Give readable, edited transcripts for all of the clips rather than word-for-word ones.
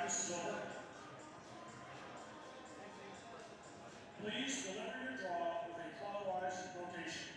practice is over. Please deliver your draw with a clockwise rotation.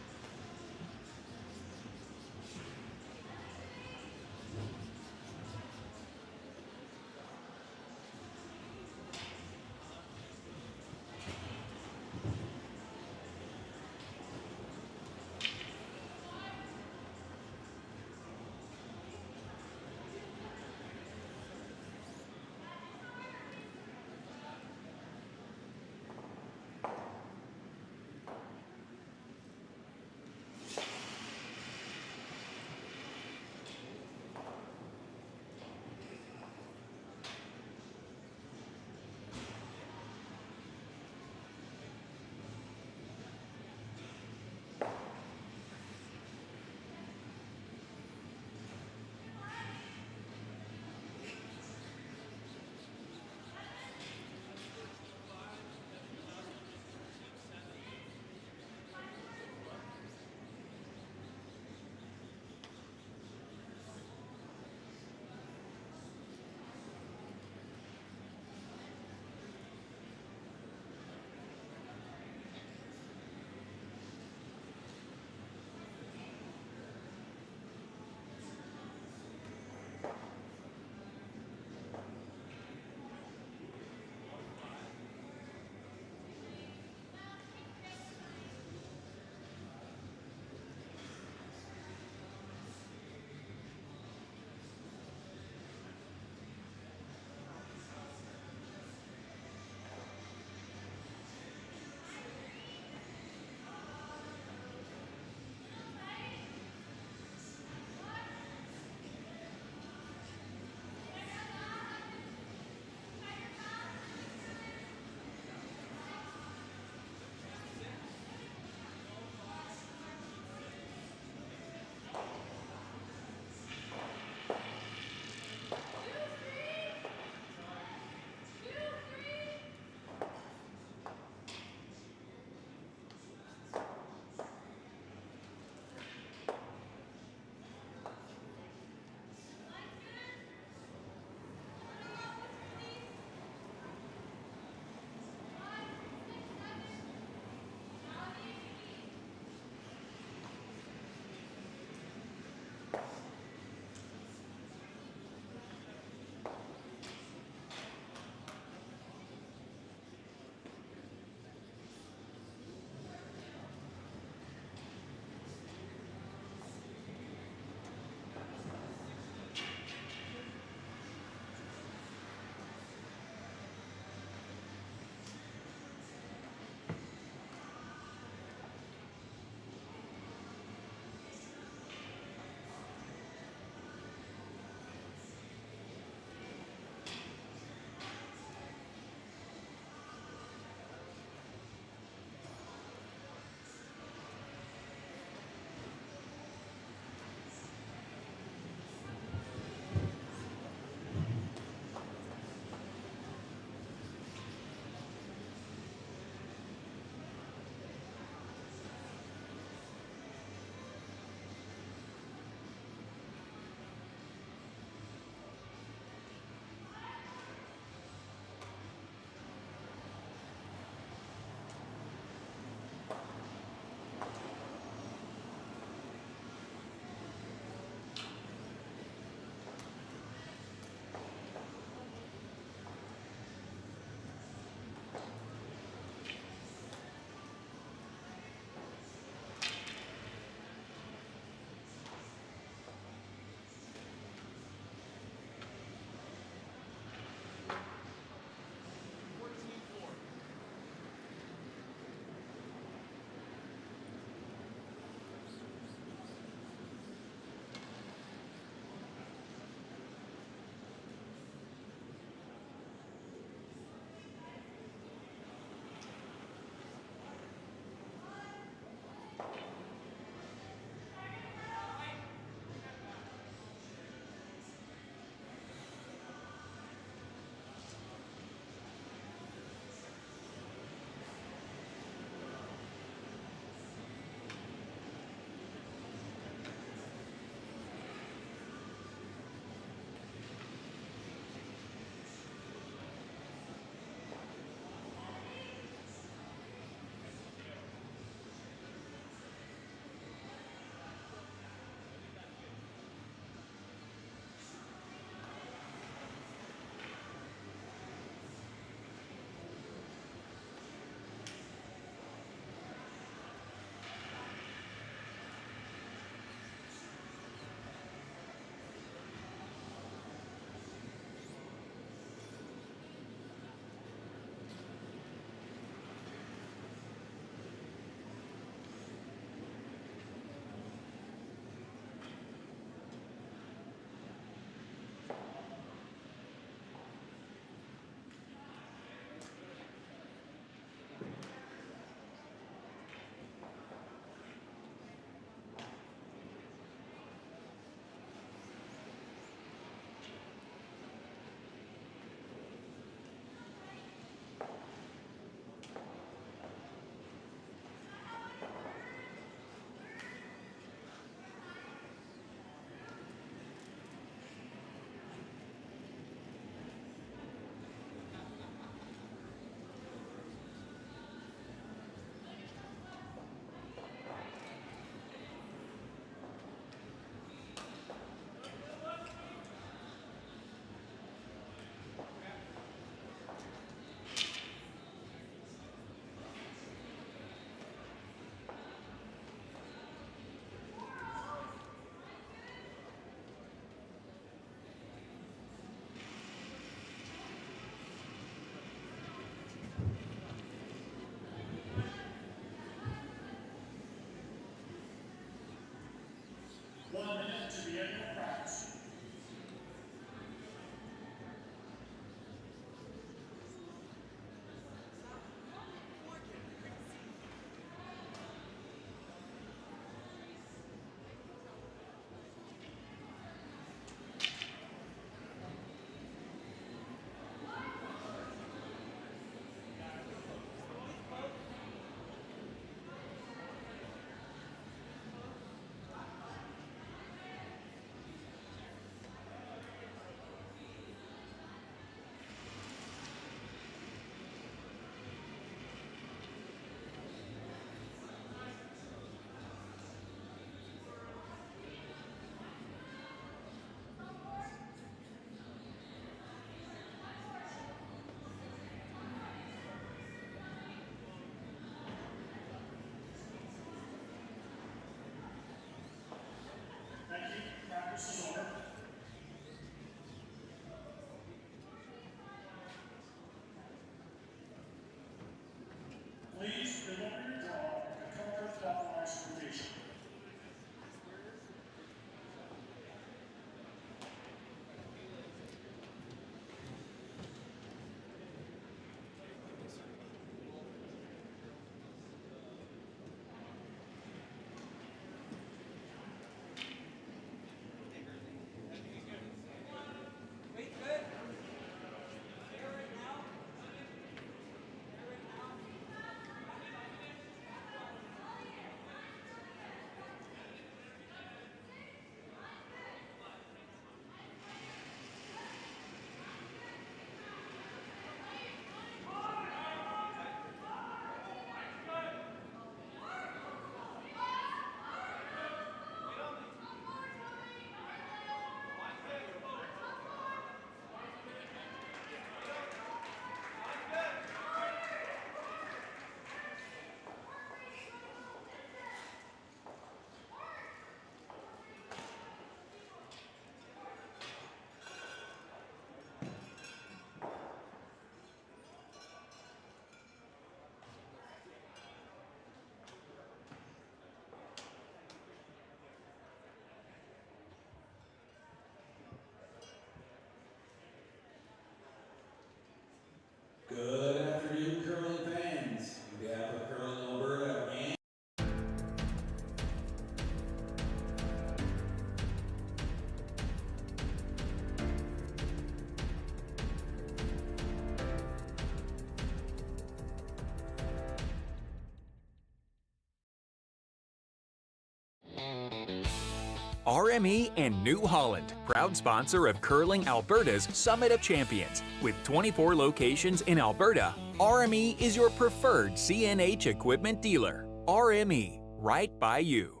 RME and New Holland, proud sponsor of Curling Alberta's Summit of Champions. With 24 locations in Alberta, RME is your preferred CNH equipment dealer. RME, right by you.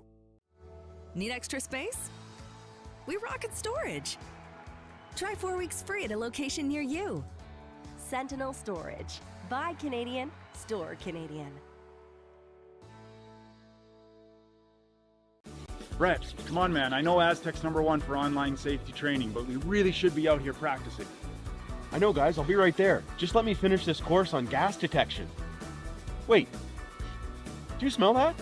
Need extra space? We rocket storage. Try 4 weeks free at a location near you. Sentinel Storage. Buy Canadian, store Canadian. Brett, come on man, I know Aztec's #1 for online safety training, but we really should be out here practicing. I know guys, I'll be right there. Just let me finish this course on gas detection. Wait, do you smell that?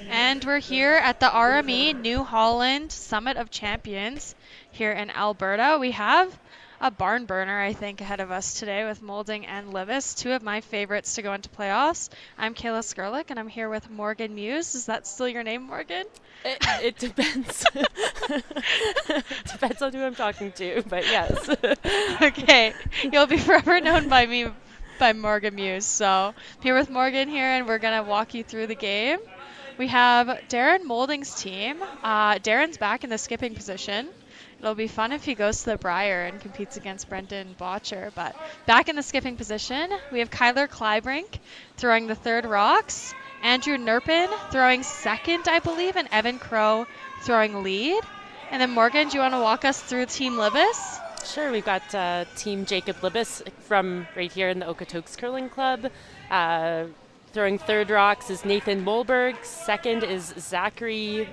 And we're here at the RME New Holland Summit of Champions here in Alberta. We have a barn burner, I think, ahead of us today with Moulding and Libbus, two of my favorites to go into playoffs. I'm Kayla Skurlick, and I'm here with Morgan Muse. Is that still your name, Morgan? It depends. Depends on who I'm talking to, but yes. Okay, you'll be forever known by me, by Morgan Muse. So I'm here with Morgan here, and we're going to walk you through the game. We have Darren Moulding's team. Darren's back in the skipping position. It'll be fun if he goes to the Briar and competes against Brendan Botcher. But back in the skipping position, we have Kyler Kleibrink throwing the third rocks, Andrew Nerpin throwing second, I believe, and Evan Crow throwing lead. And then Morgan, do you want to walk us through Team Libbus? Sure, we've got Team Jacob Libbus from right here in the Okotoks Curling Club. Throwing third rocks is Nathan Molberg. Second is Zachary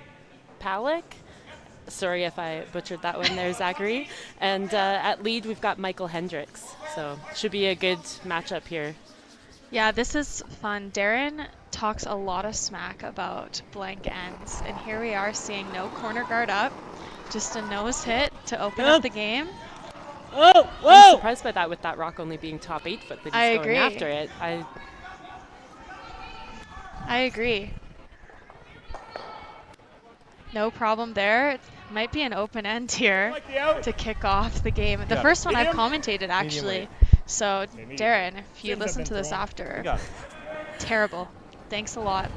Palick. Sorry if I butchered that one there, Zachary. And at lead, we've got Michael Hendricks. So should be a good matchup here. Yeah, this is fun. Darren talks a lot of smack about blank ends. And here we are seeing no corner guard up. Just a nose hit to open up the game. Oh, whoa! I'm surprised by that with that rock only being top 8 foot, but he's going after it. I agree. No problem there. It might be an open end here to kick off the game. The first one I've commentated, actually. So, Darren, if you listen to this after, terrible. Thanks a lot.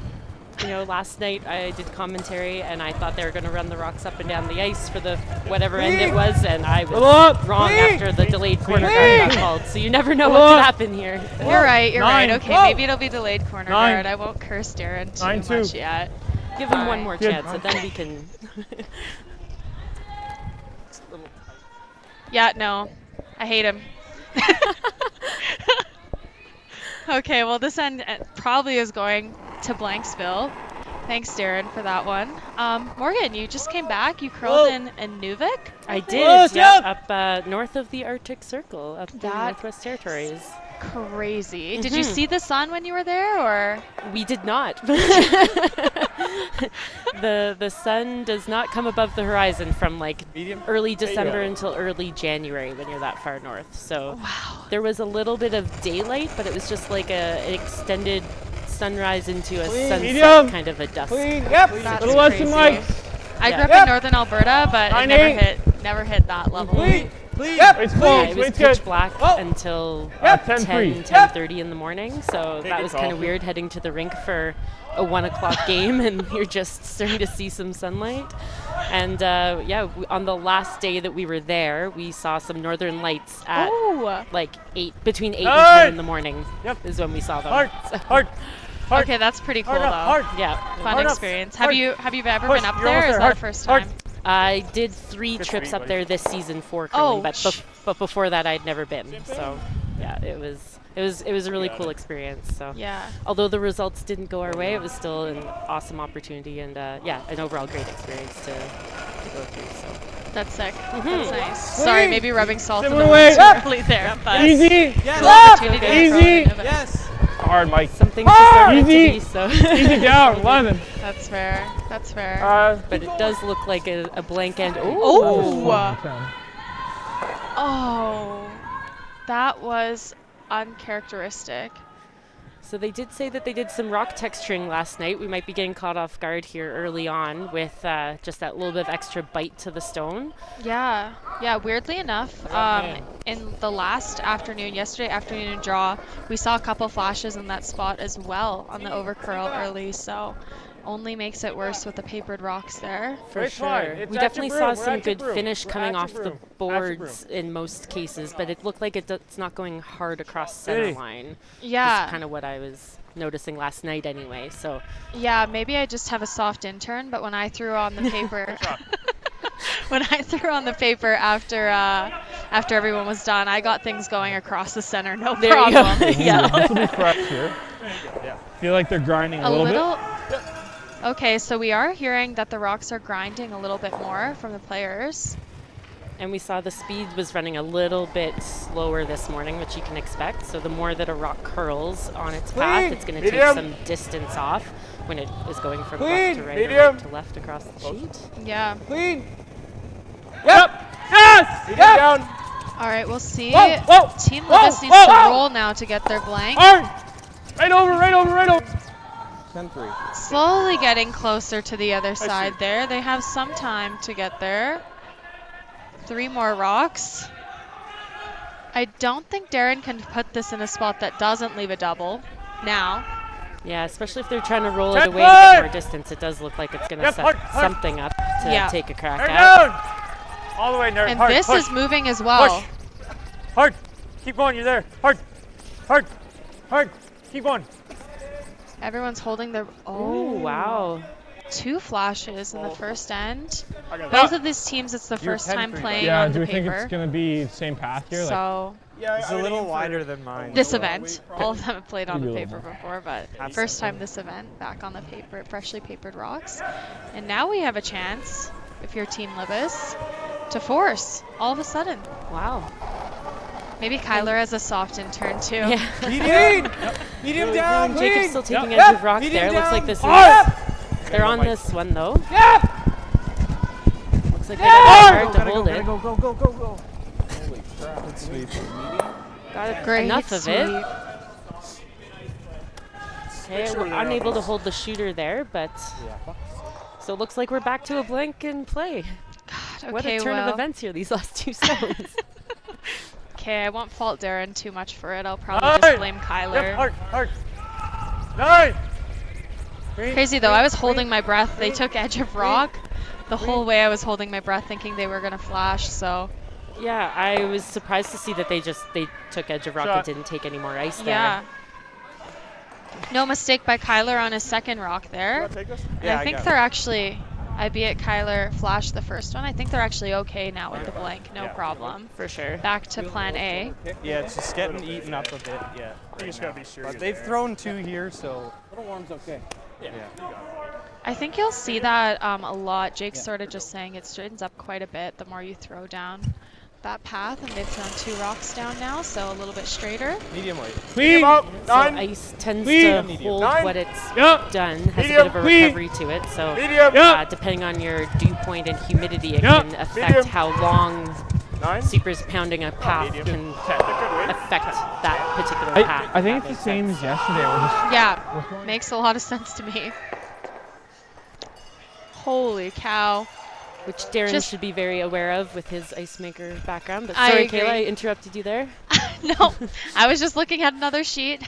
You know, last night I did commentary and I thought they were going to run the rocks up and down the ice for the whatever end it was, and I was wrong after the delayed corner guard got called. So you never know what could happen here. You're right. You're right. Okay, maybe it'll be delayed corner guard. I won't curse Darren too much yet. Give him one more chance, and then we can. Yeah, no, I hate him. Okay, well, this end probably is going to Blanksville. Thanks, Darren, for that one. Morgan, you just came back. You curled in Nuvik? I did, up north of the Arctic Circle, up the Northwest Territories. Crazy. Did you see the sun when you were there, or? We did not. The sun does not come above the horizon from like early December until early January when you're that far north. So there was a little bit of daylight, but it was just like an extended sunrise into a sunset, kind of a dusk. That's crazy. I grew up in northern Alberta, but I never hit that level. It's close. It was pitch black until 10:30 in the morning, so that was kind of weird heading to the rink for a 1 o'clock game and you're just starting to see some sunlight. And yeah, on the last day that we were there, we saw some northern lights at like between 8 and 10 in the morning. Is when we saw them. Hard. Okay, that's pretty cool though. Yeah, Fun experience. Have you ever been up there? Or is that the first time? I did 3 trips up there this season for curling, but before that I'd never been. So yeah, it was a really cool experience. So yeah, although the results didn't go our way, it was still an awesome opportunity and yeah, an overall great experience to go through. So that's sick. That's nice. Sorry, maybe rubbing salt in the wound too early there, but Easy. cool opportunity to Easy. throw it in. Yes. Hard, Mike. something to start with to Easy. be, so Easy down, 11. That's fair. but it does look like a blank end. Oh, that was uncharacteristic. So they did say that they did some rock texturing last night. We might be getting caught off guard here early on with just that little bit of extra bite to the stone. Yeah. Weirdly enough, in the yesterday afternoon draw, we saw a couple flashes in that spot as well on the overcurl early. So only makes it worse with the papered rocks there. For sure. We definitely saw some good finish coming off the boards in most cases, but it looked like it's not going hard across center line. Yeah. That's kind of what I was noticing last night anyway. So yeah, maybe I just have a soft intern, but when I threw on the paper after everyone was done, I got things going across the center, no problem. This will be fresh here. Feel like they're grinding a little bit. Okay, so we are hearing that the rocks are grinding a little bit more from the players. And we saw the speed was running a little bit slower this morning, which you can expect. So the more that a rock curls on its path, it's going to take some distance off when it is going from left to right or right to left across the sheet. Yeah. Clean. Yep. Yes. Down. All right, we'll see. Team Libbus needs to roll now to get their blank. Right over. 10-3. Slowly getting closer to the other side there. They have some time to get there. 3 more rocks. I don't think Darren can put this in a spot that doesn't leave a double now. Yeah, especially if they're trying to roll it away to get more distance. It does look like it's going to set something up to take a crack at. All the way, Nerd. And this is moving as well. Hard. Keep going. You're there. Hard. Keep going. Everyone's holding their... Oh, wow. 2 flashes in the first end. Both of these teams, it's the first time playing on the paper. Do we think it's going to be the same path here? So... Yeah, it's a little wider than mine. This event. All of them have played on the paper before, but first time this event back on the paper, freshly papered rocks. And now we have a chance, if you're Team Libbus, to force all of a sudden. Wow. Maybe Kyler has a soft intern too. Yeah. Beat him down. Jacob's still taking edge of rock there. Looks like this is... They're on this one though. Looks like they got hard to hold it. Go. Holy crap. That's sweet. Got Great enough of it. sweep. Okay, we're unable to hold the shooter there, but... So it looks like we're back to a blank in play. God, What a turn of events here these last 2 stones. Okay, I won't fault Darren too much for it. I'll probably just blame Kyler. Hard. 9. Crazy though, I was holding my breath. They took edge of rock. The whole way I was holding my breath thinking they were going to flash, so... Yeah, I was surprised to see that they took edge of rock and didn't take any more ice there. Yeah. No mistake by Kyler on his second rock there. And I think they're actually... I beat Kyler flashed the first one. I think they're actually okay now with the blank. No problem. For sure. Back to plan A. Yeah, it's just getting eaten up a bit. Yeah. You just got to be sure. But they've thrown 2 here, so... Little warm's okay. Yeah. I think you'll see that a lot. Jake's sort of just saying it straightens up quite a bit the more you throw down that path, and they've thrown 2 rocks down now, so a little bit straighter. Medium weight. Clean. So ice tends to hold what it's done, has a bit of a recovery to it, so depending on your dew point and humidity, it can affect how long Supers pounding a path can affect that particular path. I think it's the same as yesterday. Yeah, makes a lot of sense to me. Holy cow. Which Darren should be very aware of with his ice maker background. But sorry, Kayla, I interrupted you there. No, I was just looking at another sheet.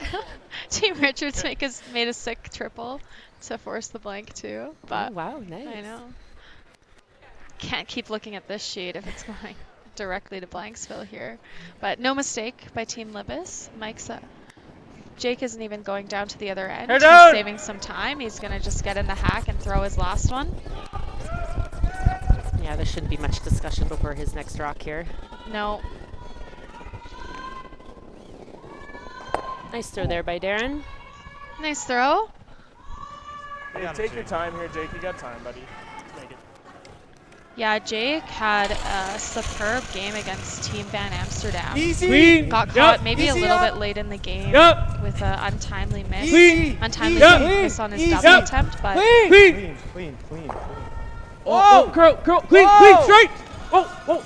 Team Richards made a sick triple to force the blank too. But wow, nice. I know. can't keep looking at this sheet if it's going directly to Blanksville here. But no mistake by Team Libbus. Mike's up. Jake isn't even going down to the other end. He's saving some time. He's going to just get in the hack and throw his last one. Yeah, there shouldn't be much discussion before his next rock here. No. Nice throw there by Darren. Nice throw. Hey, take your time here, Jake. You got time, buddy. Make it. Yeah, Jake had a superb game against Team Van Amsterdam. Easy. Got caught maybe a little bit late in the game with an untimely miss. Miss on his double attempt, but Clean. Oh, curl, clean, straight. Oh.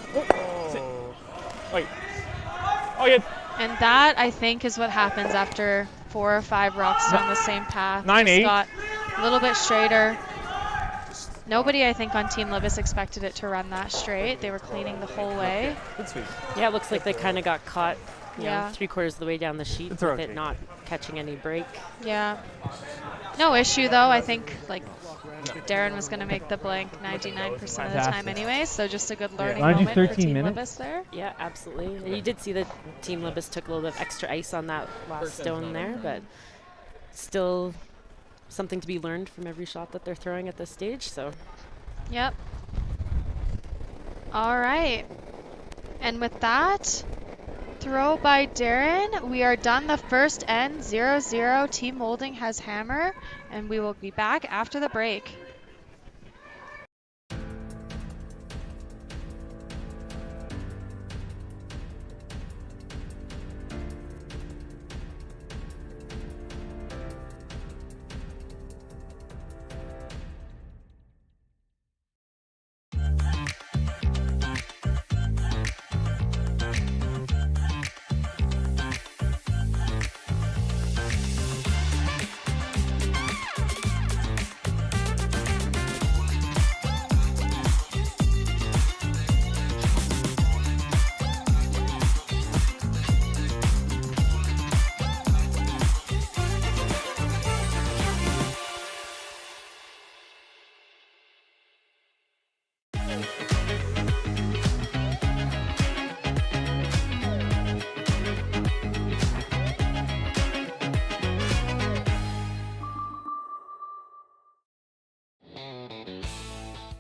Wait. Oh, yeah. and that I think is what happens after 4 or 5 rocks down the same path. 9-8. Just got a little bit straighter. Nobody, I think, on Team Libbus expected it to run that straight. They were cleaning the whole way. Good sweep. Yeah, it looks like they kind of got caught, you know, Yeah. 3/4 of the way down the sheet It's with okay. it not catching any break. Yeah. No issue, though. I think, like, Darren was going to make the blank 99% of the time anyway, so just a good learning moment for 13 Team minutes. Libbus there. Yeah, absolutely. And you did see that Team Libbus took a little bit of extra ice on that last stone there, but still something to be learned from every shot that they're throwing at this stage. So Yep. All right. And with that throw by Darren, we are done the first end. 0-0. Team Moulding has hammer, and we will be back after the break.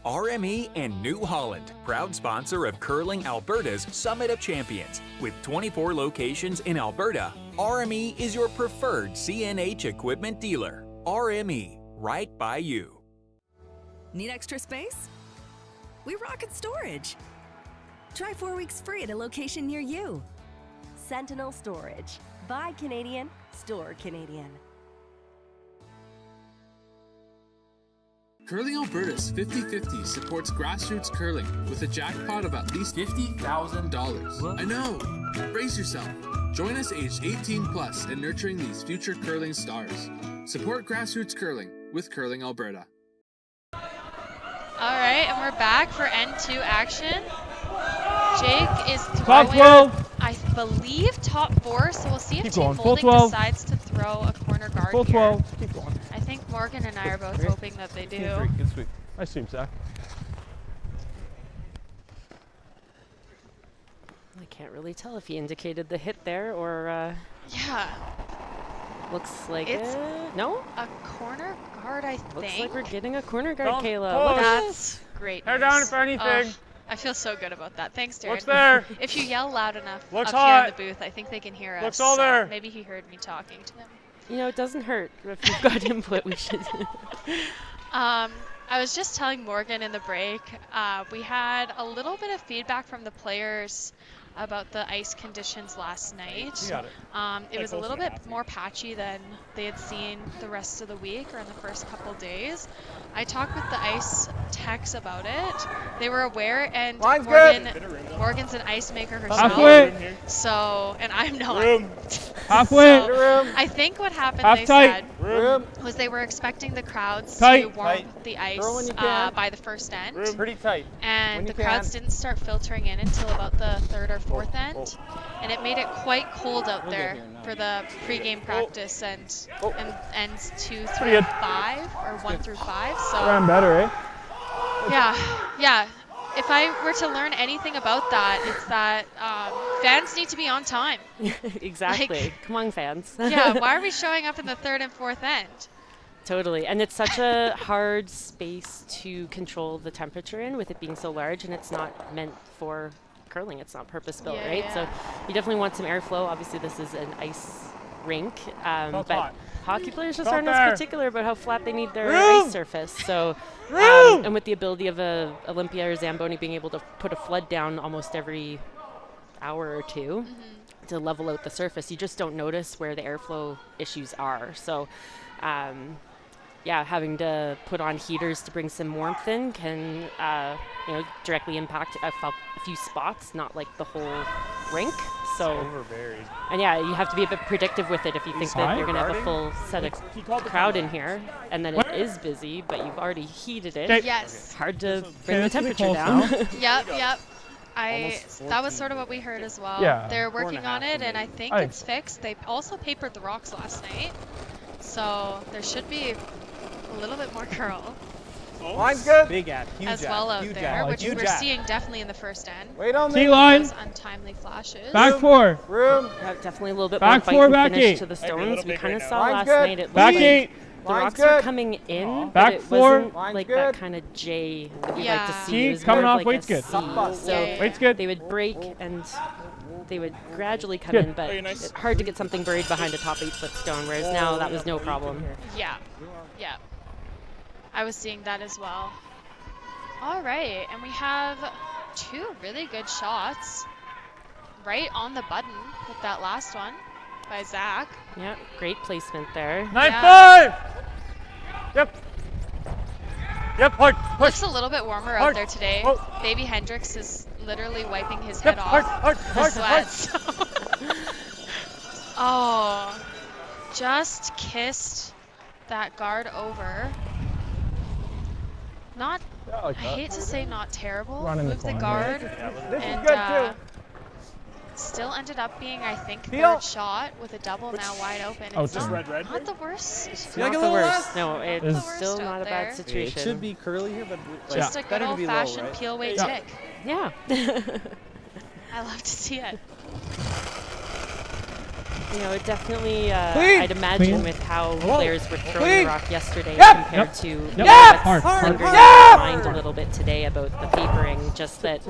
RME and New Holland, proud sponsor of Curling Alberta's Summit of Champions. With 24 locations in Alberta, RME is your preferred CNH equipment dealer. RME, right by you. Need extra space? We rocket storage. Try 4 weeks free at a location near you. Sentinel Storage. Buy Canadian, store Canadian. Curling Alberta's 50/50 supports grassroots curling with a jackpot of at least $50,000. I know! Brace yourself. Join us aged 18 plus in nurturing these future curling stars. Support grassroots curling with Curling Alberta. All right, and we're back for N2 action. Jake is throwing, I believe, top 4, so we'll see if Team Moulding decides to throw a corner guard Full here. 12. Keep going. I think Morgan and I are both hoping that they do. Good sweep. Nice sweep, Zach. I can't really tell if he indicated the hit there or Yeah, looks like It's it. No? a corner guard, I Looks think. like we're getting a corner guard, Don't Kayla. pull. Look at That's great Hair news. down for anything. Oh, I feel so good about that. Thanks, Darren. Looks there. If you yell loud enough Looks up here in hot. the booth, I think they can hear us. Looks all so there. Maybe he heard me talking to him. You know, it doesn't hurt. If you've got input, we should. I was just telling Morgan in the break, we had a little bit of feedback from the players about the ice conditions last night. You got it. It was a little bit more patchy than they had seen the rest of the week or in the first couple days. I talked with the ice techs about it. They were aware, and Morgan's an ice maker herself. Halfway. So, and I'm not. Halfway. So, I think what happened, Half they tight. said, was they were expecting the crowds Tight. to warm the ice by the first end. Pretty tight. And the crowds didn't start filtering in until about the 3rd or 4th end. And it made it quite cold out there for the pregame practice and ends 2 through 5 or 1 through 5. So Ran better, eh? yeah. if I were to learn anything about that, it's that fans need to be on time. Exactly. Like, Come on, fans. Yeah, why are we showing up in the third and fourth end? Totally. And it's such a hard space to control the temperature in with it being so large, and it's not meant for curling. It's not purpose-built, Yeah, right? yeah. So you definitely want some airflow. Obviously, this is an ice rink, but hockey players just aren't as particular about how flat they need their ice surface. So, and with the ability of a Olympia or Zamboni being able to put a flood down almost every hour or two to level out the surface, you just don't notice where the airflow issues are. So, yeah, having to put on heaters to bring some warmth in can, directly impact a few spots, not like the whole rink. So, and yeah, you have to be a bit predictive with it if you think that you're going to have a full set of crowd in here, and then it is busy, but you've already heated it. Yes. Hard to bring the temperature down. Yep. That was sort of what we heard as well. Yeah. They're working on it, and I think it's fixed. They also papered the rocks last night, so there should be a little bit more curl. Line's good. Big ad, huge as well out huge there, ad. which Huge we're ad. seeing definitely in the first end. Wait on me. T-line. Those untimely flashes. Back 4. Room. Definitely a little bit Back more 4, fight back and finish 8. to the Might be a stones. little We big kind of right saw now. Line's last good. night. It looked Back like 8. the Line's rocks good. were coming in, Back but it 4. wasn't Line's like that good. kind of J that we like Yeah. to see. T It was coming more off, like weight's a good. C. Bust. So Yeah. Weight's good. they would break and they would gradually come Good. in, but Oh, you're nice. it's hard to get something buried behind a top 8-foot stone, whereas now that was no problem. Yeah. I was seeing that as well. All right, and we have 2 really good shots right on the button with that last one by Zach. Yeah, great placement there. 9-5. Yep. Yep. Hard. Push. Looks a little bit warmer out Hard. there today. Oh. Baby Hendrix is literally wiping his Yep. head Hard. off. Hard. The Hard. Hard. sweat. Oh, just kissed that guard over. Not, I hate to say not terrible. Moved the guard and still ended up being, I think, third shot with a double now wide open. It's Just not, red. not the worst. Not the worst. No, Not it's the worst still out not a there. bad situation. It should be curly here, but Just a good better to be low, old-fashioned right? peel weight Yeah. tick. Yeah. I love to see it. You know, it definitely, I'd imagine Clean. with how Whoa. players were throwing Clean. the rock yesterday Yep. compared Yep. to Yep. what's Hard. lingering Hard. in my mind a little bit today about the papering, just that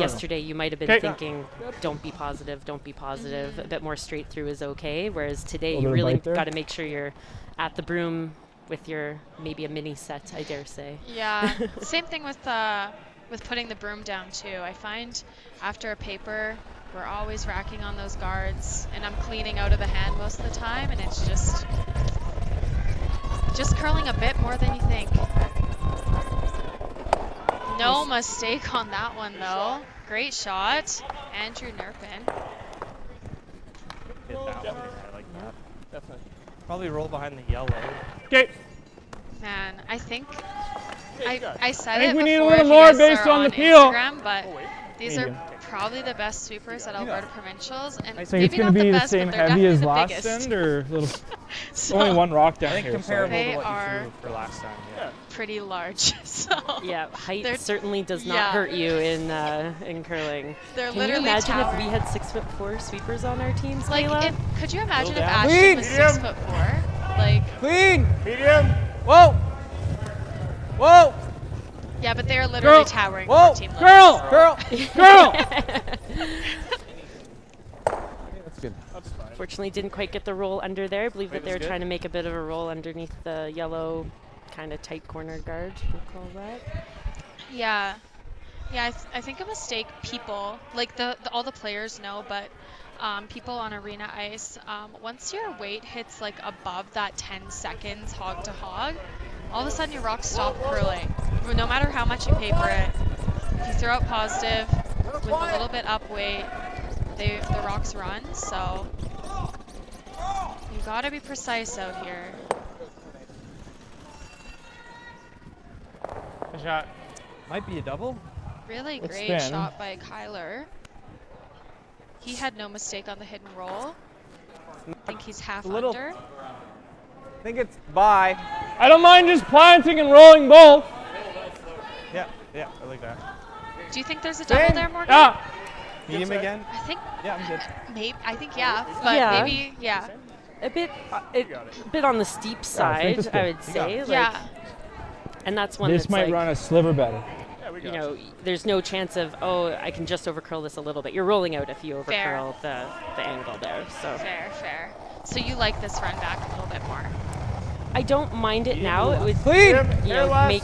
yesterday you might have been thinking, don't be positive, don't be positive. A bit more straight through is okay, whereas today you really got to make sure you're at the broom with your maybe a mini set, I dare say. Yeah, same thing with putting the broom down too. I find after a paper, we're always racking on those guards, and I'm cleaning out of the hand most of the time, and it's just curling a bit more than you think. No mistake on that one though. Great shot, Andrew Nerpin. Hit that one. I like that. Definitely. Probably roll behind the yellow. Okay. Man, I think I said I think it we need a before little if you more guys based are on the peel. Instagram, but these Medium. are probably the best sweepers at Alberta Provincials, and I think maybe it's going not to be the the best, same but they're heavy as definitely the last biggest. end, or little. So Only one rock down I think here. comparable They to what are- you threw for last time. Yeah. pretty large. So Yeah, height They're- certainly does not yeah. hurt you in curling. they're Can you literally imagine if towering. we had 6'4" sweepers on our teams, Like, Kayla? could you imagine if down. Ashton Clean. was Medium. 6'4"? Like, Clean. Medium. Whoa. Whoa. yeah, but they are literally Girl. towering Whoa. over team limits. Girl! Girl! That's good. That's fine. Fortunately, didn't quite get the roll under there. I believe that Wait, they were was good? trying to make a bit of a roll underneath the yellow kind of tight corner guard, we'll call that. Yeah. Yeah, I think a mistake people, like all the players know, but people on arena ice, once your weight hits like above that 10 seconds hog to hog, all of a sudden your rocks stop curling. No matter how much you paper it, if you throw it positive with a little bit up weight, the rocks run, so you gotta be precise out here. Good shot. Might be a double. Really Let's great spin. shot by Kyler. He had no mistake on the hidden roll. I think he's half little- under. I think it's by. I don't mind just planting and rolling both. Yeah, I like that. Do you think there's a double there, Morgan? Yeah. Medium again? I think. Yeah, I'm good. Maybe. I think yeah, but Yeah. maybe yeah. A bit on the steep side, I would say. Like, Yeah. And that's one This that's might like, run a sliver better. you know, there's no chance of, oh, I can just overcurl this a little bit. You're rolling out if you overcurl the angle there. So Fair. So you like this run back a little bit more? I don't mind it now. It would, Clean! you know, make.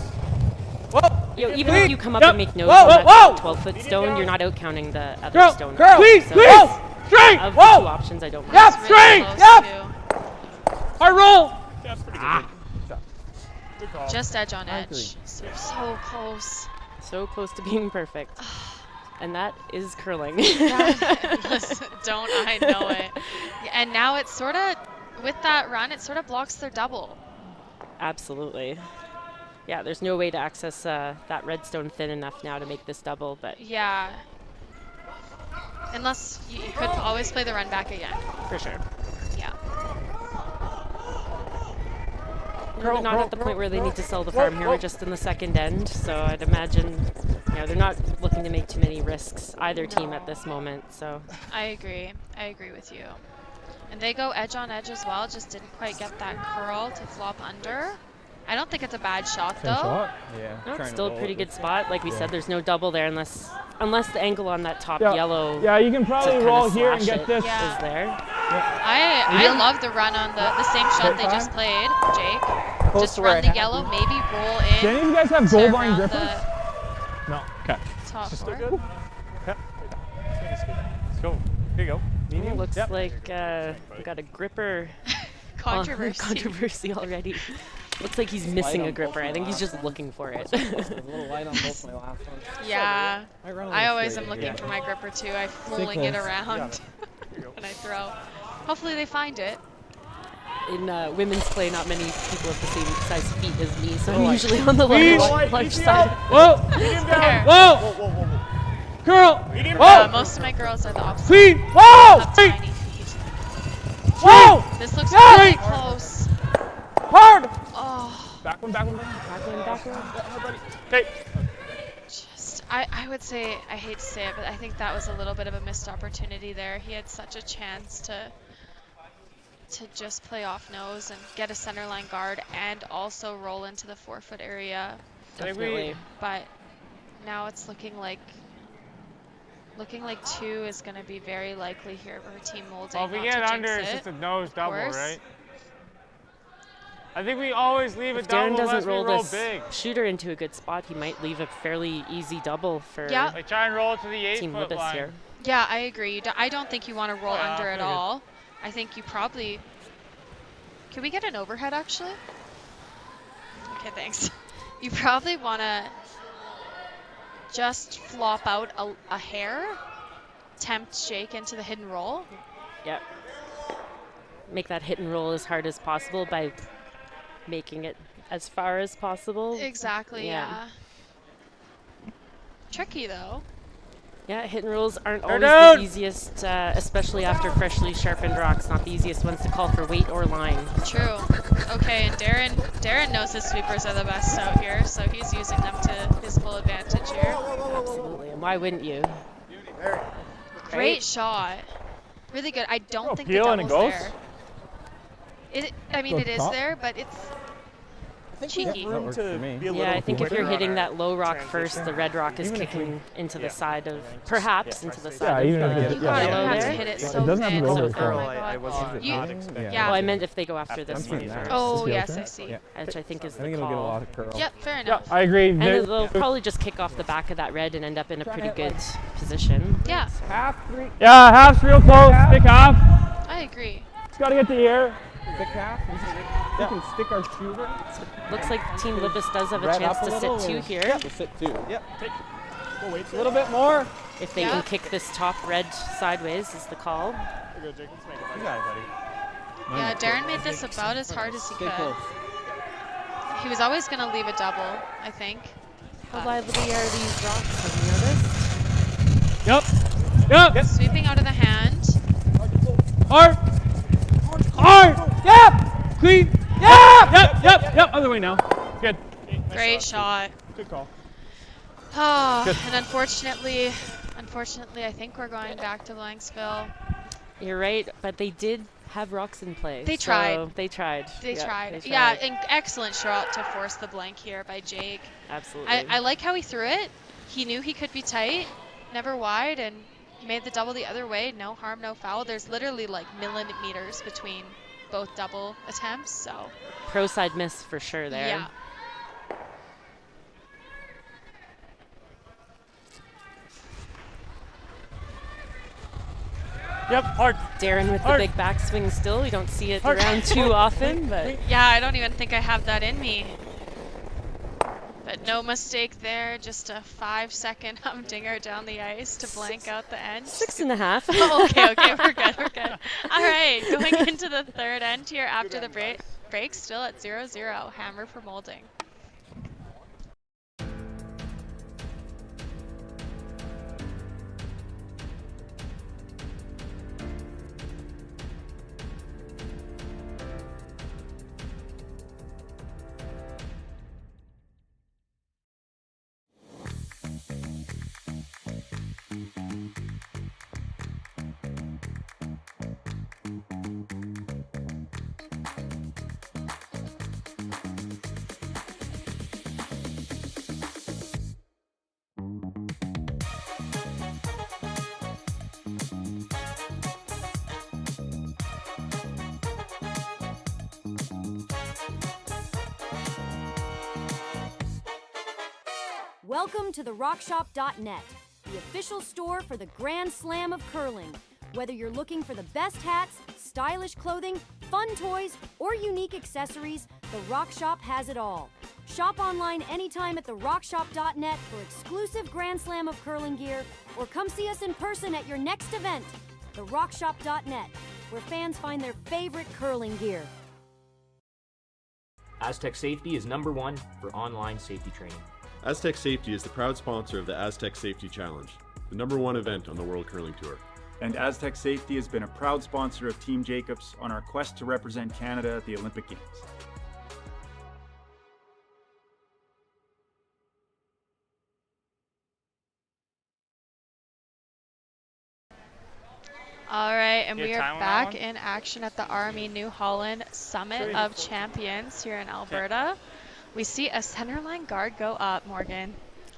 You know, even Clean! if you come up Yep. and make notes Whoa, on that whoa! 12-foot stone, you're not out counting the other Girl, stone. girl, Clean! so Please! Straight! Of the Whoa! two options, I don't mind. Yep, It's straight! close Yep! too. Hard roll! That's pretty good. Good call. Just edge on edge. So close. So close to being perfect. And that is curling. Listen, don't I know it? And now it's sort of, with that run, it sort of blocks their double. Absolutely. Yeah, there's no way to access that redstone thin enough now to make this double, but Yeah. Unless you could always play the run back again. for sure. Yeah. They're not at the point where they need to sell the farm here. We're just in the second end, so I'd imagine, you know, they're not looking to make too many risks, either team at this moment. So I agree with you. And they go edge on edge as well, just didn't quite get that curl to flop under. I don't think it's a bad shot though. Yeah. no, it's still a pretty good spot. Like we said, there's no double there unless the angle on that top yellow. Yeah, you can to probably kinda roll here and slash get it this. Yeah. is there. I love the run on the same shot they just played, Jake. Close Just to where run I the have yellow, them. maybe roll in. Do any of you guys have to gold line around grippers? the No. Okay. top Still four. good? Yeah. Let's go. Here you go. It looks like we got a gripper Controversy. controversy already. Looks like he's missing a gripper. I think he's just looking for it. A little light on both my last ones. Yeah. I run a I little always straight, am looking yeah. for my gripper too. I fling it close. around when I throw. Hopefully they find it. In women's play, not many people have the same size feet as me, so I'm usually on the large side. Whoa! Fair. Whoa! Girl! Most of my girls are the opposite. Clean! Whoa! Have tiny feet. Whoa! This looks Yeah. really close. Hard! Oh, Back one. Back one. Okay. just I would say, I hate to say it, but I think that was a little bit of a missed opportunity there. He had such a chance to just play off nose and get a center line guard and also roll into the 4-foot area. Definitely. But now it's looking like 2 is going to be very likely here for Team Moulding. Well, if we not get to under, jinx it's it, just a nose of double, course. right? I think we always leave a If double Darren unless doesn't we roll roll this big. shooter into a good spot, he might leave a fairly easy double for Yeah. Like try and roll it to the Team 8-foot Libbus line. here. Yeah, I agree. I don't think you want to roll Yeah, under at figured. all. I think you probably... Can we get an overhead, actually? Okay, thanks. You probably want to just flop out a hair, tempt Jake into the hidden roll. Yep. Make that hit and roll as hard as possible by making it as far as possible. Exactly, yeah. Tricky, though. Yeah, hit and rolls aren't They're always down. the easiest, especially after freshly sharpened rocks. Not the easiest ones to call for weight or line. True. Okay, and Darren knows his sweepers are the best out here, so he's using them to his full advantage here. Absolutely, and why wouldn't you? Great shot. Really good. I don't think the peel and it double's goes? there. I mean, Go it is top? there, but it's cheeky. That works for me. Yeah, I think if you're hitting that low rock transition. first, the red rock is Even if kicking into the Yeah. side of, perhaps into the Yeah, side even of if the it- You gotta yellow have to there. hit it Yeah, so it doesn't have to thin. go So over thin. Oh curl. my I god. wasn't You- expecting. yeah. Well, I meant if they go after this I'm one seeing that. first, Oh, Just the yes, other I side? see. Yeah. which I think is I the think it'll get a call. lot of curl. Yep, fair Yeah, enough. I agree. And they'll probably just kick off the back of that red and end up in a pretty good position. Yeah, Yeah, half's real close. Stick half. I agree. It's got to get to here. Stick half. We can stick our shooter. Looks like Team Libbus does have a Red chance up a to little, sit 2 or- here. We'll sit 2. Yep. We'll wait A little bit more. If they Yeah. can kick this top red sideways is the call. Here you go, Jake. Let's make it. You got it, buddy. Yeah, Darren made this about as hard as he Stay could. close. He was always going to leave a double, I think. How lively are these rocks? Have you noticed? Yep. Sweeping out of the hand. Hard. Hard. Yep. Clean. Yep. Yep. Other way now. Good. Great shot. Good call. Oh, and unfortunately, I think we're going back to Blanksville. You're right, but they did have rocks in play. They so tried. They tried. They Yeah, tried. they tried. Yeah, an excellent shot to force the blank here by Jake. Absolutely. I like how he threw it. He knew he could be tight, never wide, and he made the double the other way. No harm, no foul. There's literally like millimeters between both double attempts, so. Pro side miss for sure there. Yeah. Yep, hard. Darren with Hard. the big backswing still. We don't see it Hard. around too often, but. Yeah, I don't even think I have that in me. But no mistake there, just a 5-second humdinger down the ice to blank out the end. 6.5. Oh, okay, we're good. All right, going into the third end here after the break, still at 0-0. Hammer for Moulding. Welcome to the RockShop.net, the official store for the Grand Slam of curling. Whether you're looking for the best hats, stylish clothing, fun toys, or unique accessories, the Rock Shop has it all. Shop online anytime at the RockShop.net for exclusive Grand Slam of curling gear, or come see us in person at your next event. The RockShop.net, where fans find their favorite curling gear. Aztec Safety is #1 for online safety training. Aztec Safety is the proud sponsor of the Aztec Safety Challenge, the #1 event on the World Curling Tour. And Aztec Safety has been a proud sponsor of Team Jacobs on our quest to represent Canada at the Olympic Games. All right, and Get we a are time on that back one? in action at the RME New Holland Summit of Champions here in Alberta. We see a centerline guard go up, Morgan.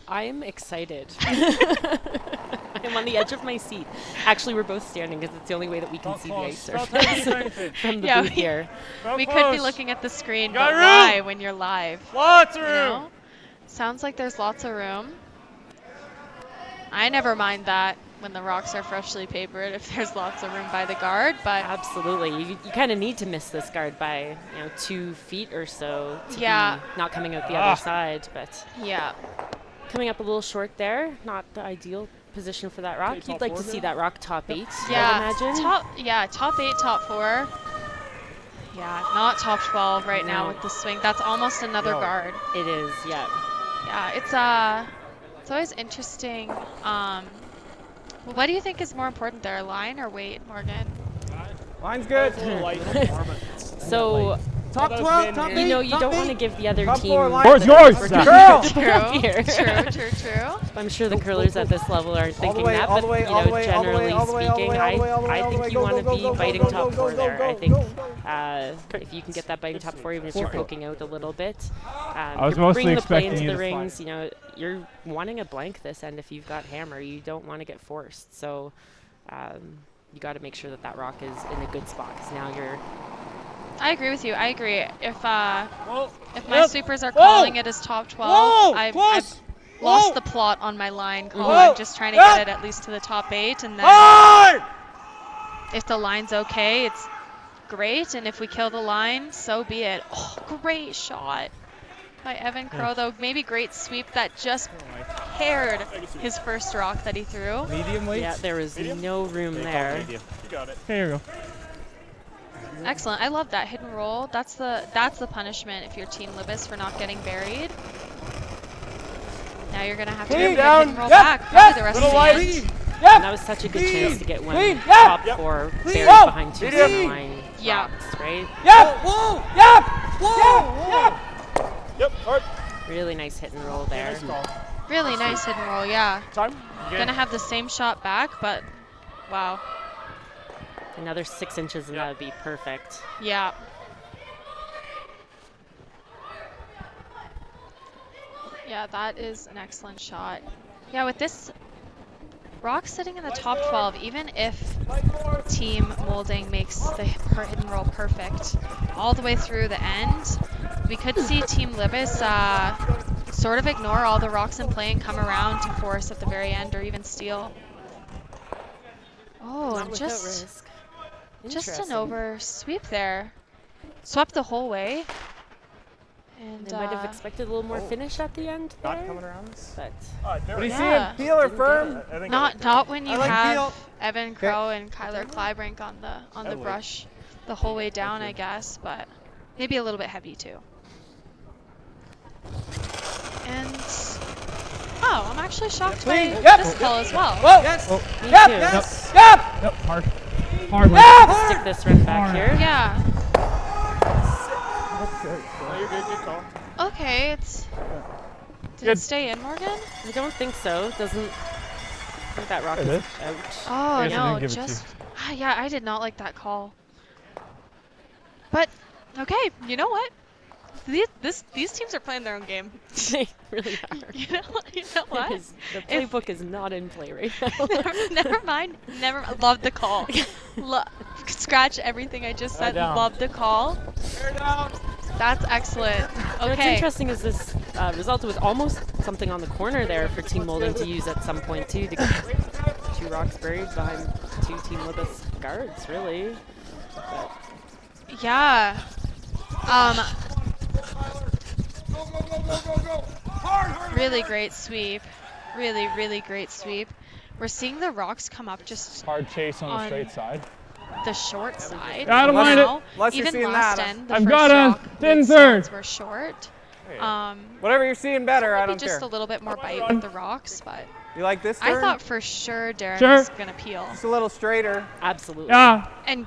I'm excited. I'm on the edge of my seat. Actually, we're both standing because it's the only way that we can see the ice surface from the booth here. We could be looking at the screen, Got but room. why when you're live? Lots of You room. know? Sounds like there's lots of room. I never mind that when the rocks are freshly papered if there's lots of room by the guard, but Absolutely. You kind of need to miss this guard by 2 feet or so to be not coming out the other side. But yeah, coming up a little short there. Not the ideal position for that rock. You'd like to see that rock top 8, yeah, I imagine. top 8, top 4. Yeah, not top 12 right now No. with the swing. That's almost another guard. It is, yeah. Yeah, it's always interesting. Well, what do you think is more important there, line or weight, Morgan? Line's good. So, top 12, top 8, you top don't 8. want to give the other Top team. 4 line. Where's yours? Girl! True. I'm sure the curlers at this level aren't thinking way, that, all but the way, all the way, all the way, generally all the way, all the speaking, way, all the way, all the way, I all the think way, you go, want to go, be go, biting go, top go, 4 go, there. go, I think go. if you can get that biting top 4, even if you're poking out a little bit, I was you're mostly bringing the play expecting into you the to rings. slide. You're wanting a blank this end if you've got hammer. You don't want to get forced. So you got to make sure that rock is in a good spot because now you're. I agree with you. I agree. If my supers are calling it as top 12, I've lost the plot on my line call. I'm just trying to get it at least to the top 8, and then if the line's okay, it's great. And if we kill the line, so be it. Oh, great shot by Evan Crow, though. Maybe great sweep that just paired his first rock that he threw. Medium weight. Yeah, there was no room there. You got it. Here you go. Excellent. I love that hidden roll. That's the punishment if you're Team Libbus for not getting buried. Now you're gonna have to get hidden roll back probably the rest of the end. And that was such a good chance to get one top 4 buried behind 2 center line rocks, right? Yep, hard. Really nice hit and roll there. Nice call. Really nice hidden roll, yeah. Time? Gonna have the same shot back, but wow. Another 6 inches and that would be perfect. Yeah. Yeah, that is an excellent shot. Yeah, with this rock sitting in the top 12, even if Team Moulding makes the hidden roll perfect all the way through the end, we could see Team Libbus sort of ignore all the rocks in play and come around to force at the very end or even steal. Oh, Not and without just an Interesting. over sweep there. Swept the whole way. And They might have expected a little more finish at the end there. Not coming around this. But What do you Yeah. see? Peel or firm? Not when you I like have Peel. Evan Crow and Kyler Clybrink on the would. brush the whole way down, I guess, but maybe a little bit heavy too. And oh, I'm actually shocked by this call as well. Whoa! Yes! me Yep! too. Yes! Yep! Yep, hard. Hard. Stick this run back here. Yeah. No, you're good. Good call. Okay, did it stay in, Morgan? I don't think so. Doesn't. I think that rock It is is. out. Oh Yes, I no, did give it to just yeah, I did not like that call. But okay, you know what? These teams are playing their own game. They really are. You know what? The playbook is not in play right now. never mind. Loved the call. Scratch everything I just said. Loved the call. That's excellent. What's Okay. interesting is this result was almost something on the corner there for Team Moulding to use at some point too, to get 2 rocks buried behind 2 Team Libbus guards, really. But Yeah. Really great sweep. Really great sweep. We're seeing the rocks come up just Hard chase on the straight side. the short side. Yeah, I don't mind it. now. Unless you're Even seeing last that. end, the I've first got a rock thin midstones third. were short. Whatever you're seeing better, I Maybe don't just care. a little bit more bite with the rocks, but You like this I turn? thought for sure Darren Sure. was gonna peel Just a little straighter. absolutely. Yeah. and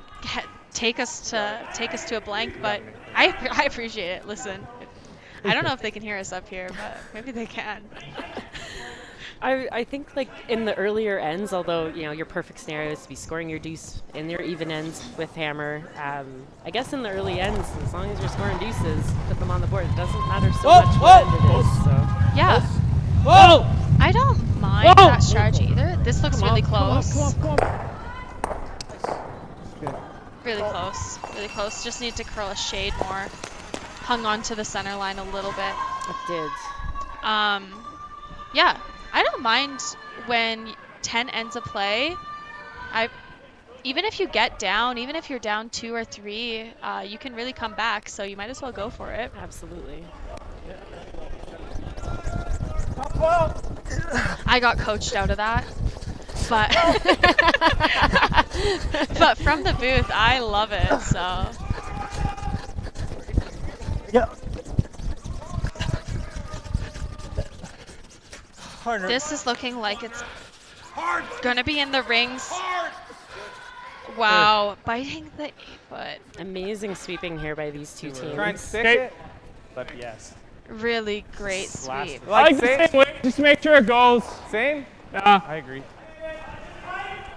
take us to a blank. But I appreciate it. Listen, I don't know if they can hear us up here, but maybe they can. I think like in the earlier ends, although your perfect scenario is to be scoring your deuce in your even ends with hammer. I guess in the early ends, as long as you're scoring deuces, put them on the board. It doesn't matter so much what end it is. So. Yeah. Whoa! I don't mind Whoa! that strategy either. This looks really close. Come on. Really close. Really close. Just need to curl a shade more. Hung on to the center line a little bit. It did. Yeah. I don't mind when 10 ends of play. Even if you get down, even if you're down 2 or 3, you can really come back. So you might as well go for it. Absolutely. I got coached out of that. But but from the booth, I love it. So Yeah. this is looking like it's gonna be in the rings. Wow, biting the 8-foot. Amazing sweeping here by these 2 teams. Try and stick it. But yes. Really great Slap. sweep. I like the same way. Just make sure it goes. Same? Yeah. I agree.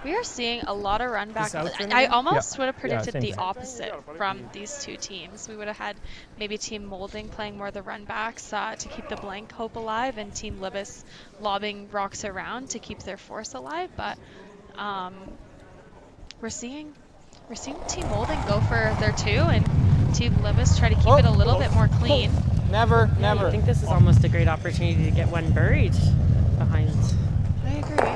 We are seeing a lot of run back. This out turn I again? almost would have predicted same the thing. opposite from these 2 teams. We would have had maybe Team Moulding playing more of the run backs to keep the blank hope alive, and Team Libbus lobbing rocks around to keep their force alive. But we're seeing Team Moulding go for their 2, and Team Libbus try to keep it a little bit more clean. Never. I think this is almost a great opportunity to get one buried behind. I agree.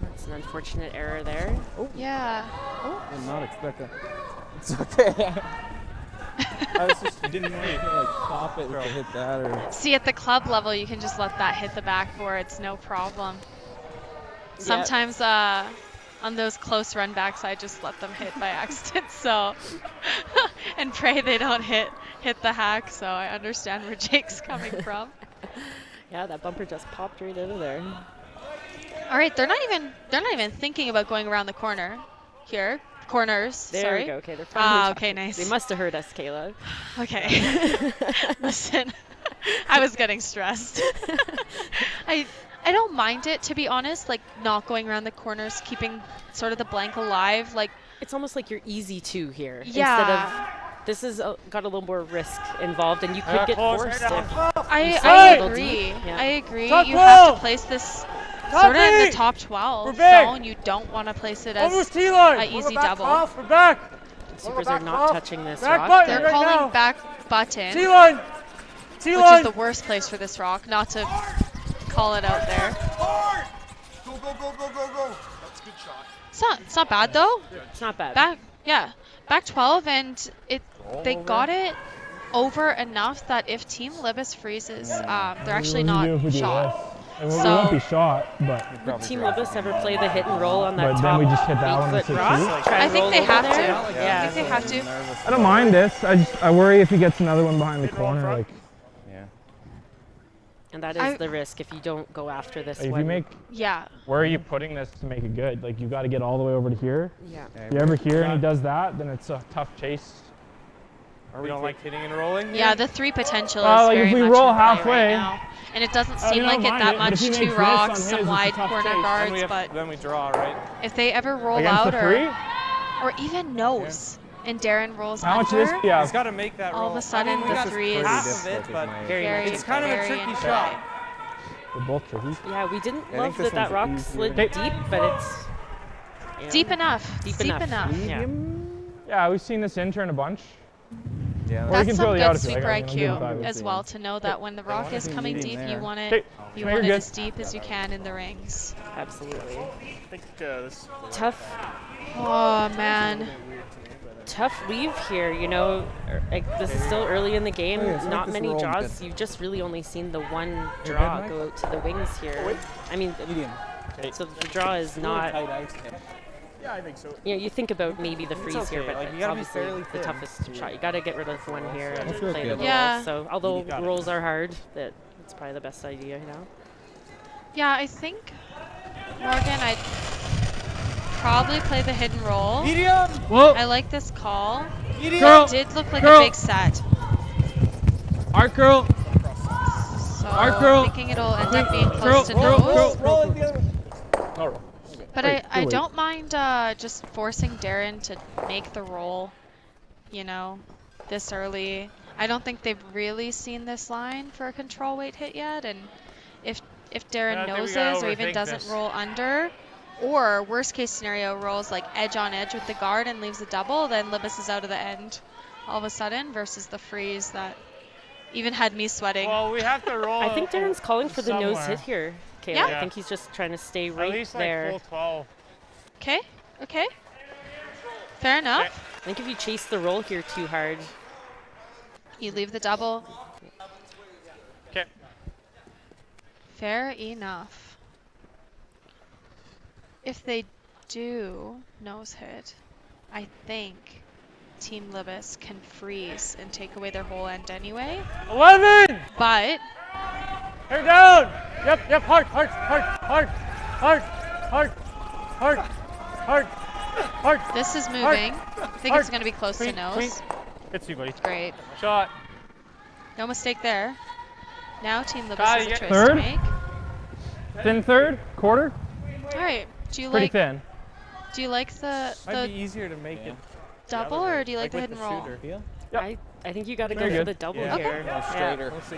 That's an unfortunate error there. Yeah. Did not expect that. It's okay. I was just didn't know you could like stop it to hit that or. See, at the club level, you can just let that hit the backboards, no problem. Sometimes on those close run backs, I just let them hit by accident, so and pray they don't hit the hack. So I understand where Jake's coming from. Yeah, that bumper just popped right out of there. All right, they're not even thinking about going around the corner here. Corners. There sorry. we go. Okay, they're finally okay, talking. nice. They must have heard us, Kayla. Okay. Listen, I was getting stressed. I don't mind it, to be honest, like not going around the corners, keeping sort of the blank alive. Like it's almost like you're easy to here. Yeah. Instead of this has got a little more risk involved, and you could get forced. I agree. Yeah. I agree. You have to place this sort of in the top 12 zone. You don't want to place it as an easy double. We're back. Supers are not touching this rock. They're calling back button. T-line. Which is the worst place for this rock, not to call it out there. Go, go, go, go, go, go. That's a good shot. It's not bad though. It's not bad. Back 12, and they got it over enough that if Team Libbus freezes, they're actually not shot. We won't be shot, but would Team Libbus ever play the hit and roll on that but top then we just hit that one 8-foot rock? I think they have to. Yeah. I think they have to. I don't mind this. I worry if he gets another one behind the corner. Like, And that is the risk if you don't go after this if one. you make, where are you putting this to make it good? Like, you got to get all the way over to here. Yeah. If you're ever here and he does that, then it's a tough chase. We don't like hitting and rolling? Yeah, the 3 potential is like very if we much roll in play halfway, right now. And it doesn't seem like it that much. 2 rocks, some wide corner guards, but then we draw, right? if they ever roll Against out the 3? or even nose, and Darren rolls How much under, is this? Yeah. He's got to make that roll. all of a sudden we the got 3 is half of it, but very, it's kind of a very tricky in shot. play. They're both tricky. Yeah, we didn't I love think this that rock one's slid easier. deep, but it's Deep enough. Deep Deep enough. enough. Yeah, we've seen this in turn a bunch. Yeah. Or we That's can some throw the good out if you sweeper like. I'll give it IQ 5. as well to know that when the rock is coming deep, you want it, Okay. you No, want it you're as deep as you can in the rings. Absolutely. I think this Tough. Oh man. Tough leave here, you know. Like, this is still early in the game. Not many draws. You've just really only seen the one draw go out to the wings here. I mean, so the draw is not. Yeah, I think so. Yeah, you think about maybe the freeze here, but like, you it's gotta be obviously fairly the thin. toughest shot. You got to get rid of one here and That's really play good. the Yeah. rolls. So although rolls are hard, it's probably the best idea, you know. Yeah, I think Morgan, I'd probably play the hidden roll. Medium. Whoa. I like this call. Girl. It did look like Girl. a big set. Art girl. So Art girl. thinking it'll end up being close to nose. Roll it the other way. But Wait, I wait. don't mind just forcing Darren to make the roll, you know, this early. I don't think they've really seen this line for a control weight hit yet, and if Darren I think we noses gotta or even overthink doesn't this. roll under, or worst case scenario rolls like edge on edge with the guard and leaves a double, then Libbus is out of the end all of a sudden versus the freeze that even had me sweating. Well, we have to roll. I think Darren's calling for the nose somewhere. hit here, Kayla. Yeah. I think he's just trying to stay At right least there. like full 12. Okay, okay. Fair enough. I think if you chase the roll here too hard, You leave the double. Okay. Fair enough. If they do nose hit, I think Team Libbus can freeze and take away their whole end anyway. 11. But Hair down. Yep. Hard. this is moving. I think it's going to be close to nose. It's you, buddy. Great. Shot. No mistake there. Now Team Libbus Got has it, a yeah. choice Third? to make. Thin third? Quarter? All right. Do you Pretty like thin. Do you like the Might be easier to make it. double or do you like the hidden roll? I think you got to go Very for good. the double Yeah. here.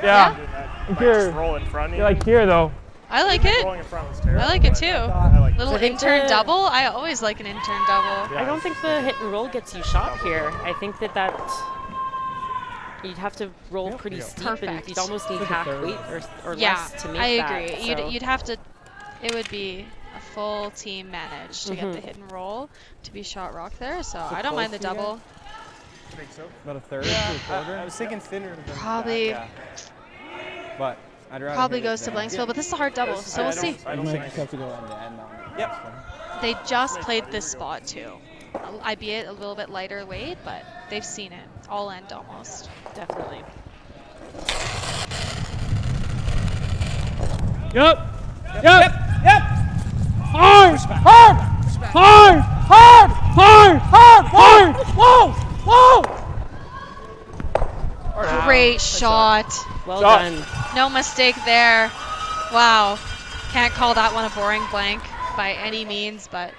Yeah. Like Here. just roll in front of You you. like here though. I like it. Rolling in front was terrible. I like it too. I like Little I think intern the- double. I always like an intern double. I don't think the hit and roll gets you shot here. I think that you'd have to roll pretty steep, and Perfect. you'd almost need half weight or Yeah, less to make I that. agree. So. You'd have to. It would be a full team manage to get the Mhm. hidden roll to be shot rock there. So I don't mind the double. I think so. About a third Yeah, to a quarter. I was thinking thinner than Probably that. But I'd rather probably hit it goes to than- Blanksville, but this is a hard double, so we'll see. I You don't might think just have to go end to end on it. Yep. They just played this spot too. Albeit a little bit lighter weight, but they've seen it. All end almost. Definitely. Yep. Hard. Whoa. Great Great shot. Well done. No mistake there. Wow. Can't call that one a boring blank by any means, but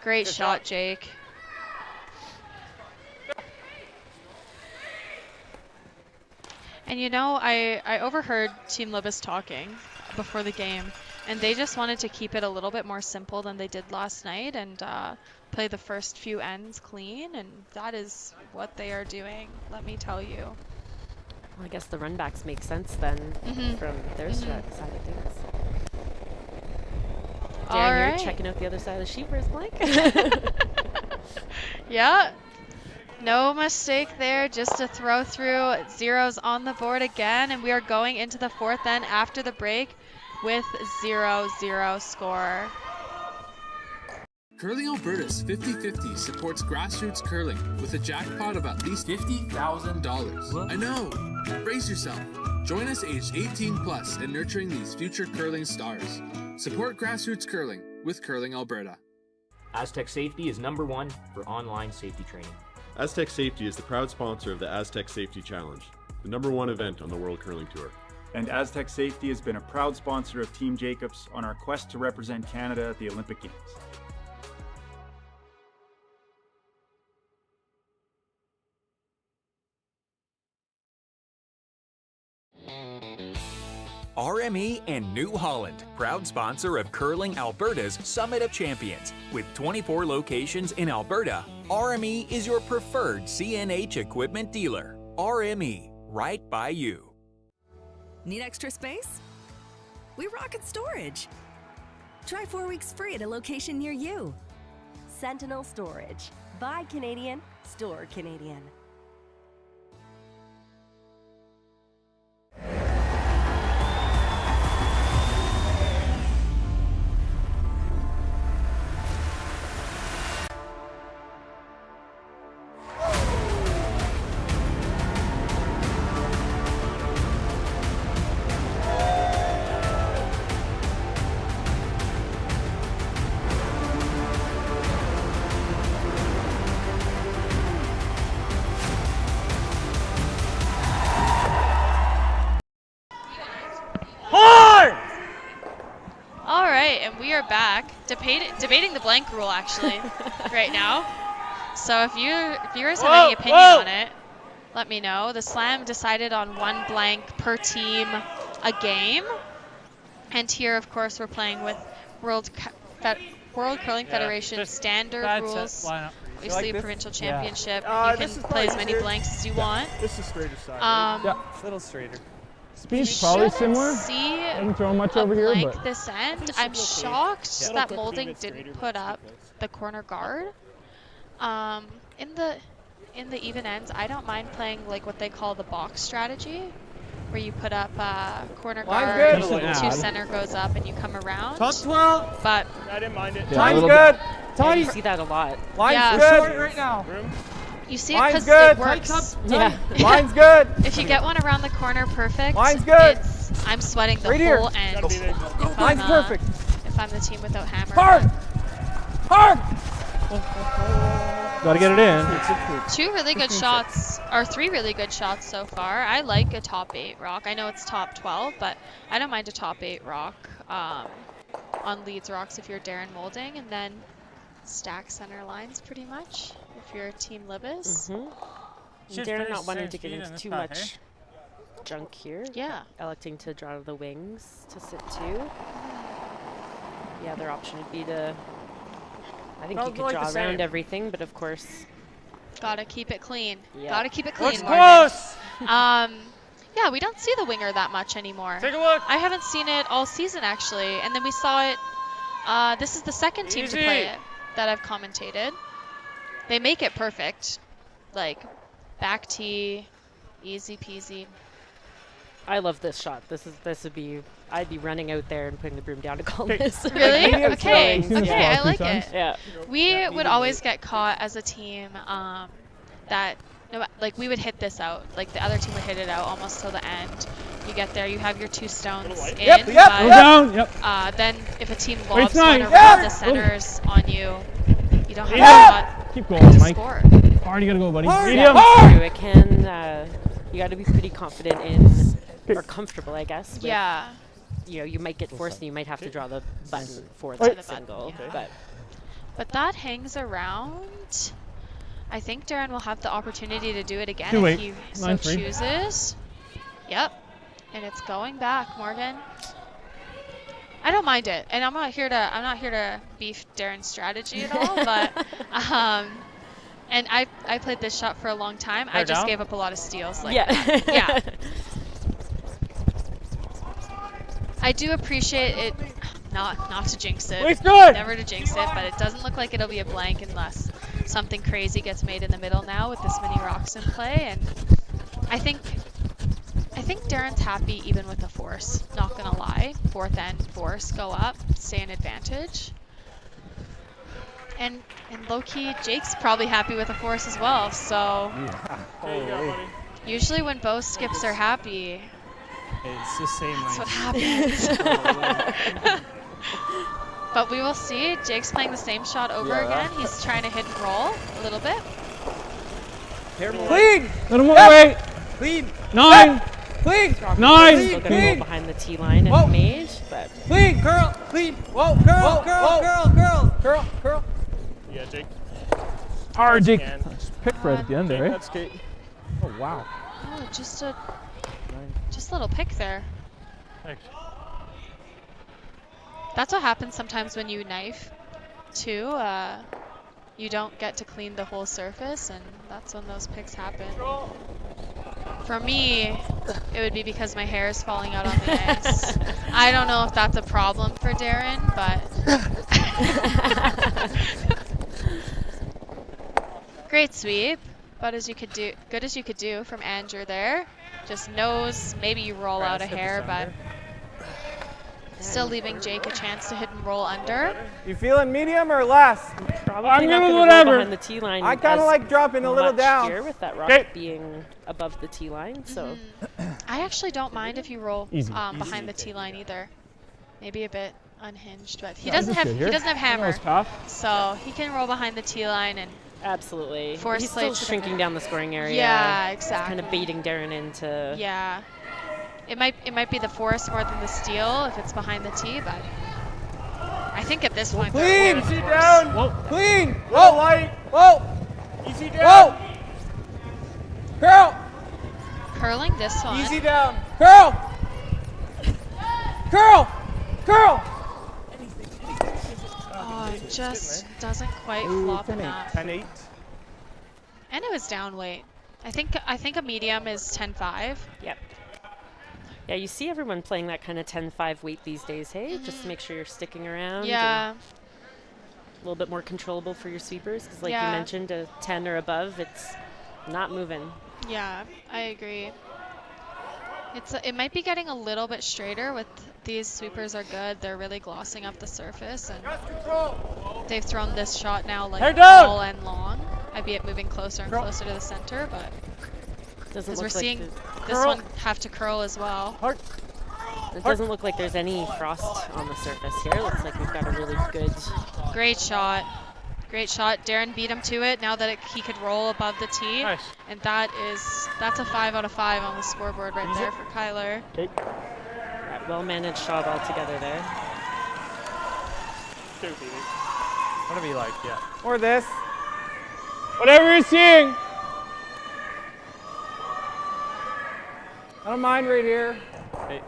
great shot, Jake. And you know, I overheard Team Libbus talking before the game, and they just wanted to keep it a little bit more simple than they did last night and play the first few ends clean, and that is what they are doing, let me tell you. Well, I guess the run backs make sense then from their side of things. Darren, you're checking out the other side of the sheet for his blank. Yeah. No mistake there, just a throw through. Zeros on the board again, and we are going into the fourth end after the break with 0-0 score. Curling Alberta's 50-50 supports grassroots curling with a jackpot of at least $50,000. I know! Brace yourself. Join us aged 18 plus in nurturing these future curling stars. Support grassroots curling with Curling Alberta. Aztec Safety is #1 for online safety training. Aztec Safety is the proud sponsor of the Aztec Safety Challenge, the #1 event on the World Curling Tour. And Aztec Safety has been a proud sponsor of Team Jacobs on our quest to represent Canada at the Olympic Games. RME and New Holland, proud sponsor of Curling Alberta's Summit of Champions. With 24 locations in Alberta, RME is your preferred CNH equipment dealer. RME, right by you. Need extra space? We rocket storage. Try 4 weeks free at a location near you. Sentinel Storage. Buy Canadian, store Canadian. We are back debating the blank rule actually right now. So if you guys have any opinion on it, let me know. The Slam decided on 1 blank per team a game, and here of course we're playing with World Curling Federation standard rules. Obviously a provincial championship. You can play as many blanks as you want. This is straighter side. Right? It's a little straighter. Speed's probably similar. See Doesn't throw much over here, but this end. I'm shocked that Moulding didn't put up the corner guard. In the even ends, I don't mind playing like what they call the box strategy, where you put up corner guard, 2 center goes up, and you come around. Top 12. But I didn't mind it. Time's good. Yeah, you see that a lot. Line's good right now. You see it because it works. Yeah. Line's good. If you get one around the corner perfect, line's good. I'm sweating the right here. whole end. Line's perfect. If I'm the team without hammer. Hard! gotta get it in. 2 really good shots, or 3 really good shots so far. I like a top 8 rock. I know it's top 12, but I don't mind a top 8 rock on leads rocks if you're Darren Moulding, and then stack center lines pretty much if you're Team Libbus. Darren not wanting to get into too much junk here. Yeah. Electing to draw the wings to sit 2. The other option would be to, I think you could draw around everything, but of course. Gotta keep it clean. Yeah. Gotta keep it clean. Looks close! Yeah, we don't see the winger that much anymore. Take a look. I haven't seen it all season actually, and then we saw it. This is the second team to play it that I've commentated. They make it perfect, like back tee, easy peasy. I love this shot. This would be. I'd be running out there and putting the broom down to call this. Really? Okay. Okay, I like it. Yeah. We would always get caught as a team that. Like we would hit this out, like the other team would hit it out almost till the end. You get there, you have your 2 stones in. Yep. Down. Yep. Then if a team lobs one around the centers on you, you don't have a shot Keep going, to Mike. score. Hard, you gotta go, buddy. Medium. It can. You got to be pretty confident in, or comfortable, I guess. With, Yeah. You know, you might get forced and you might have to draw the button for that single. But that hangs around. I think Darren will have the opportunity to do it again Too if late. he so 9-3. chooses. Yep. And it's going back, Morgan. I don't mind it, and I'm not here to beef Darren's strategy at all, but and I played this shot for a long time. I just gave up a lot of steals like that. Yeah. I do appreciate it, not to jinx it. Looks good. Never to jinx it, but it doesn't look like it'll be a blank unless something crazy gets made in the middle now with this many rocks in play, and I think Darren's happy even with a force, not gonna lie. Fourth end, force, go up, stay in advantage. And low-key, Jake's probably happy with a force as well, so usually when both skips are happy, it's the same. That's what happens. But we will see. Jake's playing the same shot over again. He's trying to hit and roll a little bit. Clean! Let him away! Clean! 9! Clean! 9! Still gonna roll behind the T line and mage, but Clean! Curl! Clean! Whoa! Curl! Yeah, Jake. Alright, Jake. Pick right at the end there, eh? That's Kate. Oh, wow. Oh, just a little pick there. Thanks. That's what happens sometimes when you knife, too. You don't get to clean the whole surface, and that's when those picks happen. For me, it would be because my hair is falling out on the ice. I don't know if that's a problem for Darren, but great sweep. But good as you could do from Andrew there. Just knows maybe you roll out a hair, but still leaving Jake a chance to hit and roll under. You feeling medium or less? Probably I'm not good with gonna whatever. roll behind the T line. I kind of like dropping a little down here with that rock being above the T line. So I actually don't mind if you roll Easy. behind the T line either. Maybe a bit unhinged, but he Yeah, doesn't have hammer, was tough. so he can roll behind the T line and absolutely. force He's play still to the shrinking net. down the scoring area. Yeah, exactly. Kind of baiting Darren into. Yeah. It might be the force more than the steal if it's behind the tee, but I think at this point Clean! easy down! Whoa. Clean! Whoa! Light! Whoa! Easy down! Whoa! Curl! Curling this one. Easy down! Curl! Curl! Curl! Oh, it just doesn't quite flop enough. 10-8. And it was down weight. I think a medium is 10-5. Yep. Yeah, you see everyone playing that kind of 10-5 weight these days, hey? Just to make sure you're sticking around. Yeah. A little bit more controllable for your sweepers, because like you Yeah. mentioned, a 10 or above, it's not moving. Yeah, I agree. It might be getting a little bit straighter with these sweepers are good. They're really glossing up the surface, and they've thrown this shot now like all and long. Albeit moving closer and closer to the center, but because we're seeing this one have to curl as well. It doesn't look like there's any frost on the surface here. Looks like we've got a really good. Great shot. Great shot. Darren beat him to it now that he could roll above the tee. Nice. And that's a 5 out of 5 on the scoreboard right there for Kyler. Right, well managed shot altogether there. Whatever you like, yeah. Or this. Whatever you're seeing. I don't mind right here. Hey.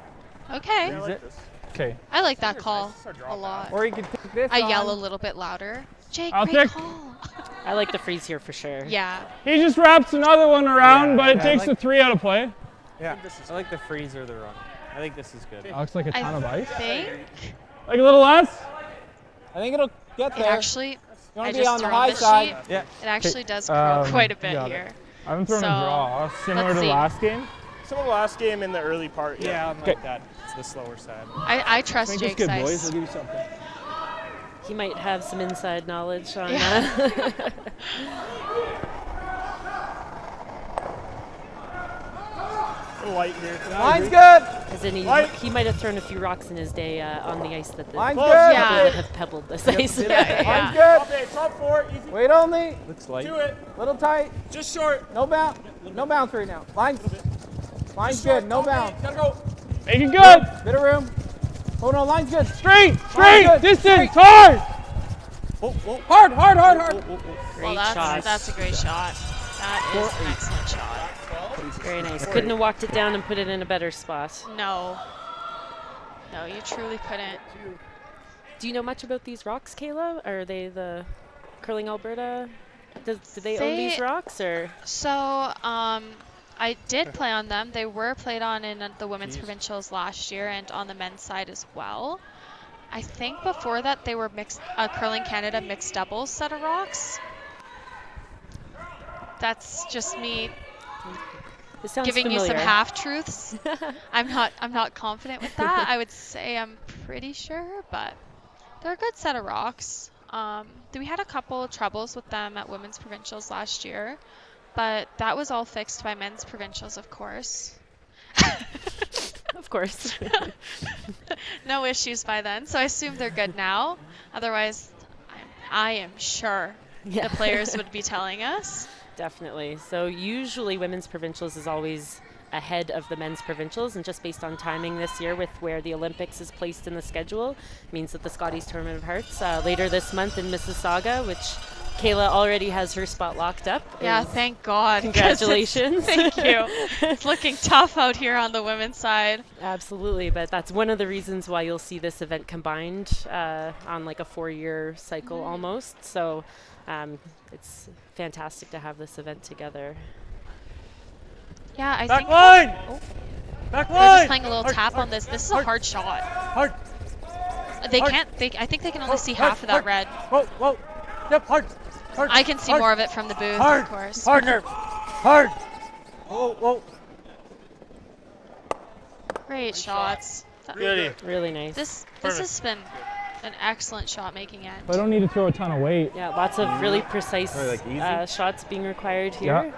Okay. I like this. Okay. I like that call a lot. Or you could take this I on. yell a little bit louder. Jake, I'll great take- call. I like the freeze here for sure. Yeah. He just wraps another one around, but it I takes like- a 3 out of play. Yeah. I like the freeze or the run. I think this is good. That looks like a ton of ice. think Like a little less? I think it'll get it there. actually, You I want to just be on the threw high the side. sheet. Yeah. It actually does curl quite a bit got it. here. I haven't thrown a So, draw. Similar let's to see. last game? Some of the last game in the early part. Yeah, I'm like that. It's the slower side. I trust Think it's Jake's good, boys. ice. I'll give you something. He might have some inside knowledge on Light here. Line's good. As in he might have thrown a few rocks in his day on the ice that the Line's people good. Yeah. that have pebbled this ice. Line's good. Okay, top 4, easy. Wait only. Looks light. Do it. Little tight. Just short. No bounce. No bounce right now. Line's Line's good, no bounce. Gotta go. Make it good. Bit of room. Oh no, line's good. Straight, Line's straight, good. distance, Straight. hard. Hard, hard, hard, hard. Well, that's a great shot. That is an excellent shot. Very nice. Couldn't have walked it down and put it in a better spot. No. No, you truly couldn't. Do you know much about these rocks, Kayla? Are they the Curling Alberta? Do they own these rocks, or? So, I did play on them. They were played on in the women's provincials last year and on the men's side as well. I think before that they were Curling Canada mixed doubles set of rocks. That's just me giving you some half-truths. I'm not confident with that. I would say I'm pretty sure, but they're a good set of rocks. We had a couple of troubles with them at women's provincials last year, but that was all fixed by men's provincials, of course. Of course. No issues by then, so I assume they're good now. Otherwise, I am sure the players would be telling us. Definitely. So usually women's provincials is always ahead of the men's provincials, and just based on timing this year with where the Olympics is placed in the schedule, means that the Scotties Tournament of Hearts later this month in Mississauga, which Kayla already has her spot locked up. Yeah, thank God. Congratulations. Thank you. It's looking tough out here on the women's side. Absolutely, but that's one of the reasons why you'll see this event combined on like a 4-year cycle almost. So it's fantastic to have this event together. Yeah, I Back think. line! Back We're line! just playing a little tap on this. This is a hard shot. Hard. They can't. I think they can only see half of that red. Whoa, whoa. Yep, hard. Hard. I can see more of it from the booth, Hard. of course. Hard. Hard. Whoa, whoa. Great shots. Really nice. This has been an excellent shot making end. I don't need to throw a ton of weight. Yeah, lots of really precise shots being required here. Yeah.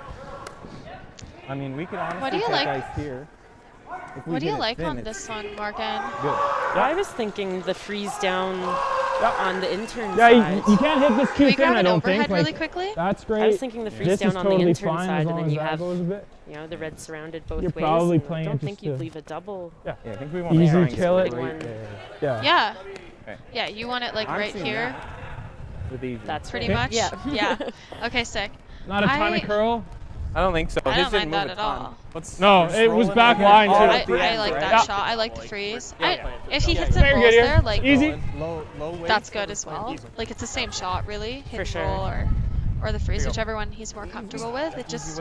I mean, we could honestly What do you take like? ice here. What do you like on this one, Morgan? Good. I was thinking the freeze down on the intern Yeah, side. you can't hit this Can too we thin, grab I an don't overhead think. really Like, quickly? that's great. I was thinking the freeze This down is on totally the intern fine side, as and long then as you that have goes a bit. the red surrounded both You're ways. probably and playing I it don't just think you'd to- leave a double. Yeah, I think we want to Easy kill it. Yeah. Yeah. Okay. Yeah, you want it like I'm right seeing here? that with easy. That's Pretty right. much? Yeah. Okay, sick. Not a ton of curl. I don't think so. I His don't didn't mind move that a at ton. all. No, it was back line too. I like that shot. I like the freeze. If he hits it Very rolls good here. there, like Easy. Low weight. that's good as well. Like it's the same shot, really. Hit For and sure. roll or the freeze, whichever one he's more comfortable with. It just.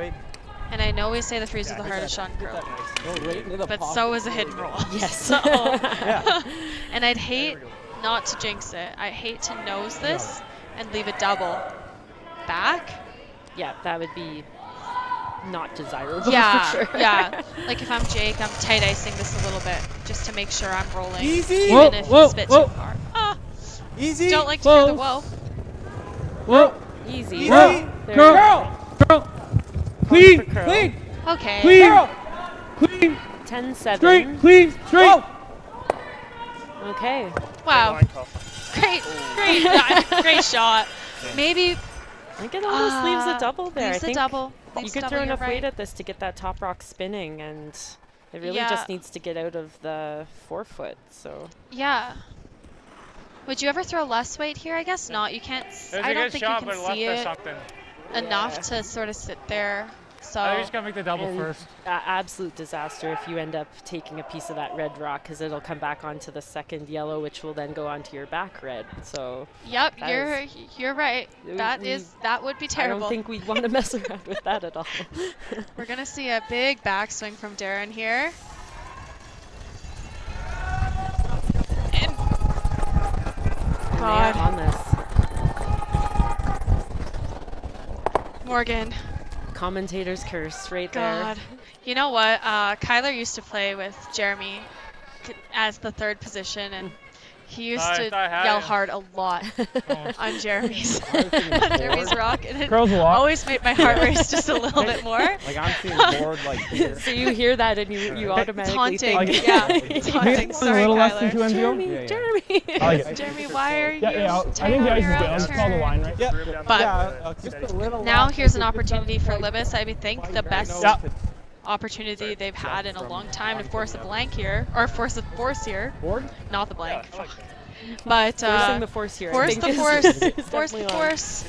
And I know we say the freeze is the hardest shot in curling, but so is a hit and roll. Yes. So, and I'd hate not to jinx it. I hate to nose this and leave a double back. Yeah, that would be not desirable. Yeah, for sure. yeah. Like if I'm Jake, I'm tight icing this a little bit just to make sure I'm rolling. Easy. Even if it's a bit too far. Easy. Don't like to hear the whoa. Whoa. Easy. Whoa. There Curl. Curl. Clean. curl. Clean. Okay. Clean. Clean. 10-7. Straight. Clean. Straight. Okay. Wow. Great shot. Maybe. I think it almost leaves a double there. Leaves I think a double. you Leaves could double, throw you're enough right. weight at this to get that top rock spinning, and it really Yeah. just needs to get out of the forefoot. So Yeah. Would you ever throw less weight here? I guess not. You can't. I don't think you can see it enough to sort of sit there. So. I think he's gonna make the double and first. Absolute disaster if you end up taking a piece of that red rock, because it'll come back onto the second yellow, which will then go onto your back red. So. Yep, that you're right. That would be terrible. I don't think we'd want to mess around with that at all. We're gonna see a big backswing from Darren here. And God. On this. Morgan. Commentator's curse right God. there. You know what? Kyler used to play with Jeremy as the third position, and he used to yell hard a lot on Jeremy's rock, and it Curls a lot. always made my heart race just a little bit more. Like I'm seeing board like here. So you hear that and you automatically Taunting, think. yeah, taunting. Sorry, a little less than 2 Kyler. MPO. Jeremy. I like it. Jeremy, why are you? I think the ice is good. Let's call the line, right? Yeah. But Just a little now lock. here's an opportunity for Libbus. I think the best opportunity they've had in a long time to force a blank here, or force a force here. Board? Not the blank. Yeah, But Forcing the force here. Force the force. Force the force.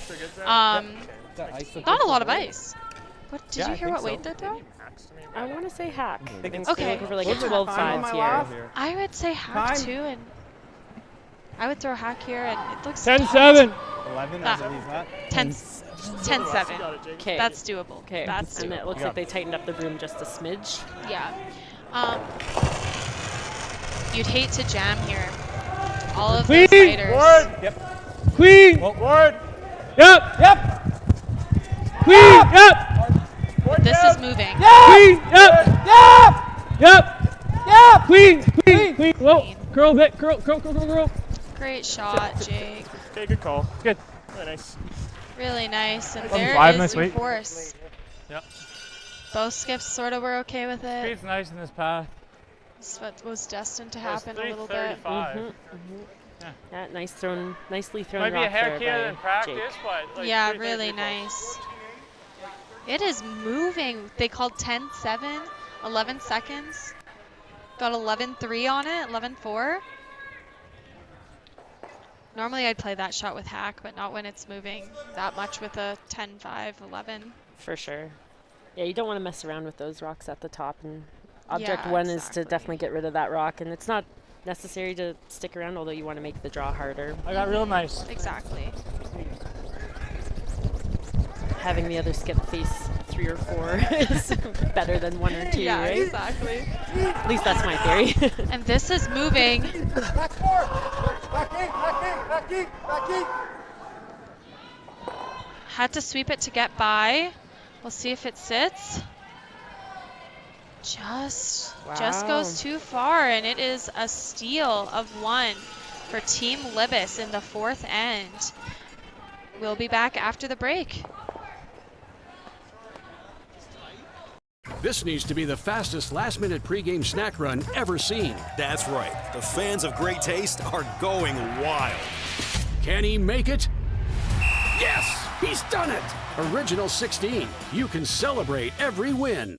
Got a lot of ice. What did you hear? What weight they're throwing? I want to say hack. Okay. Looking for like a 12-5 here. I would say hack too, and I would throw hack here, and it looks 10-7. 11, that, I believe that. 10-7. Okay. That's doable. Okay. That's And doable. it looks like they tightened up the broom just a smidge. Yeah. You'd hate to jam here. All of those Queen! fighters. Word! Yep. Queen! Word! Yep! Yep! Queen! Yep! Word This down. is moving. Queen! Yep! Yep! Yep! Yep! Queen! Queen! Queen! Whoa! Curl a bit. Curl. Great shot, Jake. Okay, good call. Good. Really nice. Really nice. And 11-5, there nice is weight. force. Yep. Both skips sort of were okay with it. Speed's nice in this path. It's what was destined to That's happen a little bit. 335. Yeah, nicely thrown Might be a rock hair there killer by in practice, Jake. but like Yeah, 335. really nice. It is moving. They called 10-7, 11 seconds. Got 11-3 on it, 11-4. Normally I'd play that shot with hack, but not when it's moving that much with a 10-5, 11. For sure. Yeah, you don't want to mess around with those rocks at the top. And object Yeah, one is to definitely get rid of that rock. And it's not necessary to stick around, although you want to make the draw harder. I got real nice. Exactly. Having the other skip face 3 or 4 is better than 1 or 2, Yeah, right? exactly. At least that's my theory. And this is moving. Back forward! Back in! Had to sweep it to get by. We'll see if it sits. Just goes too far, and it is a steal of 1 for Team Libbus in the 4th end. We'll be back after the break. This needs to be the fastest last-minute pregame snack run ever seen. That's right. The fans of great taste are going wild. Can he make it? Yes, he's done it. Original 16. You can celebrate every win.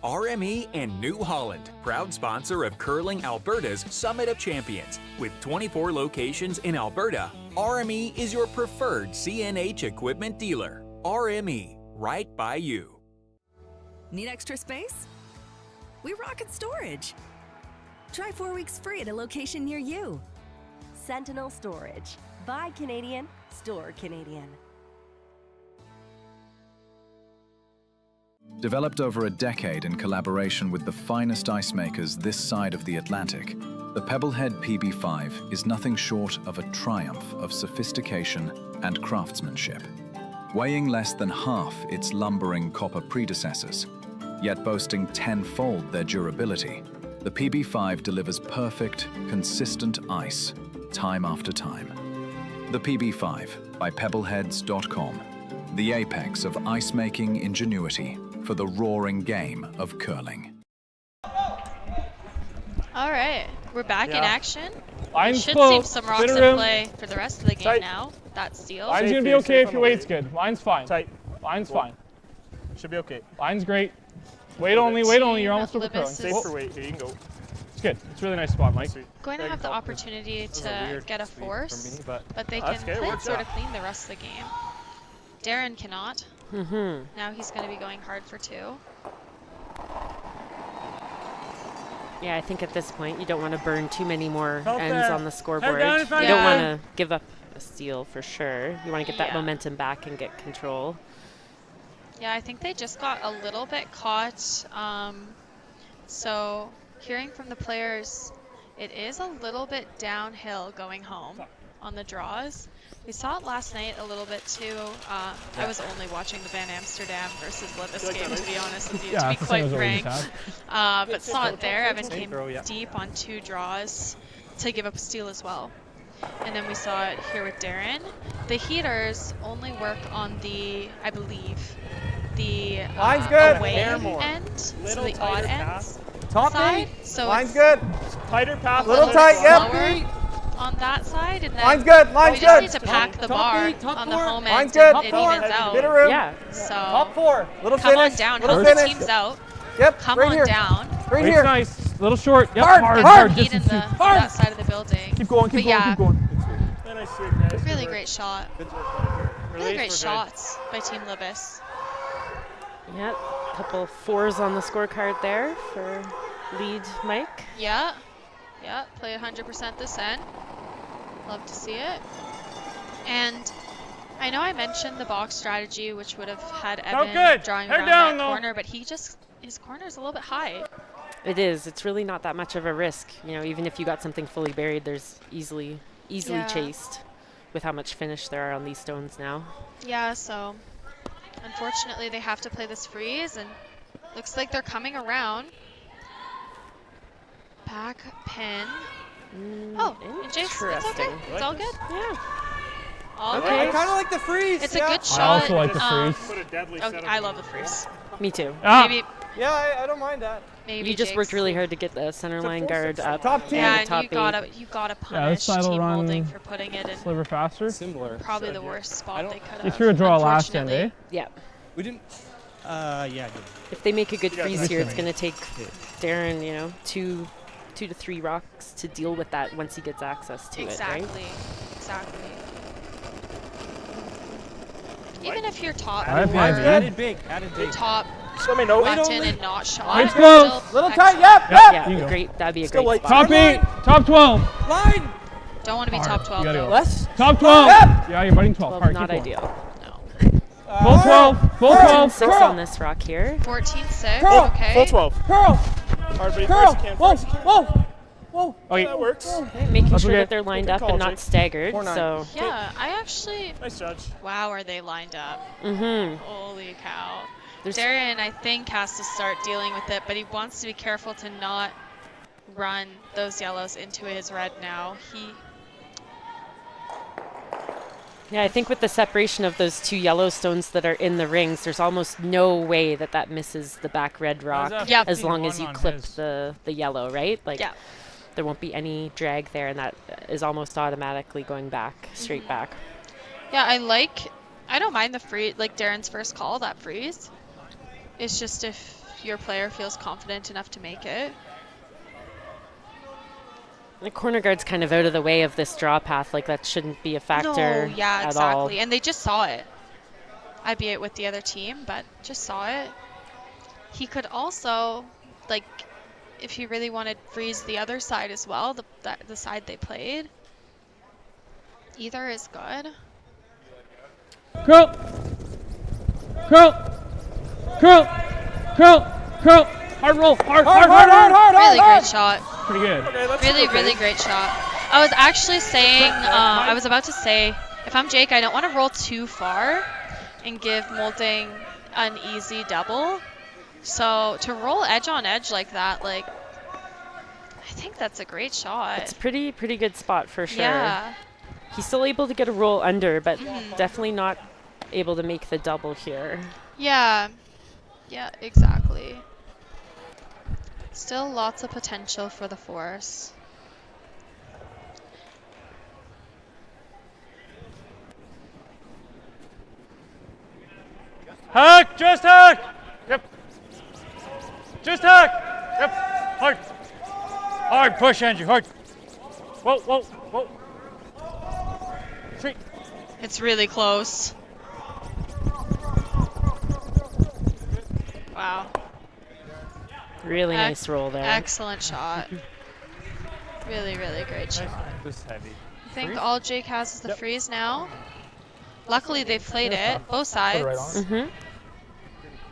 RME and New Holland, proud sponsor of Curling Alberta's Summit of Champions. With 24 locations in Alberta, RME is your preferred CNH equipment dealer. RME, right by you. Need extra space? We rocket storage. Try 4 weeks free at a location near you. Sentinel Storage. Buy Canadian, store Canadian. Developed over a decade in collaboration with the finest ice makers this side of the Atlantic, the Pebblehead PB5 is nothing short of a triumph of sophistication and craftsmanship. Weighing less than half its lumbering copper predecessors, yet boasting tenfold their durability, the PB5 delivers perfect, consistent ice, time after time. The PB5 by Pebbleheads.com, the apex of ice-making ingenuity for the roaring game of curling. All right, we're back in action. Line's Should close. see some rocks Bitter in room. play for the rest of the game now. That steal. Line's gonna be okay if your weight's good. Line's fine. Tight. Line's fine. Should be okay. Line's great. Weight only. You're almost over curling. Safe for weight. Here, you can go. It's good. It's a really nice spot, Mike. Going to have the opportunity to get a force, but they That's can good. play Works sort out. of clean the rest of the game. Darren cannot. Now he's going to be going hard for 2. Yeah, I think at this point you don't want to burn too many more Help ends there. on the scoreboard. down You if I don't want can. to give up a steal for sure. You want to get that Yeah. momentum back and get control. Yeah, I think they just got a little bit caught. So hearing from the players, it is a little bit downhill going home on the draws. We saw it last night a little bit too. I was only watching the Van Amsterdam versus Libbus game, to be honest with you, to be quite frank. But saw it there. Evan came deep on 2 draws to give up a steal as well. And then we saw it here with Darren. The heaters only work on the, I believe, the away end, so the odd ends side. So Line's good. Tighter path. Little tight, yep. On that side, and then line's good. Line's we just good. need to pack the bar on the home end. Line's good. It evens out. Bit of room. Yeah. So Top 4. Little come finish. on down. Little Help the finish. teams out. Yep. Come right on here. down. Right here. Nice. Little short. Yep. Hard. Heat in that side of the building. Keep going, But yeah, keep going. really great shot. Really great shots by Team Libbus. Yeah, a couple 4s on the scorecard there for lead Mike. Yeah. Yeah, play 100% this end. Love to see it. And I know I mentioned the box strategy, which would have had Evan drawing around that corner, but his corner's a little bit high. It is. It's really not that much of a risk. You know, even if you got something fully buried, there's easily chased with how much finish there are on these stones now. Yeah, so unfortunately they have to play this freeze, and looks like they're coming around. Back pin. Oh, and Jace, it's okay. It's all good. Yeah. All I good. kind of like the freeze. It's yeah. a good shot. I also like the freeze. Okay, I love the freeze. Me too. Maybe Yeah, I don't mind that. maybe You just Jake's- worked really hard to get the center line guard up. Top team. Yeah, and the and top you gotta this punish side will Team run Moulding for putting it in sliver faster. Similar. probably the worst spot they could They have. threw a draw last end, eh? Yeah. We didn't. Yeah. If they make a good Yeah, freeze nice here, it's timing. going to take Darren, you know, two to 3 rocks to deal with that once he gets access to it, right? Exactly. Even if you're top, Added big. top Let me know. button and not shot, It's you're close. still Little excellent. tight. Yep. Yeah, you go. great. That'd be a Still great like spot. Top 8, top 12. Line. Don't want to be top 12 You gotta though. go. Less. Top 12. Yep. Yeah, you're biting 12. Well, Hard, not keep going. ideal. Full 12. Full 12. 6 on this rock here. 14-6. Curl. Okay. Full 12. Curl. Hard, but Curl. Whoa. Okay. That works. Okay, making That's sure okay. that they're lined Good up call, and not Jake. staggered. 4-9. So, Yeah, I actually. Nice judge. Wow, are they lined up? mm-hmm. Holy cow. There's- Darren, I think, has to start dealing with it, but he wants to be careful to not run those yellows into his red now. Yeah, I think with the separation of those 2 yellow stones that are in the rings, there's almost no way that that misses the back red rock Yep. as long as you on clip his. the yellow, right? Like, Yeah. there won't be any drag there, and that is almost automatically going back, straight back. Yeah, I don't mind the freeze, like Darren's first call, that freeze. It's just if your player feels confident enough to make it. The corner guard's kind of out of the way of this draw path, like that shouldn't be a factor No, yeah, at exactly. all. And they just saw it. Albeit with the other team, but just saw it. He could also, like, if he really wanted, freeze the other side as well, the side they played. Either is good. Curl. Hard roll. Hard. Really great shot. Pretty good. Really great shot. I was actually saying, I was about to say, if I'm Jake, I don't want to roll too far and give Moulding an easy double. So to roll edge on edge like that, like, I think that's a great shot. It's a pretty good spot for sure. Yeah. He's still able to get a roll under, but definitely not able to make the double here. Yeah, exactly. Still lots of potential for the Force. Hack, just hack. Yep. Just hack. Yep. Hard. Hard push, Andrew. Hard. Whoa. 3. It's really close. Wow. Really nice roll there. Excellent shot. Really great shot. This is heavy. I think all Jake has is the freeze now. Luckily, they've played it, both sides. Mm-hmm.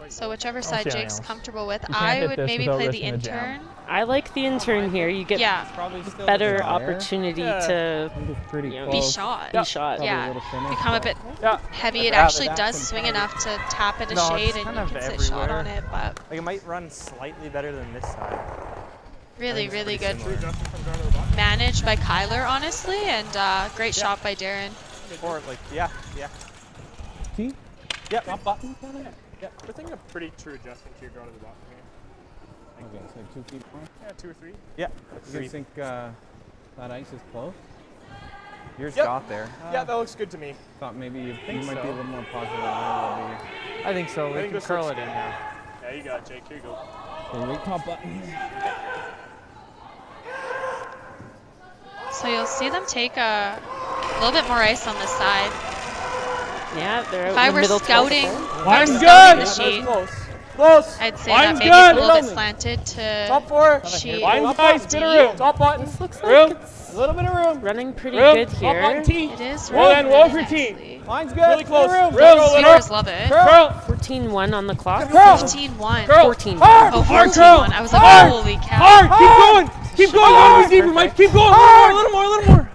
So whichever side see anything Jake's else. comfortable with, You can't I hit would this maybe without play the risking a jam. intern I like the intern here. You get better opportunity to be shot. Be shot. Yeah, become a bit heavy. It actually does swing enough to tap into shade, and you can sit shot on it. But like it might run slightly better than this side. Really, really good managed by Kyler, honestly, and great shot by Darren. Or like, yeah. T? Yep. Top button? Yeah, I think a pretty true adjustment to your draw to the bottom here. Okay, so 2 feet more? Yeah, 2 or 3. Yeah. You guys think that ice is close? Yours got there. Yeah, that looks good to me. Thought maybe you might so. be a little more positive than I I think so. We can curl it in now. Yeah, you got it, Jake. Here you go. will be. Top button. So you'll see them take a little bit more ice on this side. Yeah, they're out If I in the were middle. scouting, Line's the sheet, Close. I'd say Line's that maybe it's a good. little bit slanted to Top 4. sheet. Line's nice. Bit of room. Top button. This looks room. like it's A little bit of room. running pretty Room. good Top here. button T. It is Well then, roll for nicely. T. Line's good. Really close. The Room. sweepers love it. Curl. 14-1 on the clock. 15-1. 14. Hard. Oh, Hard 14-1. I was like, Hard. holy cow. Hard. Keep going. Keep going. A little deeper, Mike. Keep going. A little more.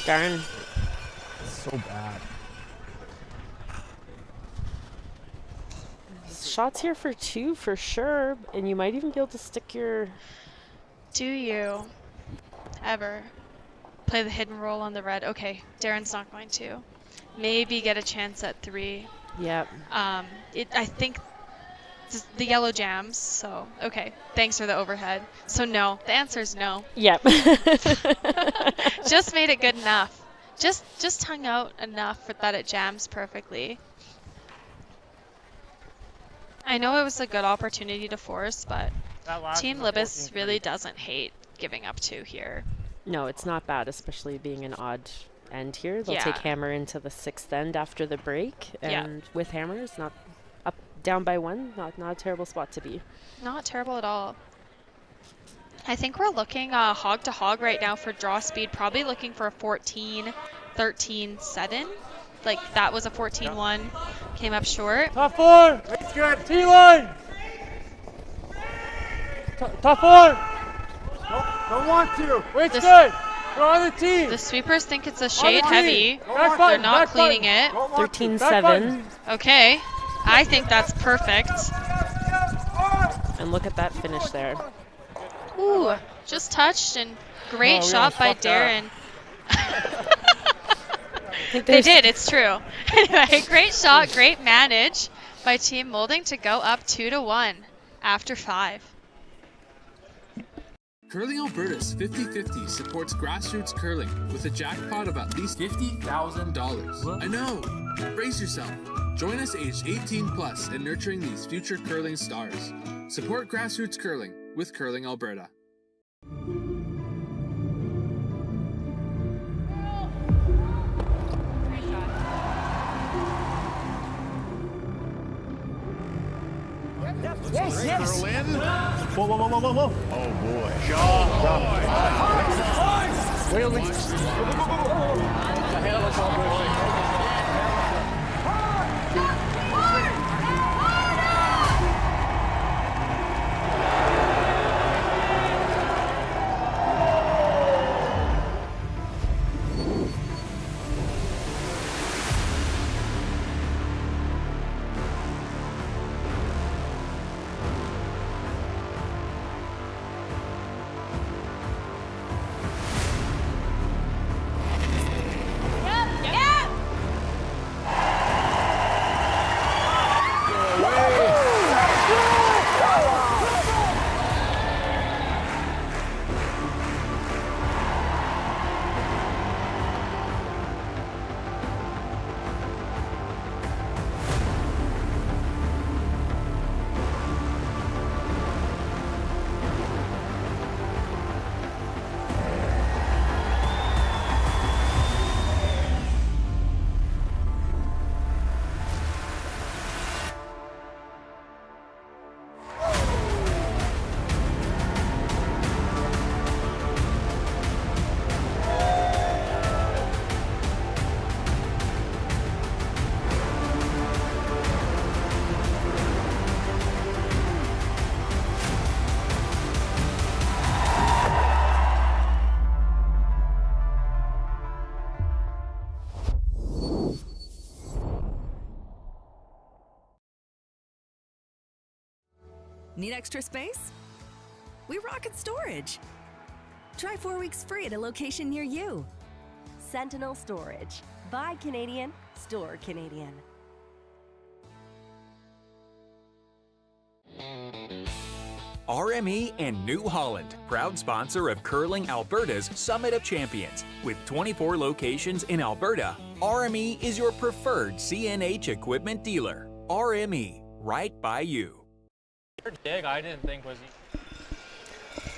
Darn. So bad. Shots here for 2 for sure, and you might even be able to stick your... Do you ever play the hidden roll on the red? Okay, Darren's not going to. Maybe get a chance at 3. Yep. I think the yellow jams, so okay. Thanks for the overhead. So no, the answer is no. Yep. Just made it good enough. Just hung out enough for that it jams perfectly. I know it was a good opportunity to force, but Team Libbus really doesn't hate giving up 2 here. No, it's not bad, especially being an odd end here. They'll take hammer into the 6th end after the break, and with hammers, not up down by 1, not a terrible spot to be. Not terrible at all. I think we're looking hog to hog right now for draw speed, probably looking for a 14-13-7. Like that was a 14-1, came up short. Top 4. It's good. T-line. Top 4. Don't want to. It's good. We're on the team. The sweepers think it's a shade On the heavy. team. Back button, They're not back cleaning button. it. 13-7. Okay, I think that's perfect. And look at that finish there. Ooh, just touched and great shot by Darren. They did, it's true. Anyway, great shot, great manage by Team Moulding to go up 2-1 after 5. Curling Alberta's 50-50 supports grassroots curling with a jackpot of at least $50,000. I know! Brace yourself. Join us aged 18 plus in nurturing these future curling stars. Support grassroots curling with Curling Alberta. Yes. Curl in. Whoa. Oh boy. Need extra space? We rocket storage. Try 4 weeks free at a location near you. Sentinel Storage. Buy Canadian, store Canadian. RME and New Holland, proud sponsor of Curling Alberta's Summit of Champions. With 24 locations in Alberta, RME is your preferred CNH equipment dealer. RME, right by you. Dig, I didn't think was.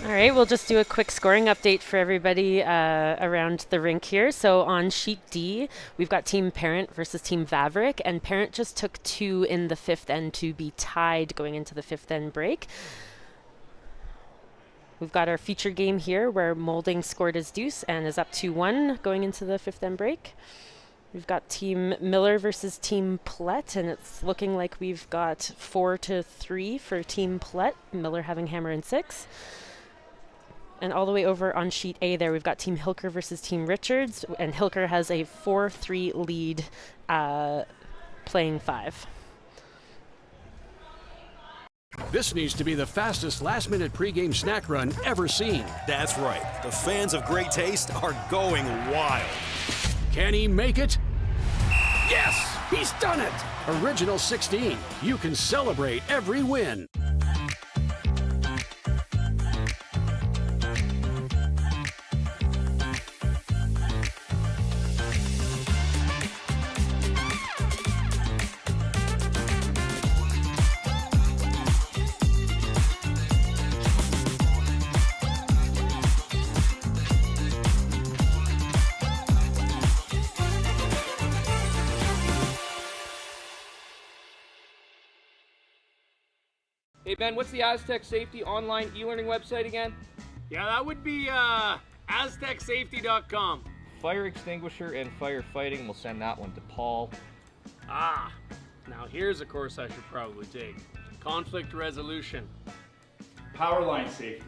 All right, we'll just do a quick scoring update for everybody around the rink here. So on sheet D, we've got Team Parent versus Team Vaverick, and Parent just took 2 in the 5th end to be tied going into the 5th end break. We've got our feature game here where Moulding scored his deuce and is up 2-1 going into the 5th end break. We've got Team Miller versus Team Plett, and it's looking like we've got 4-3 for Team Plett, Miller having hammer in 6. And all the way over on sheet A there, we've got Team Hilker versus Team Richards, and Hilker has a 4-3 lead playing 5. This needs to be the fastest last-minute pregame snack run ever seen. That's right. The fans of great taste are going wild. Can he make it? Yes, he's done it. Original 16. You can celebrate every win. Hey Ben, what's the Aztec Safety online e-learning website again? Yeah, that would be aztecsafety.com. Fire extinguisher and firefighting, we'll send that one to Paul. Ah, now here's a course I should probably take. Conflict resolution. Power line safety.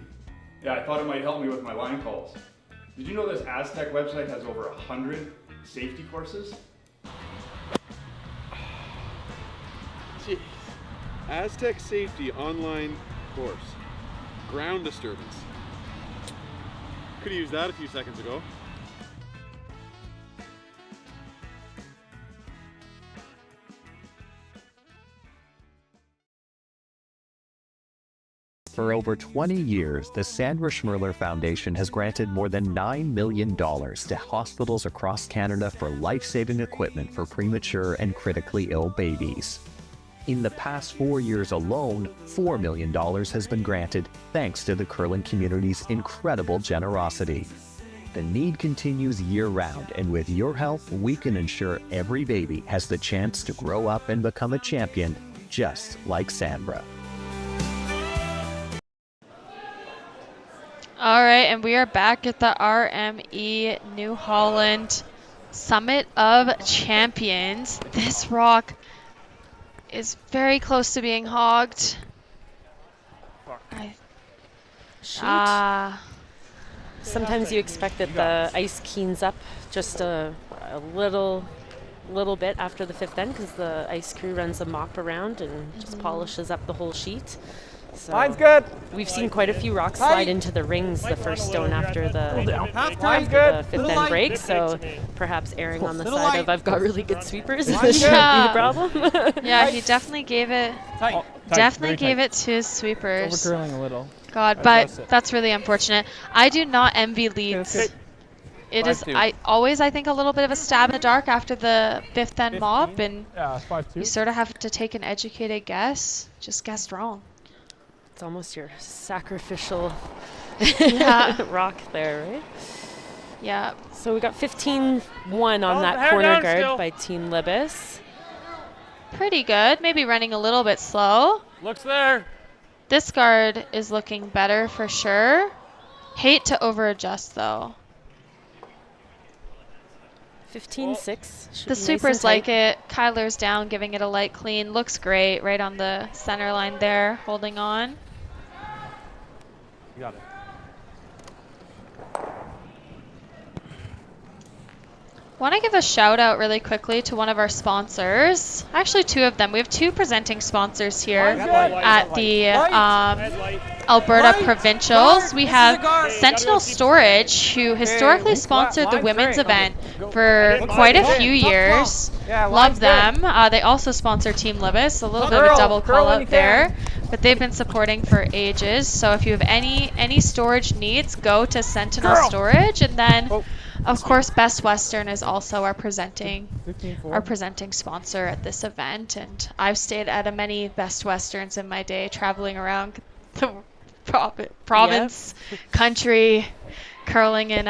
Yeah, I thought it might help me with my line calls. Did you know this Aztec website has over 100 safety courses? Jeez. Aztec Safety online course. Ground disturbance. Could have used that a few seconds ago. For over 20 years, the Sandra Schmirler Foundation has granted more than $9 million to hospitals across Canada for life-saving equipment for premature and critically ill babies. In the past 4 years alone, $4 million has been granted thanks to the curling community's incredible generosity. The need continues year-round, and with your help, we can ensure every baby has the chance to grow up and become a champion, just like Sandra. All right, and we are back at the RME New Holland Summit of Champions. This rock is very close to being hogged. Sometimes you expect that the ice keens up just a little bit after the 5th end because the ice crew runs a mop around and just polishes up the whole sheet. So Line's good. We've seen quite a few rocks slide into the rings the first stone after the 5th end break, so perhaps erring on the side of I've got really good sweepers shouldn't be the problem. Yeah, he definitely gave it to his sweepers. Overcurling a little. God, but that's really unfortunate. I do not envy leads. It is I think a little bit of a stab in the dark after the 5th end mop, and you sort of have to take an educated guess. Just guessed wrong. It's almost your sacrificial Yeah. rock there, right? Yeah. So we got 15-1 on that corner guard by Team Libbus. Pretty good. Maybe running a little bit slow. Looks there. This guard is looking better for sure. Hate to over-adjust though. 15-6. The sweepers like it. Kyler's down, giving it a light clean. Looks great right on the center line there, holding on. You got it. Want to give a shout out really quickly to one of our sponsors. Actually, two of them. We have two presenting sponsors here at the Alberta Provincials. We have Sentinel Storage, who historically sponsored the women's event for quite a few years. Love them. They also sponsor Team Libbus. A little bit of a double call out there. But they've been supporting for ages. So if you have any storage needs, go to Sentinel Storage. And then, of course, Best Western is also our presenting sponsor at this event. And I've stayed at many Best Westerns in my day, traveling around the province, country, curling in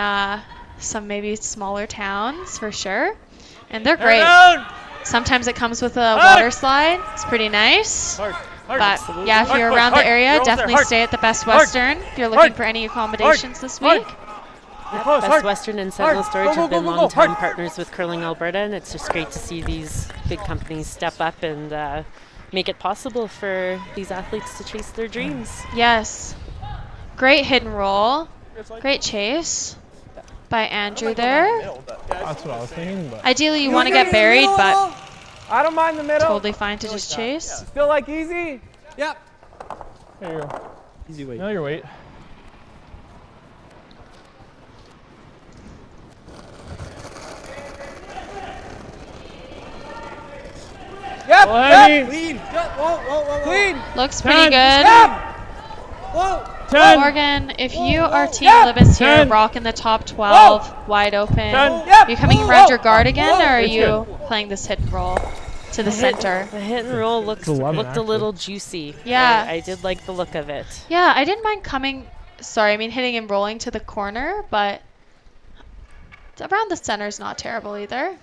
some maybe smaller towns for sure. And they're great. Sometimes it comes with a water slide. It's pretty nice. But yeah, if you're around the area, definitely stay at the Best Western if you're looking for any accommodations this week. Yep, Best Western and Sentinel Storage have been long-time partners with Curling Alberta, and it's just great to see these big companies step up and make it possible for these athletes to chase their dreams. Yes. Great hit and roll. Great chase by Andrew there. That's what I was thinking. But Ideally, you want to get buried, but I don't mind the middle. totally fine to just chase. Feel like easy? Yep. there you go. Easy weight. Know your weight. Yep. Yep. Clean. Whoa. Clean. Looks pretty good. Yep. Whoa. 10. Morgan, if you are Team Libbus here, rocking the top 12, wide open, are you coming around your guard again, or are you playing this hit and roll to the center? The hit and roll looked a little juicy. Yeah. I did like the look of it. Yeah, I didn't mind hitting and rolling to the corner, but around the center's not terrible either.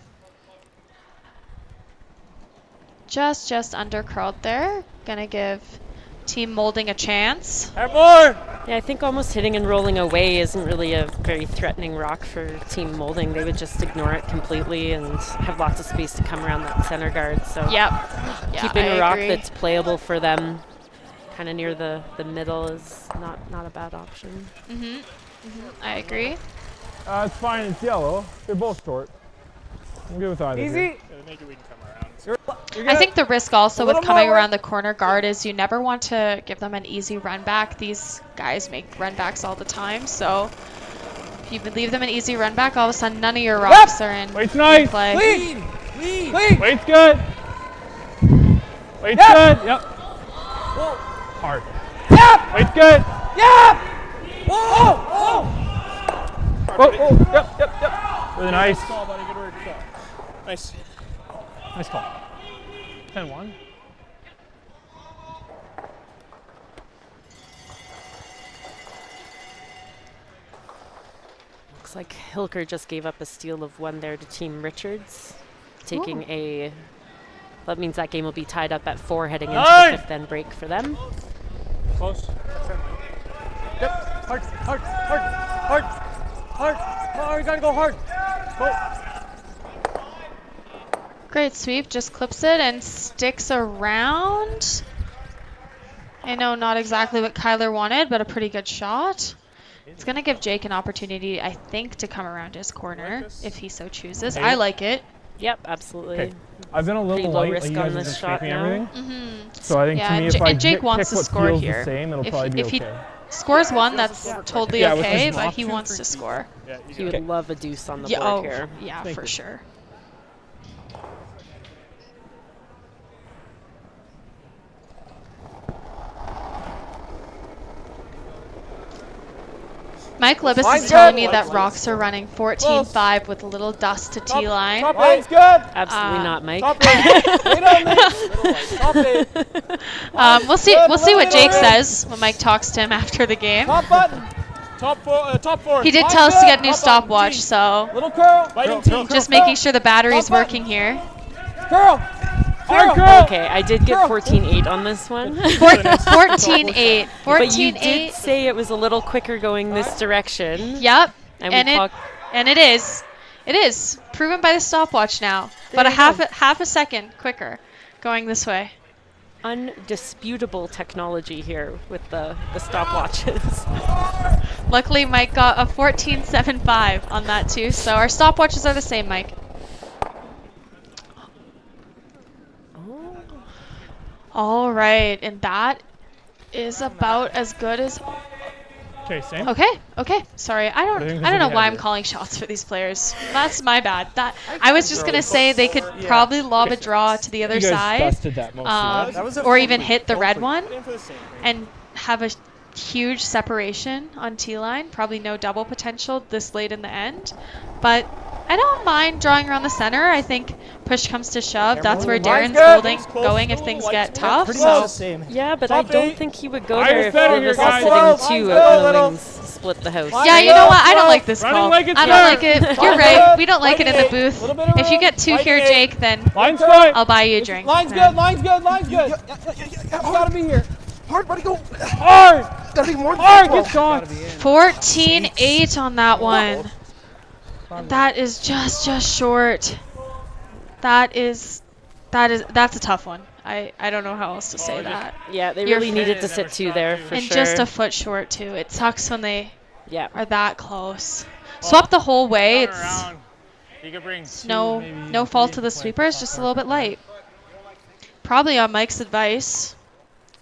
Just under curled there. Gonna give Team Moulding a chance. Yeah, I think almost hitting and rolling away isn't really a very threatening rock for Team Moulding. They would just ignore it completely and have lots of space to come around that center guard. So keeping a rock that's playable for them kind of near the middle is not a bad option. I agree. It's fine, it's yellow. They're both short. I'm good with either. Easy. I think the risk also with coming around the corner guard is you never want to give them an easy run back. These guys make run backs all the time, so if you leave them an easy run back, all of a sudden none of your rocks are in nice. play. Clean. Weight's good. Weight's good. Yep. Whoa. Hard. Yep. Weight's good. Yep. Whoa. Yep. Really nice. Good call, buddy. Good work. Nice. Nice call. 10-1. Looks like Hilker just gave up a steal of one there to Team Richards, taking that means that game will be tied up at 4 heading into the 5th end break for them. Close. Yep. Hard. Oh, you gotta go hard. Go. Great sweep, just clips it and sticks around. I know not exactly what Kyler wanted, but a pretty good shot. It's going to give Jake an opportunity, I think, to come around his corner if he so chooses. I like it. Yep, absolutely. Okay. I've been a little low light. risk you guys on are this just shot shaping now. everything. So I think to me, if I Jake wants pick to what score feels here. the same, it'll probably be If he okay. scores one, that's totally Yeah, with okay, his but he option wants to score. He would love a deuce on the board here. Yeah, for sure. Mike Libbus is telling me that rocks are running 14-5 with a little dust to T-line. Top eight's good. Absolutely not, Mike. Top eight. Wait on me. Top eight. We'll see what Jake says when Mike talks to him after the game. Top button. Top four. He did tell us to get a new stopwatch, so little curl. just making sure the battery's working here. Curl. Okay, I did get 14-8 on this one. 14-8. But you did say it was a little quicker going this direction. Yep. And it is. It is. Proven by the stopwatch now. But a half a second quicker going this way. Undisputable technology here with the stopwatches. Luckily, Mike got a 14.75 on that too, so our stopwatches are the same, Mike. All right, and that is about as good as. Okay, same. Okay. Sorry, I don't know why I'm calling shots for these players. That's my bad. I was just gonna say they could probably lob a draw to the other side, or even hit the red one, and have a huge separation on T line. Probably no double potential this late in the end, but I don't mind drawing around the center. I think push comes to shove. That's where Darren's going if things get tough. So yeah, but I don't think he would go there if Libbus was sitting 2 out in the wings, split the house. Yeah, you know what? I don't like this call. I don't like it. You're right. We don't like it in the booth. If you get 2 here, Jake, then I'll buy you a drink. Line's good. Line's good. You gotta be here. Hard, buddy, go. Hard. Gotta be more than hard. Get shots. 14-8 on that one. That is just short. That's a tough one. I don't know how else to say that. Yeah, they really needed to sit 2 there for and sure. And just a foot short too. It sucks when they are that close. Swap the whole way. It's no fault to the sweepers, just a little bit light. Probably on Mike's advice.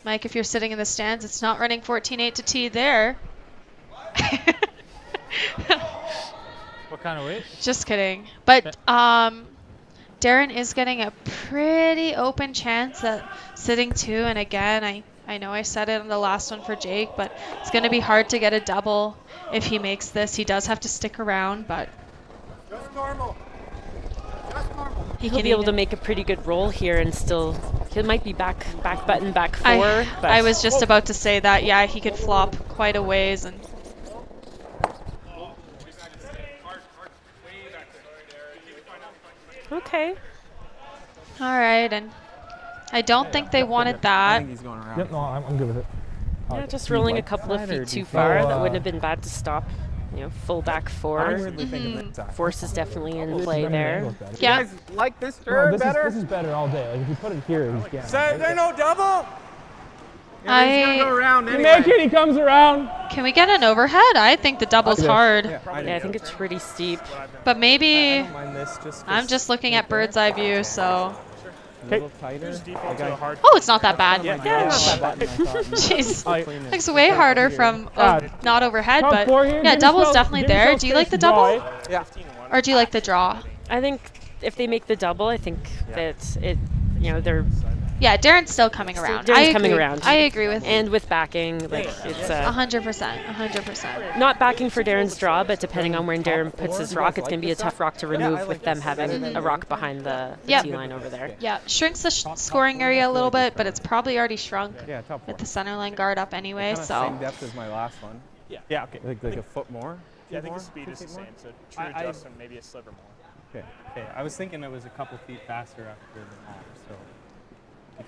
Mike, if you're sitting in the stands, it's not running 14-8 to tee there. What kind of weight? Just kidding. But Darren is getting a pretty open chance at sitting 2. And again, I know I said it on the last one for Jake, but it's going to be hard to get a double if he makes this. He does have to stick around, but Just normal. He'll be able to make a pretty good roll here and still, he might be back button, back 4. I was just about to say that. Yeah, he could flop quite a ways. And okay. All right, and I don't think they wanted that. I think he's going around. Yep, no, I'm good with it. Yeah, just rolling a couple of feet too far. That wouldn't have been bad to stop. You know, full back 4. Force is definitely in play there. Yeah. You guys like this turn better? This is better all day. Like if you put it here, he's getting. So there no double? Yeah, he's gonna go around You anyway. make it, he comes around. Can we get an overhead? I think the double's hard. Yeah, I think it's pretty steep. But maybe I don't mind this I'm just looking at bird's eye view, so. A little tighter. Oh, it's not that bad. Yeah, not that bad than I thought. Jeez, looks way harder from not overhead, but yeah, double's definitely there. Do you like the double? Yeah. Or do you like the draw? I think if they make the double, I think that it, you know, they're. Yeah, Darren's still coming around. Darren's coming around. I agree with. And with backing, like it's 100%. Not backing for Darren's draw, but depending on where Darren puts his rock, it's going to be a tough rock to remove with them having a rock behind the tee line over there. Yeah, shrinks the scoring area a little bit, but it's probably already shrunk with the center line guard up anyway. So. Same depth as my last one. Yeah. Okay. Like a foot more. Yeah, I think the speed is the same. So true adjustment, maybe a sliver more. Okay. I was thinking it was a couple feet faster after the map, so.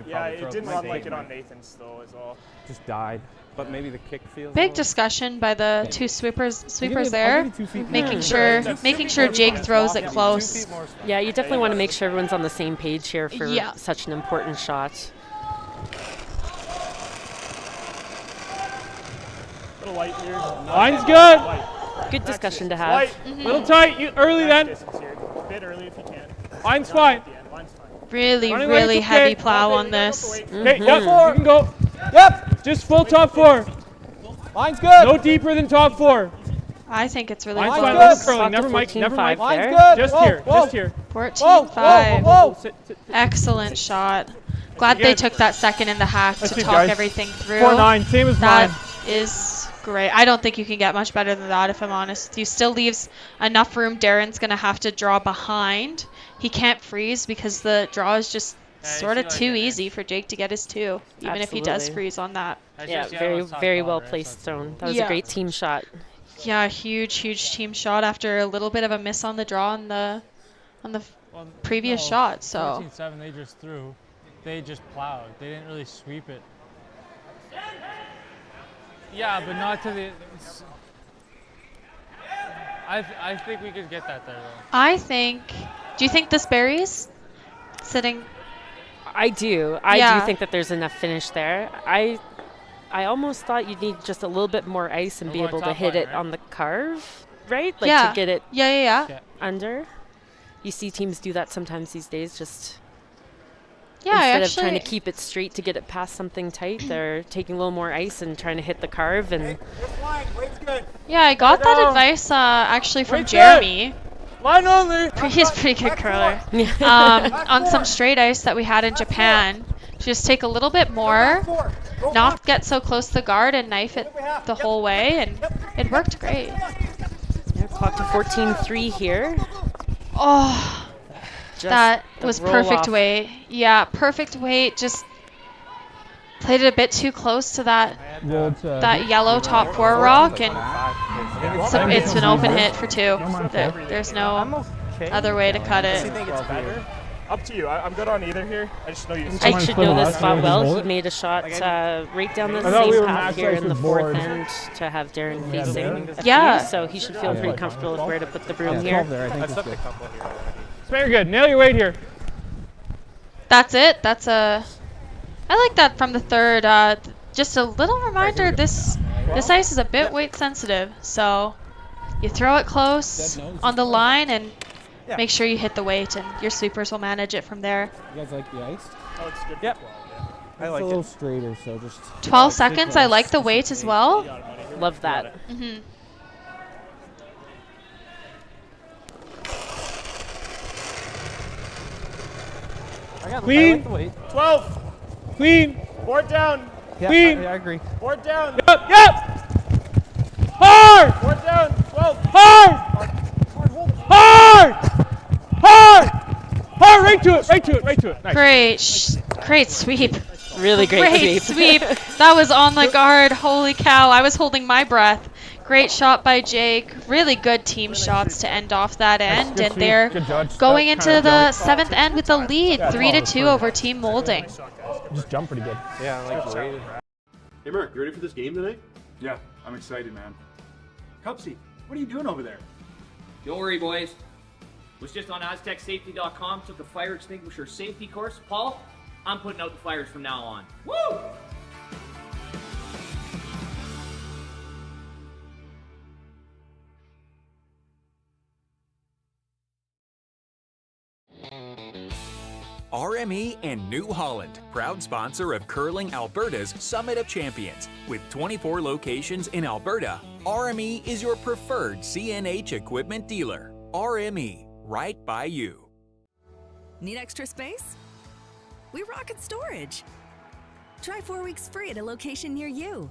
Yeah, it didn't run like it on Nathan's though as well. Just died, but maybe the kick feels. Big discussion by the 2 sweepers there, making sure Jake throws it close. Yeah, you definitely want to make sure everyone's on the same page here for such an important shot. Little light here. Line's good. Good discussion to have. Little tight. You early then. A bit early if you can. Line's fine. Really heavy plow on this. Okay, yep, you can go. Yep, just full top 4. Line's good. No deeper than top 4. I think it's really Line's close. fine. Never mind. Line's good. Just here. 14-5. Excellent shot. Glad they took that second in the hack to talk everything through. 4-9, same as mine. That is great. I don't think you can get much better than that, if I'm honest with you. Still leaves enough room. Darren's going to have to draw behind. He can't freeze because the draw is just sort of too easy for Jake to get his 2, even if he does freeze on that. Yeah, very well placed stone. That was a great team shot. Yeah, huge team shot after a little bit of a miss on the draw on the previous shot. So 14-7, they just threw. They just plowed. They didn't really sweep it. Yeah, but not to the. I think we could get that there though. Do you think this buries sitting? I do. I do think that there's enough finish there. I almost thought you'd need just a little bit more ice and be able to hit it on the carve, right? Like Yeah. to get it Yeah. under. You see teams do that sometimes these days, just Yeah, instead of trying to keep it straight to get it past something tight, they're taking a little more ice and trying to hit the carve. And Yeah, I got that advice actually from Jeremy. Line only. He's a pretty good curler. On some straight ice that we had in Japan, just take a little bit more, not get so close to the guard, and knife it the whole way, and it worked great. Yeah, clock to 14-3 here. Oh, Just that the was roll perfect off. weight. Yeah, perfect weight. Just played it a bit too close to that yellow top 4 rock, and it's an open hit for 2. There's no other way to cut it. Up to you. I'm good on either here. I just know you. I should know this spot well. He made a shot right down the same path here in the 4th end to have Darren facing a few, so he should feel pretty comfortable with where to put the broom here. I stepped a couple here. It's very good. Nail your weight here. That's it. That's a. I like that from the 3rd. Just a little reminder. This ice is a bit weight sensitive, so you throw it close on the line and make sure you hit the weight, and your sweepers will manage it from there. You guys like the ice? Oh, it's good. Yep. I like a little straighter, so just 12 seconds. I like the weight as well. Love that. Mm-hmm. Clean. 12. Clean. Board down. Yeah, Clean. I agree. Board down. Yep. Hard. Board down. 12. Hard. Right to it. Nice. Great sweep. Really great sweep. That was on the guard. Holy cow. I was holding my breath. Great shot by Jake. Really good team shots to end off that end. And they're going into the 7th end with a lead, 3-2 over Team Moulding. Just jump pretty good. Yeah, I like the way. Hey Mark, you ready for this game tonight? Yeah, I'm excited, man. Cupsy, what are you doing over there? Don't worry, boys. Was just on AztecSafety.com, took a fire extinguisher safety course. Paul, I'm putting out the fires from now on. Woo! RME and New Holland, proud sponsor of Curling Alberta's Summit of Champions. With 24 locations in Alberta, RME is your preferred CNH equipment dealer. RME, right by you. Need extra space? We rocket storage. Try 4 weeks free at a location near you.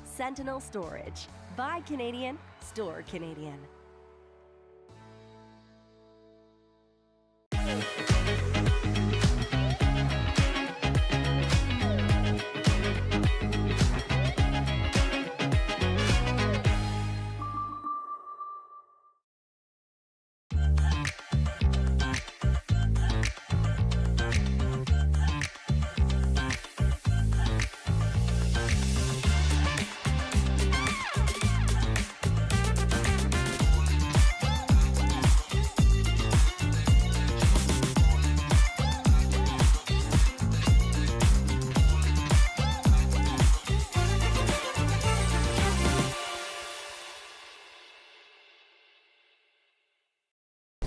Sentinel Storage. Buy Canadian, store Canadian.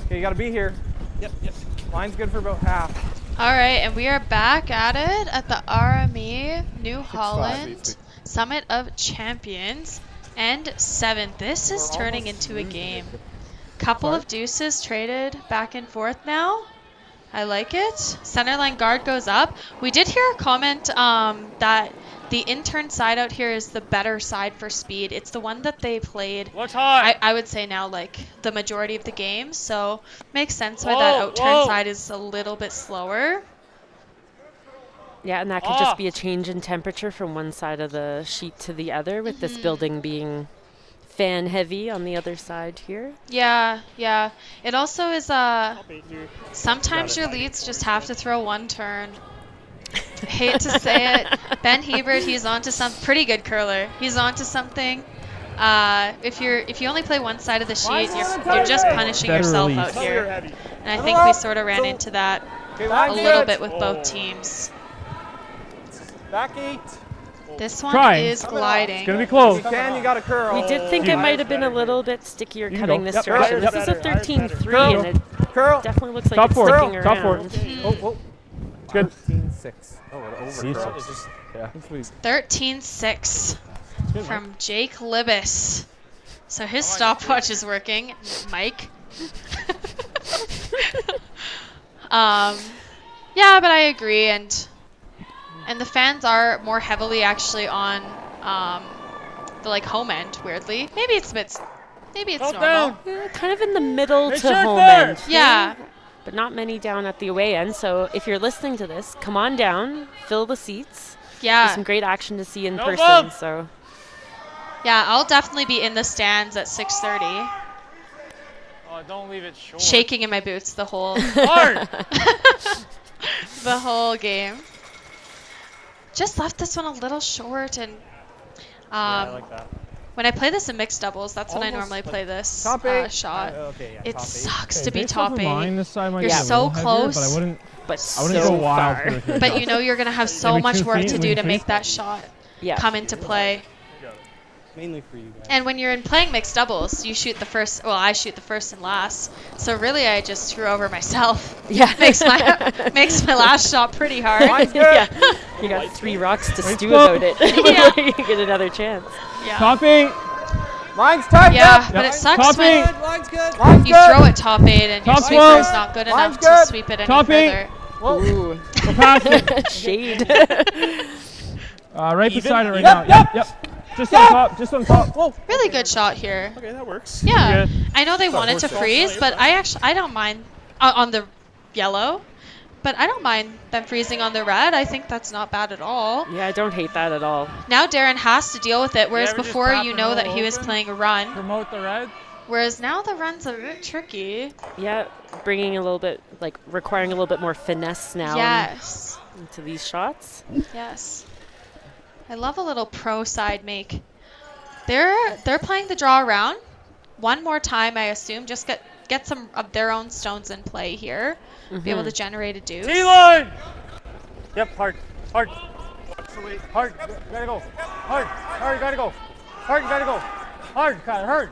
Okay, you gotta be here. Yep. Line's good for about half. All right, and we are back at it at the RME New Holland Summit of Champions and 7th. This is turning into a game. Couple of deuces traded back and forth now. I like it. Centerline guard goes up. We did hear a comment that the intern side out here is the better side for speed. It's the one that they played, I would say now, like the majority of the game. So makes sense why that outturn side is a little bit slower. Yeah, and that could just be a change in temperature from one side of the sheet to the other, with this building being fan heavy on the other side here. Yeah. It also is sometimes your leads just have to throw one turn. Hate to say it. Ben Hebert, he's onto some pretty good curler. He's onto something. If you only play one side of the sheet, you're just punishing yourself out here. And I think we sort of ran into that a little bit with both teams. Back 8. This one Try. is gliding. It's gonna be close. If you can, you got to curl. We did think it might have been a little bit stickier can cutting go. this Yep. direction. Yep. This is a 13-3, Curl. and it Curl. definitely looks like Top it's four. sticking Top four. around. Oh. It's good. 13-6. Oh, it over. Yeah. 13-6 from Jake Libbus. So his stopwatch is working. Mike. Yeah, but I agree, and the fans are more heavily actually on the like home end. Weirdly, maybe it's normal. Yeah, kind of in the middle It's to just home there. end. Yeah. But not many down at the away end. So if you're listening to this, come on down, fill the seats. Yeah. There's some great action to see in No person. bump. So Yeah, I'll definitely be in the stands at 6:30, Oh, don't leave it short. shaking in my boots the whole Hard. the whole game. Just left this one a little short, and I like that. when I play this in mixed doubles, that's when I Almost normally like play this top eight. shot. Okay, yeah, It top eight. sucks Okay, to be based top off of mine, eight. this side might You're be a so little heavier, close, but I wouldn't so go wild far. for the but shot. you know you're gonna have so Maybe much 2 work feet, to maybe do to 3. make that shot Yeah. come into play. Mainly for you guys. And when you're in playing mixed doubles, you shoot the first. Well, I shoot the first and last. So really, I just screw over myself. Yeah. makes my last shot pretty hard. Yeah. You got 3 rocks to Wait, stew stop. about it Yeah. before you get another chance. Yeah. Top 8. Line's tied Yeah, up. but it sucks Top when 8. Line's good. Line's you good. throw it top 8 and your Top sweeper 12. is not good Line's enough good. to sweep it any Top 8. further. Whoa. Ooh. Go past it. Shade. Right beside it right Yep, now. yep. Yep. Just on top. Just on top. Whoa. Really good shot here. Okay, that works. Yeah, Good. I know they wanted to freeze, but I don't mind on the yellow. But I don't mind them freezing on the red. I think that's not bad at all. Yeah, I don't hate that at all. Now Darren has to deal with it, whereas ever just before tap you and know roll that he was open? playing a run. Promote the red. Whereas now the run's a bit tricky. Yeah, bringing a little bit, like requiring a little bit more finesse now Yes. into these shots. Yes. I love a little pro side make. They're playing the draw around. One more time, I assume. Just get some of their own stones in play here. Be able to generate a deuce. T-line. Yep, hard. Hard. Hard. Gotta go. Hard. Hard. Gotta go. Hard. Gotta go. Hard. Hard.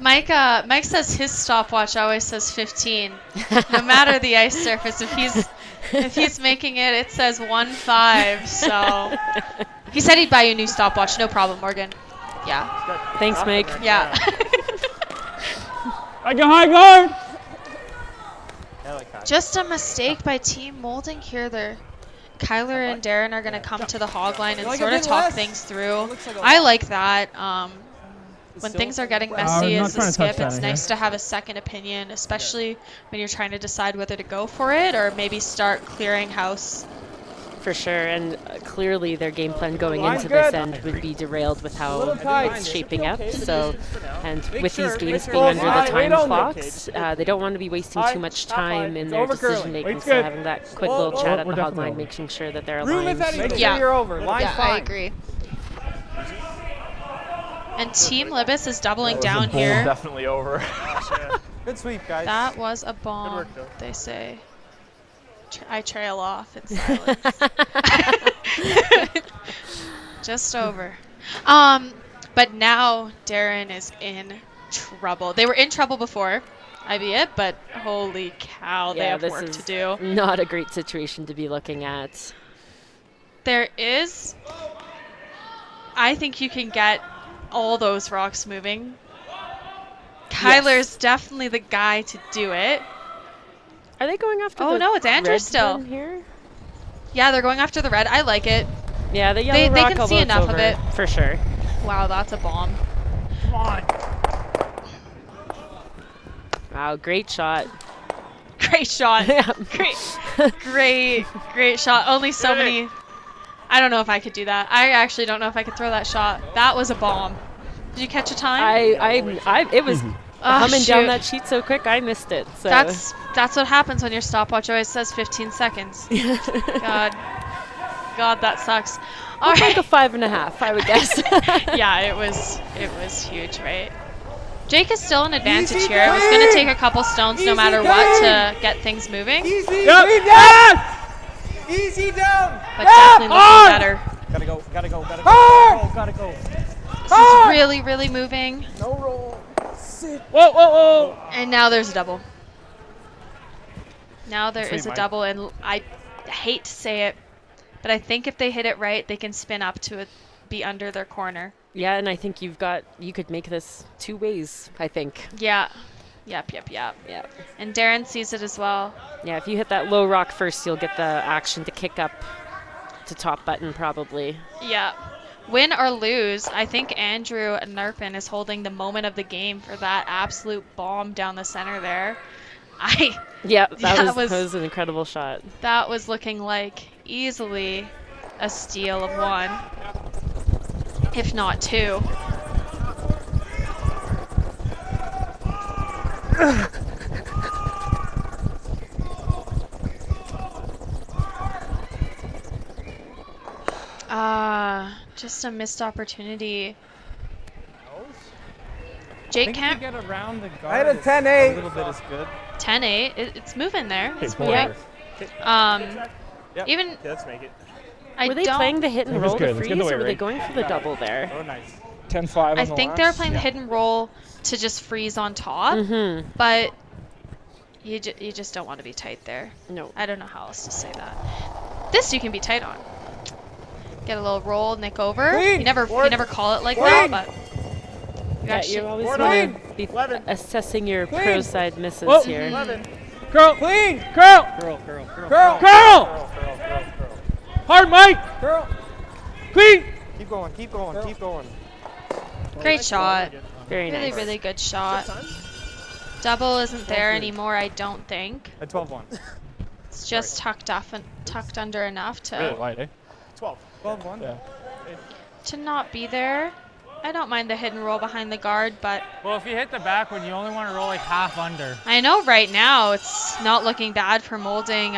Mike says his stopwatch always says 15. No matter the ice surface, if he's making it, it says 1-5. So he said he'd buy you a new stopwatch. No problem, Morgan. Yeah. Thanks, Mike. Yeah. I go high guard. Just a mistake by Team Moulding here. Kyler and Darren are going to come to the hog line and sort of talk things through. I like that. When things are getting messy I'm not as a trying to touch skip, that it's in nice here. to have a second opinion, especially when you're trying to decide whether to go for it or maybe start clearing house. For sure, and clearly their game plan going Line's into this good. end would be derailed with how Little tight. it's shaping up. So, and Make with sure- these games make being sure- under the High, time wait on clocks, they don't want to be wasting High, too much top high. time in It's their over curling. decision making. Wait's So good. having that quick Whoa, little whoa, chat at we're the hog definitely line, over. making sure that they're Room if aligned. anything. Yeah. You're over. Line's Yeah, fine. I agree. And Team Libbus is doubling down here. Definitely over. Good sweep, guys. That was a bomb, work, though. they say. I trail off in silence. Just over. But now Darren is in trouble. They were in trouble before, albeit, but holy cow, they have this work is to do. not a great situation to be looking at. There is, I think you can get all those rocks moving. Kyler's definitely the guy to do it. Are they going after Oh the no, it's Andrew red still. one here? Yeah, they're going after the red. I like it. Yeah, the yellow They rock, can although see it's enough of over, it. for sure. Wow, that's a bomb. Come on. Wow, great shot. Great shot. Yeah. Great shot. Only so many. I don't know if I could do that. I actually don't know if I could throw that shot. That was a bomb. Did you catch a time? It was Oh, coming down shoot. that sheet so quick, I missed it. So That's what happens when your stopwatch always says 15 seconds. God, that sucks. All like right. a 5.5, I would guess. Yeah, it was huge, right? Jake is still an advantage here. It was going to take a couple stones no matter what to get things moving. Yep. Easy down. But definitely looking better. Gotta go, gotta go, gotta go. Hard! Gotta go. This is really, really moving. No roll. Sit. Whoa, whoa, whoa. And now there's a double. Now there is a Mike. double, and I hate to say it, but I think if they hit it right, they can spin up to be under their corner. Yeah, and I think you could make this 2 ways, I think. Yeah. Yep. And Darren sees it as well. Yeah, if you hit that low rock first, you'll get the action to kick up to top button probably. Yeah. Win or lose, I think Andrew Narpin is holding the moment of the game for that absolute bomb down the center there. That was an incredible shot. That was looking like easily a steal of 1, if not 2. Just a missed opportunity. Jake can't get around the guard. I had a 10-8. A little bit is good. 10-8. It's moving there. It's moving. Yep. Even let's make it. Were they playing the hit and roll to freeze, or were they going for the double there? Oh, nice. 10-5. I think they were playing the hit and roll to just freeze on top, but you just don't want to be tight there. No. I don't know how else to say that. This you can be tight on. Get a little roll, nick over. Clean. You never call it like that, but You always want to be assessing your pro side misses Whoa. here. 11. Curl. Clean. Curl. Curl. Curl. Hard, Mike. Curl. Clean. Keep going. great shot. Very nice. Really good shot. Double isn't there anymore, I don't think. At 12-1. It's just tucked under enough to Really light, eh? 12-1. Yeah. to not be there. I don't mind the hit and roll behind the guard, but Well, if you hit the back one, you only want to roll like half under. I know right now it's not looking bad for Moulding.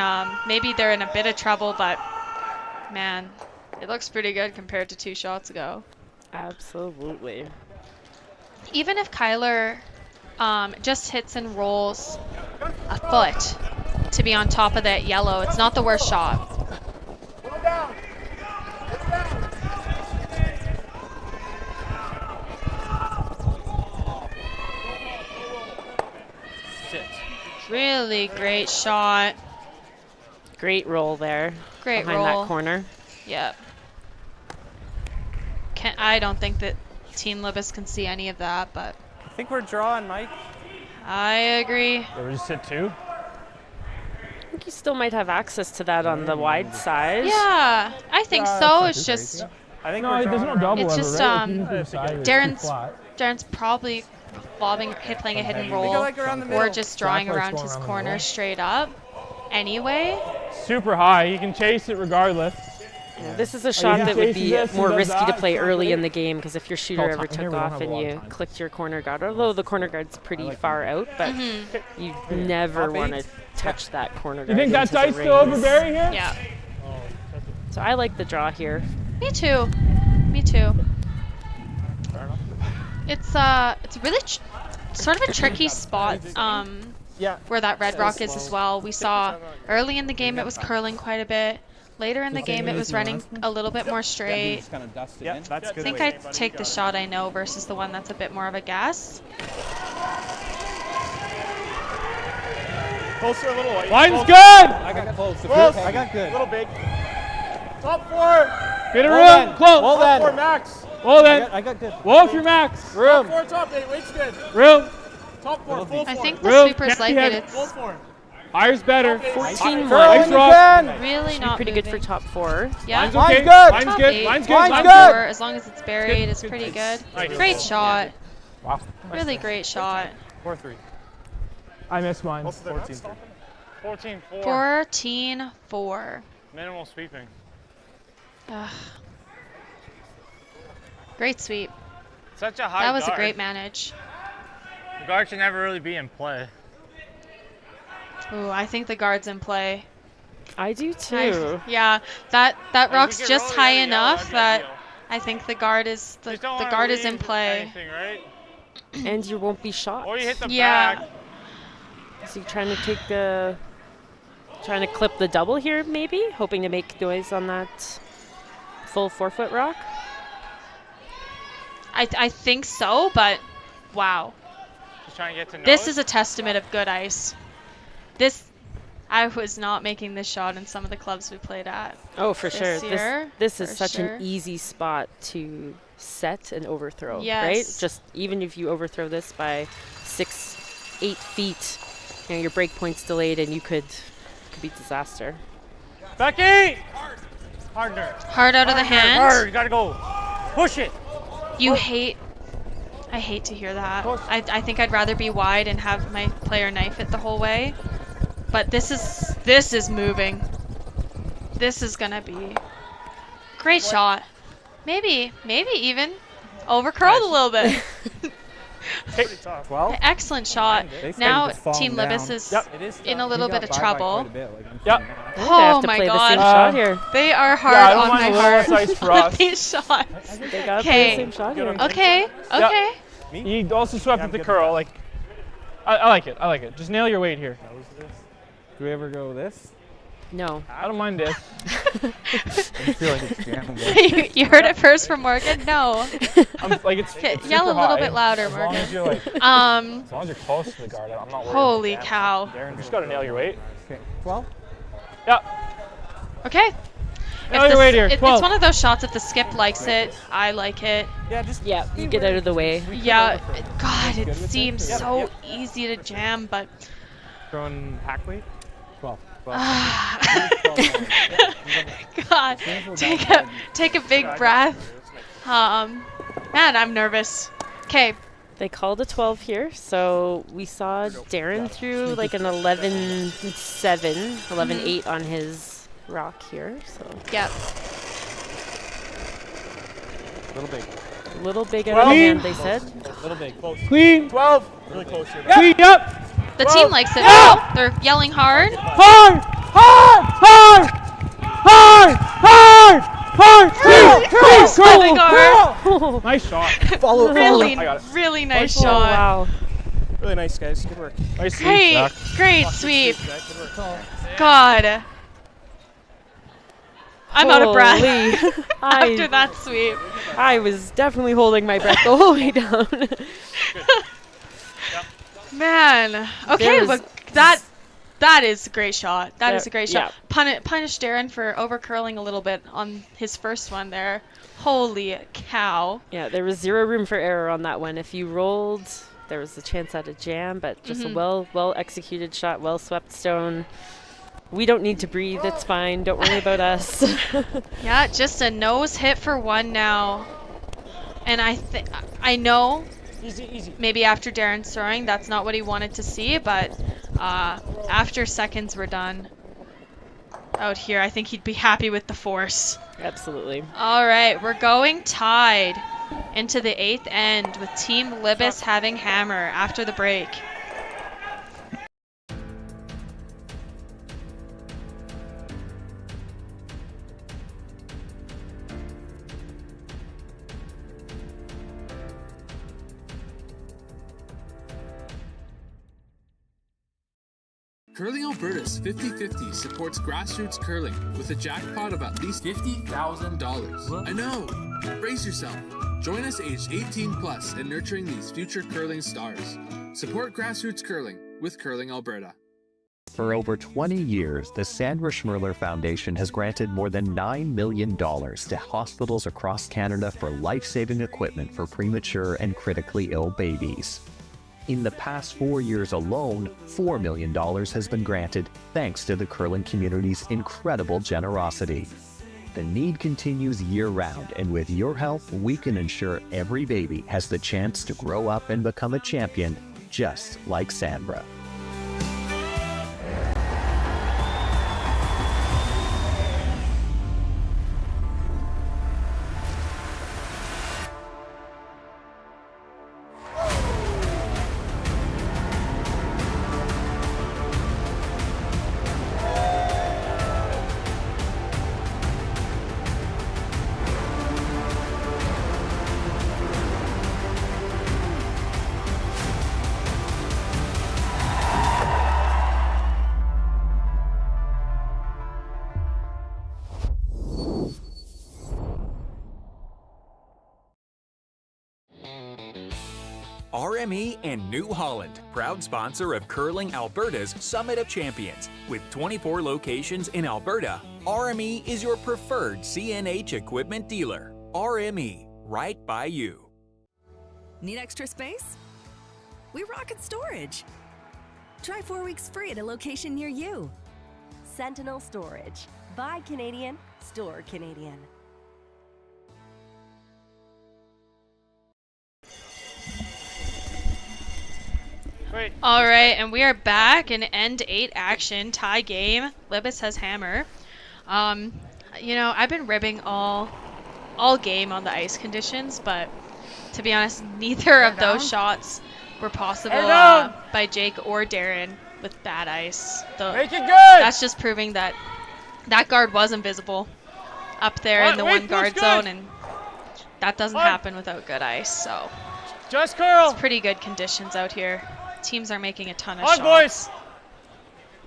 Maybe they're in a bit of trouble, but man, it looks pretty good compared to 2 shots ago. Absolutely. Even if Kyler just hits and rolls a foot to be on top of that yellow, it's not the worst shot. Go down. Really great shot. Great roll there. Great behind roll. that corner. Yep. I don't think that Team Libbus can see any of that, but I think we're drawing, Mike. I agree. Yeah, we just hit 2. I think you still might have access to that on the wide side. Yeah, I think so. It's just I think No, we're there's no drawing. double It's ever, just, right? If you move side, it's too Darren's flat. probably playing a hidden roll like around the or middle. just drawing Jack likes around going his around the corner middle. straight up. Anyway, Super high. You can chase it regardless. Yeah, this is a shot that would be Chase this more and does risky to that, play so early great. in the game, because if your shooter All ever time. Here took we don't off have a and lot of you time. clicked your corner guard, although the corner guard's pretty far out, but you never want to touch that corner guard. You think that's into the ice still over rings. Barry here? yeah. So I like the draw here. Me too. Me too. It's really sort of a tricky spot. Yeah. Where that red rock is as well. We saw early in the game it was curling quite a bit. Later in the game it was running a little bit more straight. Just kind of dust it Yeah, in. that's I good. think I take the shot I know versus the one that's a bit more of a guess. Closer a little. Line's good. I got close. Close. I got good. A little big. Top 4. Get a Well room. then. Close. Well Top then. 4 max. Well then. I got good. Wolf your max. Room. Top 4, top 8. Weight's good. Room. Top 4. Full 4. I think the Room. sweepers Can't like be it. heavy. Full It's 4. Higher's better. 14 Nice one. rock. really Should be not pretty good for moving. top 4. Yeah. Line's Line's okay. good. Line's Top good. 8, Line's good. Line's top good. 4, as long as it's buried, is pretty good. Nice. Great shot. Wow. Really great shot. 4-3. I missed mine. 14-3. 14-4. 14-4. Minimal sweeping. Ugh. Great sweep. Such a high That was a guard. great manage. The guard should never really be in play. Ooh, I think the guard's in play. I do too. Yeah, that rock's get just really high yellow, enough that'd be that ideal. I think the guard is the Just don't wanna guard is in leave play. anything, right? And you won't be shot. Or you hit the Yeah. back. So you're trying to take the Trying to clip the double here, maybe? Hoping to make noise on that full 4-foot rock? I think so, but wow. Just trying to get to know This it. is a testament of good ice. I was not making this shot in some of the clubs we played at. Oh, for sure. Year, this is for such sure. an easy spot to set and overthrow, Yes. right? Just even if you overthrow this by 6-8 feet, you know, your break point's delayed and it could be disaster. Becky! Harder. Hard out of the hand. Hard, you gotta go. Push it. I hate to hear that. I think I'd rather be wide and have my player knife it the whole way. But this is moving. This is gonna be great shot. Maybe even over curled a little bit. Pretty tough. Well, excellent shot. Now Team Libbus is in a little bit of trouble. Oh my god. They are hard on my heart with these shots. They gotta play the same shot here. Okay. You also swept at the curl. Like, I like it. I like it. Just nail your weight here. Do we ever go this? No. I don't mind this. I feel like it's jammable. You heard it first from Morgan? No. Like it's yell a super little high. bit louder, As long Morgan. as you're like, as long as you're close to the guard, I'm not worried. Holy about cow. Darren, you just gotta nail your weight. Okay. 12? Yeah. Okay. Nail your weight here. It's 12. one of those shots if the skip likes it, I like it. Yeah, you get out of the way. Yeah, God, it seems so easy to jam, but Throwing hack weight? 12. God, take a big breath. Man, I'm nervous. Okay. They called a 12 here, so we saw Darren through like an 11-7, 11-8 on his rock here. So yep. A little big out of the hand, they said. Little big. Close. Clean. 12. Really close here. Clean. Yep. The team likes it. Oh, they're yelling hard. Hard! Hard! Hard! Hard! Hard! Hard! Nice shot. Follow. Really, I got it. really nice Oh, shot. wow. Really nice, guys. Good work. Nice sweep, Great, Zach. great sweep. Good work. God. I'm out of breath Holy. after that sweep. I was definitely holding my breath the whole way down. Man. Okay, was- but that is a great shot. That is a great shot. Yeah. Punish Darren for over curling a little bit on his first one there. Holy cow. Yeah, there was zero room for error on that one. If you rolled, there was a chance at a jam, but just a well executed shot, well swept stone. We don't need to breathe. It's fine. Don't worry about us. Yeah, just a nose hit for one now. And I know Easy. maybe after Darren's throwing, that's not what he wanted to see, but after seconds were done out here, I think he'd be happy with the force. Absolutely. All right, we're going tied into the 8th end with Team Libbus having hammer after the break. Curling Alberta's 50-50 supports grassroots curling with a jackpot of at least $50,000. I know! Brace yourself. Join us aged 18 plus in nurturing these future curling stars. Support grassroots curling with Curling Alberta. For over 20 years, the Sandra Schmirler Foundation has granted more than $9 million to hospitals across Canada for life-saving equipment for premature and critically ill babies. In the past 4 years alone, $4 million has been granted thanks to the curling community's incredible generosity. The need continues year-round, and with your help, we can ensure every baby has the chance to grow up and become a champion, just like Sandra. RME and New Holland, proud sponsor of Curling Alberta's Summit of Champions. With 24 locations in Alberta, RME is your preferred CNH equipment dealer. RME, right by you. Need extra space? We rocket storage. Try 4 weeks free at a location near you. Sentinel Storage. Buy Canadian, store Canadian. All right, and we are back in end 8 action, tie game. Libbus has hammer. You know, I've been ribbing all game on the ice conditions, but to be honest, neither of those shots were possible by Jake or Darren with bad ice. Make it good! That's just proving that that guard was invisible up there in the one guard zone, and that doesn't happen without good ice. So just curl. It's pretty good conditions out here. Teams are making a ton of On, shots.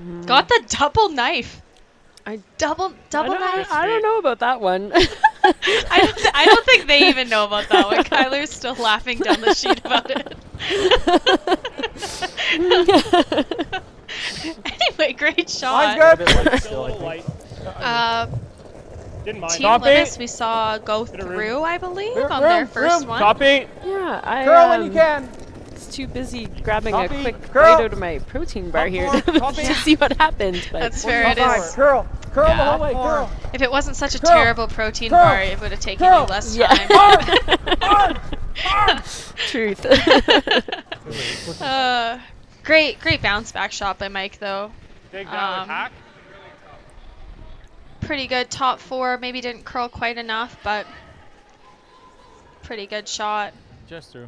Boys. Got the double knife. Double I knife. I don't know about that one. I don't think they even know about that one. Kyler's still laughing down the sheet about it. Anyway, great shot. Didn't mind. Team Libbus, we saw go through, I believe, on their first one. Copy. Yeah, I Curl when you can. was too busy grabbing Copy. a quick Curl. bite out of my protein bar here Copy. to see what happens. But That's fair. It is. Curl. Curl Yeah. the whole way. Curl. If it wasn't such a Curl. terrible protein Curl. bar, it would have taken Curl. you less Yeah. time. Truth. Great bounce back shot by Mike, though. Take down attack. Pretty good top 4. Maybe didn't curl quite enough, but pretty good shot. Just through.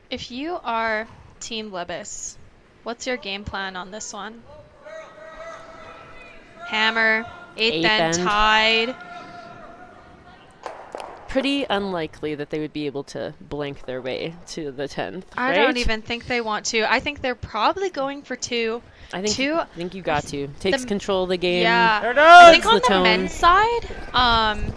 If you are Team Libbus, what's your game plan on this one? Hammer, 8th end tied. Pretty unlikely that they would be able to blank their way to the 10th. I don't even think they want to. I think they're probably going for 2. I think you got to. Takes control of the game. Yeah. There it I is. think on the the tone. men's side,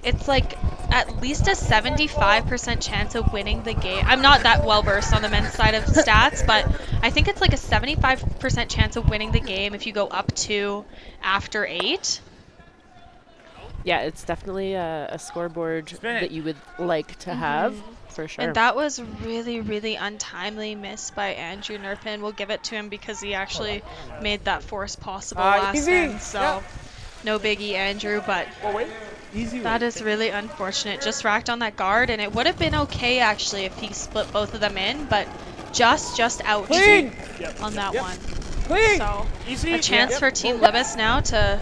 it's like at least a 75% chance of winning the game. I'm not that well versed on the men's side of stats, but I think it's like a 75% chance of winning the game if you go up 2 after 8. Yeah, it's definitely a scoreboard that you would like to have, for sure. And that was really, really untimely miss by Andrew Nerpin. We'll give it to him because he actually made that force possible last easy. end. So Yeah. no biggie, Andrew, but that is really unfortunate. Just racked on that guard, and it would have been okay actually if he split both of them in, but just out Clean. on that one. Clean. So Easy. a chance Yep. for Team Yep. Libbus now to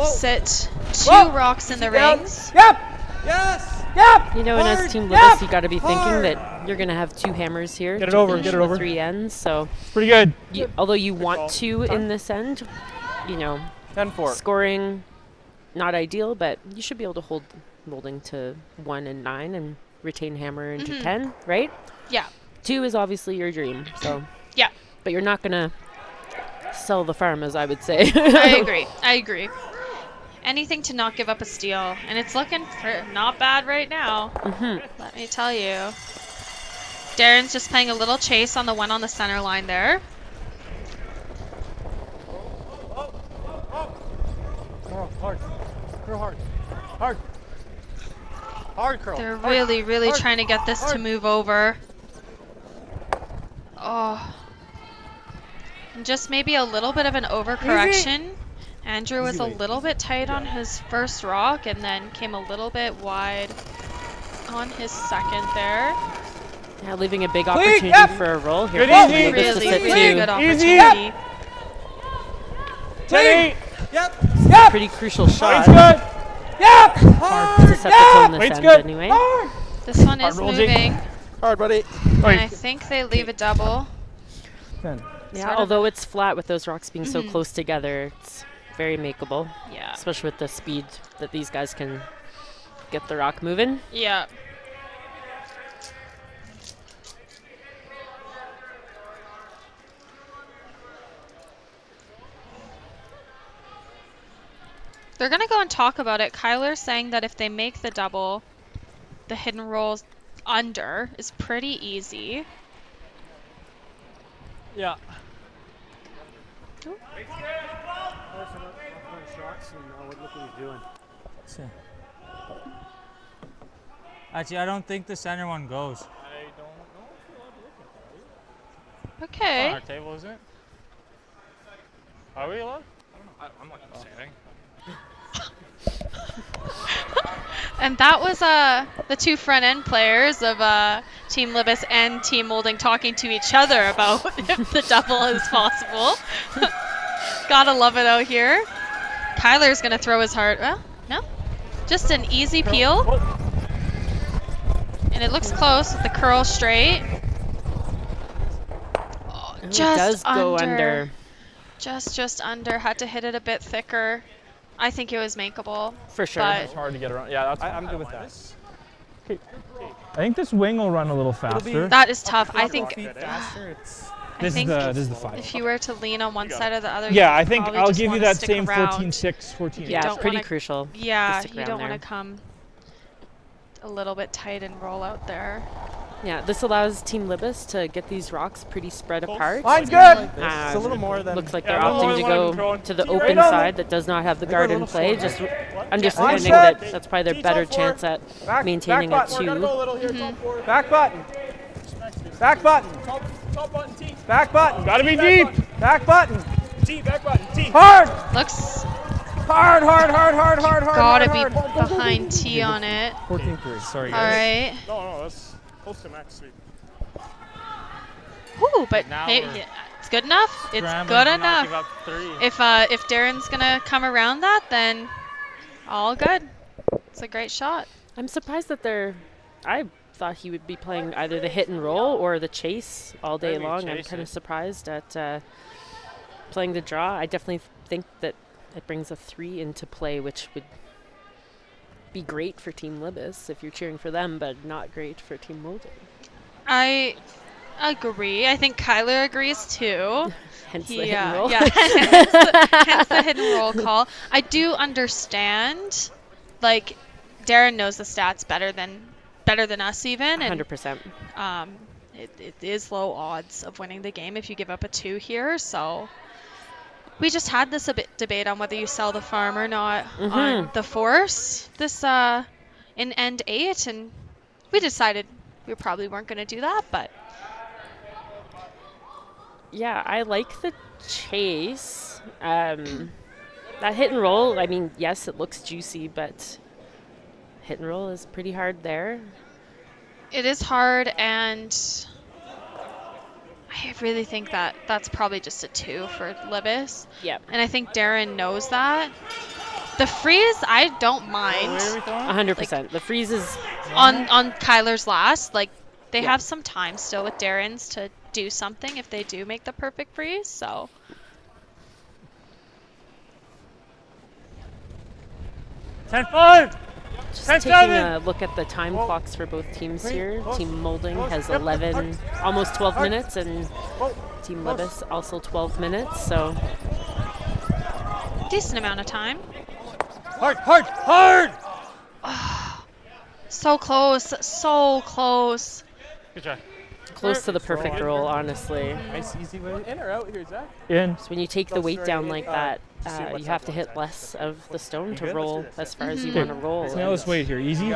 sit 2 Whoa. rocks in the Yep. rings. Yep. Yes. Yep. You know, and as Hard. Team Yep. Libbus, you got to be thinking Hard. that you're going to have 2 hammers here. Get it to over, finish get it the over. 3 ends. So, Pretty good. although you want 2 in this end, you know, 10-4. scoring not ideal, but you should be able to hold Moulding to 1 and 9 and retain hammer into 10, right? Yeah. 2 is obviously your dream. So Yeah. but you're not going to sell the farm, as I would say. I agree. Anything to not give up a steal, and it's looking not bad right now. Let me tell you. Darren's just playing a little chase on the one on the center line there. Curl hard. Curl hard. Hard. Hard curl. They're Hard. really Hard. trying to get this to Hard. move over. Oh. And just maybe a little bit of an overcorrection. Andrew was a little bit tight on his first rock and then came a little bit wide on his second there. Yeah, leaving a big opportunity for a roll here. Good for easy. Libbus to sit Really two. good Easy. opportunity. 10-8. Yep. Pretty crucial shot. Weight's good. Yep. Hard. To set the tone this Weight's end good. anyway. Hard. This one is Hard roll, Jake. moving. Hard, buddy. And I think they leave a double. 10. Yeah, Sort of- although it's flat with those rocks being so close together, it's very makeable. Yeah. Especially with the speed that these guys can get the rock moving. Yeah. They're going to go and talk about it. Kyler's saying that if they make the double, the hidden roll under is pretty easy. Yeah. Actually, I don't think the center one goes. I don't know if you're allowed to look at that. Okay. It's on our table, isn't it? Are we allowed? I don't know. I'm not going to say anything. And that was the two front end players of Team Libbus and Team Moulding talking to each other about if the double is possible. Gotta love it out here. Kyler's gonna throw his heart. Well, no, just an easy peel, and it looks close with the curl straight. Oh, Ooh, just it does go under. Just under. Had to hit it a bit thicker. I think it was makeable. For sure. But It's hard to get around. Yeah, that's I'm good with that. Okay. I think this wing will run a little faster. that is tough. I think. This is the 5. If you were to lean on one side or the other, Yeah, you I think probably I'll just give you wanna that stick same around. 14-6, 14-8. Yeah, don't it's pretty wanna- crucial. Yeah, to stick you around don't want there. to come a little bit tight and roll out there. Yeah, this allows Team Libbus to get these rocks pretty spread apart. Mine's good. It's a little more than. Looks like Yeah, they're a little opting to more than one go of them to the throwing. open Right on side that does not have the They go a guard in little play, slower. just understanding Mindset. that that's probably their Tees better on forward. chance at maintaining back a button. We're 2. gonna go a little here. Top forward. Back button. Back button. Top button, T. Back button. Gotta be Back deep. button. Back button. T, back button, T. Hard. Looks Hard. gotta be hard. behind T on it. 14-3. Sorry, All guys. right. No, that's close to max speed. Whew, but Now maybe we're it's good enough. It's Scrambling good to not enough. give up 3. If Darren's gonna come around that, then all good. It's a great shot. I'm surprised that I thought he would be playing either the hit and roll or the chase all day Maybe long. I'm chase kind it. of surprised at playing the draw. I definitely think that it brings a 3 into play, which would be great for Team Libbus if you're cheering for them, but not great for Team Moulding. I agree. I think Kyler agrees too. Hence the hit and roll. Yeah, hence the hidden roll call. I do understand, like, Darren knows the stats better than us even. And, 100%. it is low odds of winning the game if you give up a 2 here. So we just had this debate on whether you sell the farm or not on the force this in end 8, and we decided we probably weren't going to do that, but. Yeah, I like the chase. That hit and roll, I mean, yes, it looks juicy, but hit and roll is pretty hard there. It is hard, and I really think that that's probably just a 2 for Libbus. Yep. And I think Darren knows that. The freeze, I don't mind. 100%. The freeze is On Kyler's last, like, they Yeah. have some time still with Darren's to do something if they do make the perfect freeze, so. 10-5. just 10-7. taking a look at the time clocks for both teams here. Team Moulding has 11, almost 12 minutes, and Team Libbus also 12 minutes, so. Decent amount of time. Hard. So close, so close. Good try. Close to the perfect roll, honestly. Nice, easy way. In or out here, Zach? In. So when you take the weight down like that, you have to hit less of the stone to roll as far as you want to roll. Let's nail this weight here. Easy.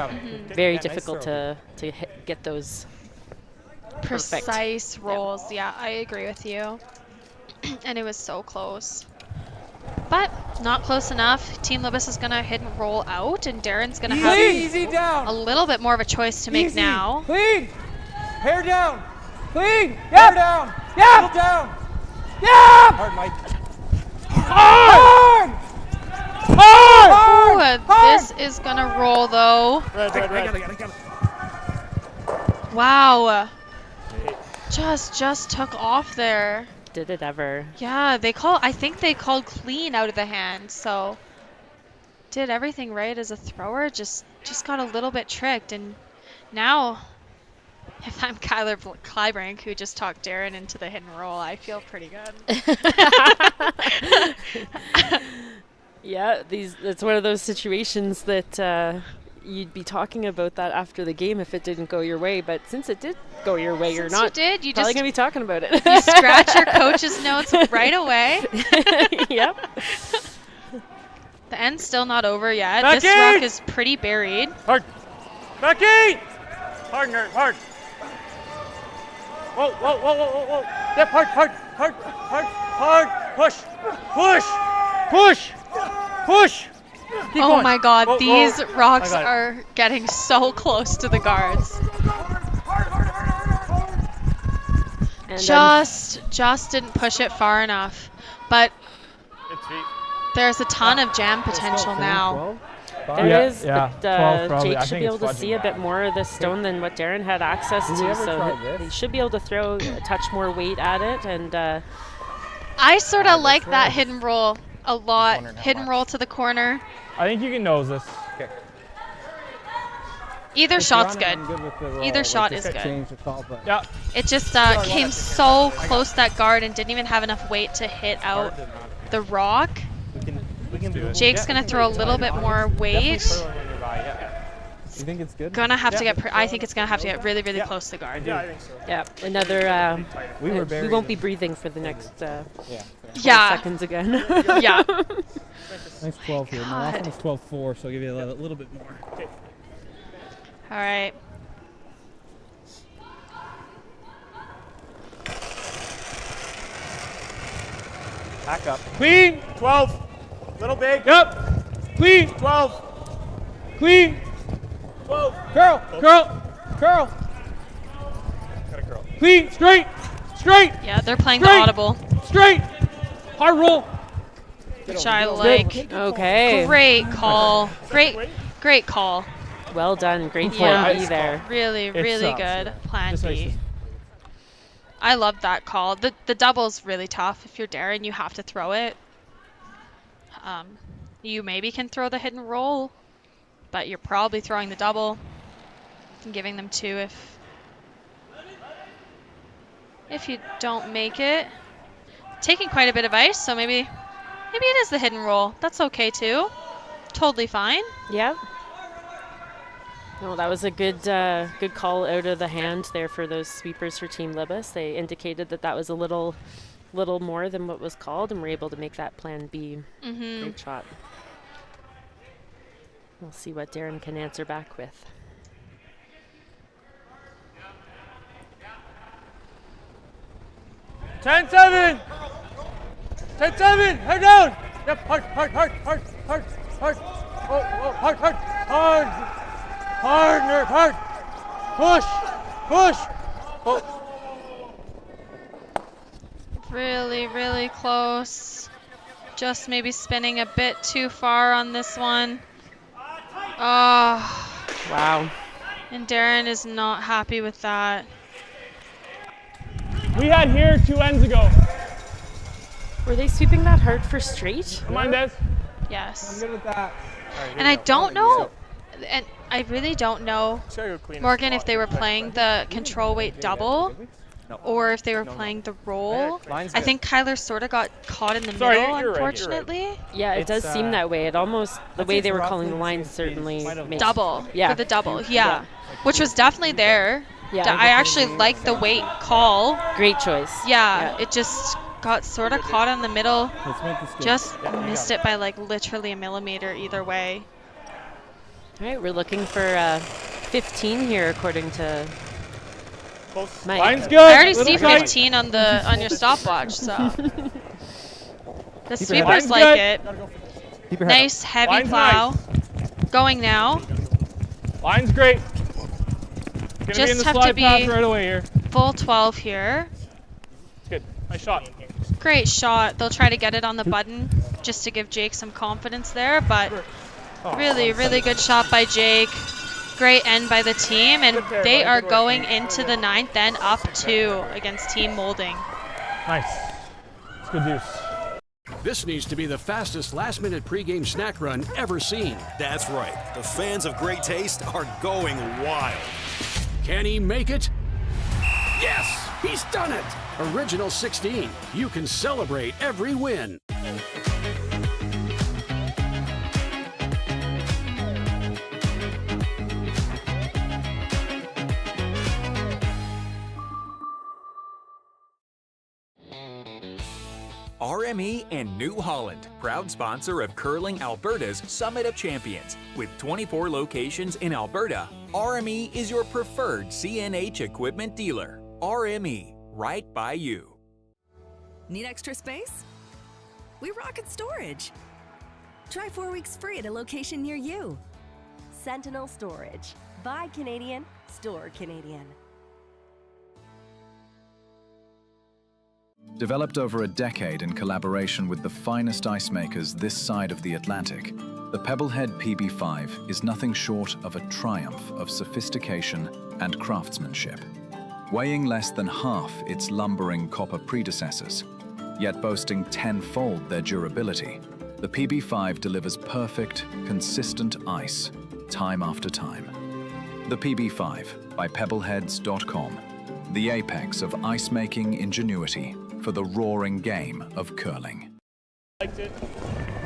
Very difficult to get those perfect. Precise rolls. Yeah, I agree with you. And it was so close. But not close enough. Team Libbus is going to hit and roll out, and Darren's going to have Easy down. a little bit more of a choice to make now. Clean. Hair down. Clean. Hair down. Yeah. Down. Yeah. Hard, Mike. Hard. Ooh, this is going to roll, though. Red. Wow. Just took off there. Did it ever? Yeah, I think they called clean out of the hand, so did everything right as a thrower, just got a little bit tricked, and now if I'm Kyler Kleibrink, who just talked Darren into the hit and roll, I feel pretty good. Yeah, it's one of those situations that you'd be talking about that after the game if it didn't go your way, but since it did go your way, you're not you probably just going to be talking about it. You scratch your coach's notes right away. Yep. The end's still not over yet. Becky! This rock is pretty buried. Hard. Becky! Hard, nerd, hard. Whoa, whoa, whoa, whoa, whoa, whoa. Step hard, hard, hard, hard, hard. Push, push, push, push. Keep Oh going. my god, Whoa, these whoa. rocks I got it. are getting so close to the guards. And Just didn't push it far enough. But there's a ton of jam potential now. There is, yeah, but 12 probably. Jake I should think be it's able to see a bit more of this stone than what Darren had access Did we to, ever so try this? he should be able to throw a touch more weight at it. And I sort of like that hidden roll a lot. Hidden roll to the corner. I think you can nose this. Okay. Either If shot's you're on it, good. I'm good with the roll. Either Like, shot just is good. change the call, but Yeah. It just came so close to that guard and didn't even have enough weight to hit out the rock. we can do it. Jake's gonna throw a little bit more weight. You think it's good? Gonna have to get. I think it's gonna have to get really, really close to the guard. Yeah, I think so. yeah, another. We were we buried won't be in- breathing for the next 12 Yeah. seconds again. Yeah. Nice 12 here. My last one was 12-4, so I'll give you a little bit more. All right. Back up. Clean. 12. Little big. Yep. Clean. 12. Clean. 12. Curl, curl, curl. Got a curl. Clean, straight, straight, Yeah, they're playing the Straight. audible, straight. Hard roll. which I like. Okay. Great call. Great call. Well done. Great Yeah. plan B there. Really, really sucks. good. Plan Just makes B. this- I love that call. The double's really tough. If you're Darren, you have to throw it. You maybe can throw the hidden roll, but you're probably throwing the double and giving them 2 if you don't make it. Taking quite a bit of ice, so maybe it is the hidden roll. That's okay too. Totally fine. Yeah. No, that was a good good call out of the hand there for those sweepers for Team Libbus. They indicated that was a little more than what was called, and were able to make that plan B. Mm-hmm. Great shot. We'll see what Darren can answer back with. Ten 7. 10 7. Head down. Yep. Hard, hard, hard, hard, hard, hard. Oh, oh, hard, hard, hard. Hard, nerd, hard. Push, push. Oh. Really, really close. Just maybe spinning a bit too far on this one. Oh. Wow. And Darren is not happy with that. We had here 2 ends ago. Were they sweeping that hard for straight? Come on, Des. Yes. I'm good with that. And I don't know, and I really don't know, Go clean. Morgan, if they were playing the control weight double or if they were playing the roll. Line's I good. think Kyler sort of got caught in the Sorry, middle, you're right, unfortunately. Yeah, it does seem that way. It almost, the way they were calling the roughly lines certainly makes Double. Yeah. For the double, yeah. Which was definitely there. Yeah. I actually like the weight call. Great choice. Yeah, it just got sort of caught in the middle. Let's make this good. Just missed it by like literally a millimeter either way. All right, we're looking for 15 here according to Mike. Line's good. I already Little see tight. 15 on your stopwatch, so the your sweepers head. like Line's it. Keep your head Nice heavy Line's plow. Going now. Line's great. Gonna Just be in the have to slide path be- right away here. Full 12 here. It's good. Nice shot. Great shot. They'll try to get it on the button just to give Jake some confidence there, but really, really good shot by Jake. Great end by the team, and they are going into the 9th then up 2 against Team Moulding. Nice. It's good deuce. This needs to be the fastest last-minute pregame snack run ever seen. That's right. The fans of great taste are going wild. Can he make it? Yes, he's done it. Original 16. You can celebrate every win. RME and New Holland, proud sponsor of Curling Alberta's Summit of Champions. With 24 locations in Alberta, RME is your preferred CNH equipment dealer. RME, right by you. Need extra space? We rocket storage. Try 4 weeks free at a location near you. Sentinel Storage. Buy Canadian, store Canadian. Developed over a decade in collaboration with the finest ice makers this side of the Atlantic, the Pebblehead PB5 is nothing short of a triumph of sophistication and craftsmanship. Weighing less than half its lumbering copper predecessors, yet boasting tenfold their durability, the PB5 delivers perfect, consistent ice, time after time. The PB5 by pebbleheads.com, the apex of ice-making ingenuity for the roaring game of curling. Liked it.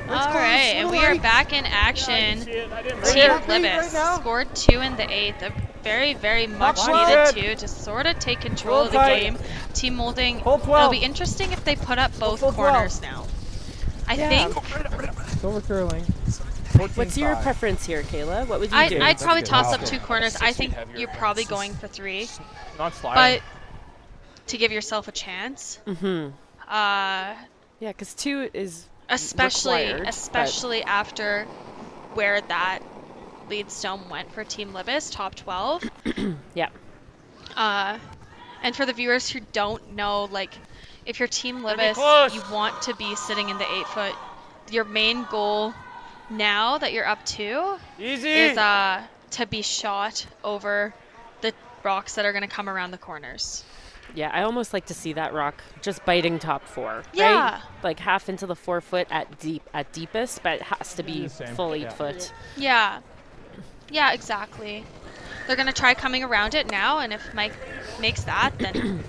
All right, and we are back in action. Team Libbus scored 2 in the 8th. A very, very much needed 2 to sort of take control of the game. Team Moulding, it'll be interesting if they put up both corners now. I think. Silver curling. What's your preference here, Kayla? What would you do? I'd probably toss up 2 corners. I think you're probably going for 3. Not sliding. But to give yourself a chance. Mm-hmm. Yeah, because 2 is especially after where that lead stone went for Team Libbus, top 12. Yeah. And for the viewers who don't know, like, if you're Team Libbus, you want to be sitting in the 8-foot. Your main goal now that you're up 2 is to be shot over the rocks that are going to come around the corners. Yeah, I almost like to see that rock just biting top 4. Yeah. Right? Like half into the 4-foot at deepest, but it has to be full 8-foot. Yeah. Yeah, exactly. They're going to try coming around it now, and if Mike makes that, then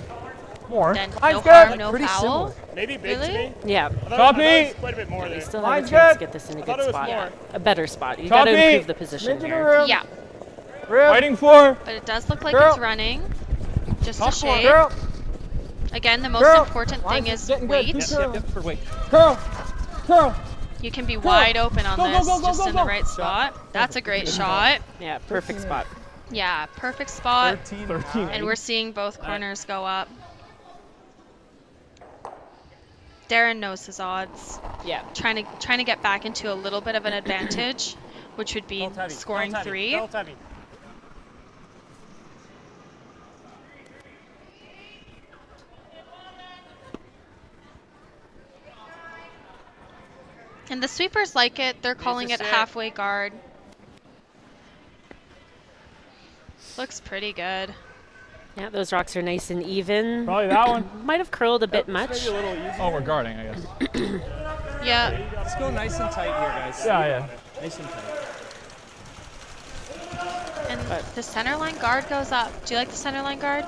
then no harm, no foul. Maybe big to me. Yeah. Copy. Quite a bit more We there. still have a chance to get this in a good spot. A better spot. You got to improve the position here. Yeah. Fighting for. But it does look like it's running. Just a shade. Again, the most important thing is weight. Curl. You can be wide open on this, just in the right spot. That's a great shot. Yeah, perfect spot. Yeah, perfect spot. 13. And we're seeing both corners go up. Darren knows his odds. Yeah. Trying to get back into a little bit of an advantage, which would be scoring 3. And the sweepers like it. They're calling it halfway guard. Looks pretty good. Yeah, those rocks are nice and even. Probably that one. Might have curled a bit much. Oh, we're guarding, I guess. Yeah. Let's go nice and tight here, guys. Yeah. Nice and tight. And the center line guard goes up. Do you like the center line guard?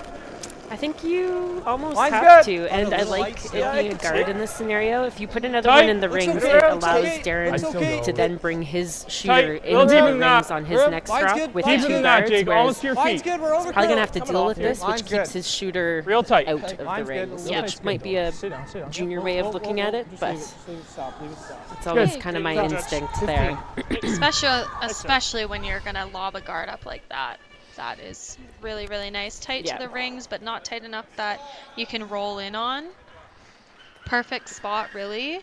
I think you almost Line's have good. to, and I like lights, it yeah, being I a can guard see in this scenario. If you put another Tight. one in the rings, okay. it It's allows okay. Darren It's okay. to then bring his shooter Tight. into the Deeper rings than that. on his Rip. next Line's drop good. with Line's the Deeper two than that, guards, Jake. whereas Almost to your Line's feet. good. We're over. probably going to have to Coming deal off. with this, which Line's keeps good. his shooter Real tight. out of the Line's good. rings, Yeah. which might be a Sit down. junior way of looking at it, but Leave it stop. it's always kind of my instinct there. Especially when you're gonna lob a guard up like that. That is really, really nice. Tight to the rings, but not tight enough that you can roll in on. Perfect spot, really.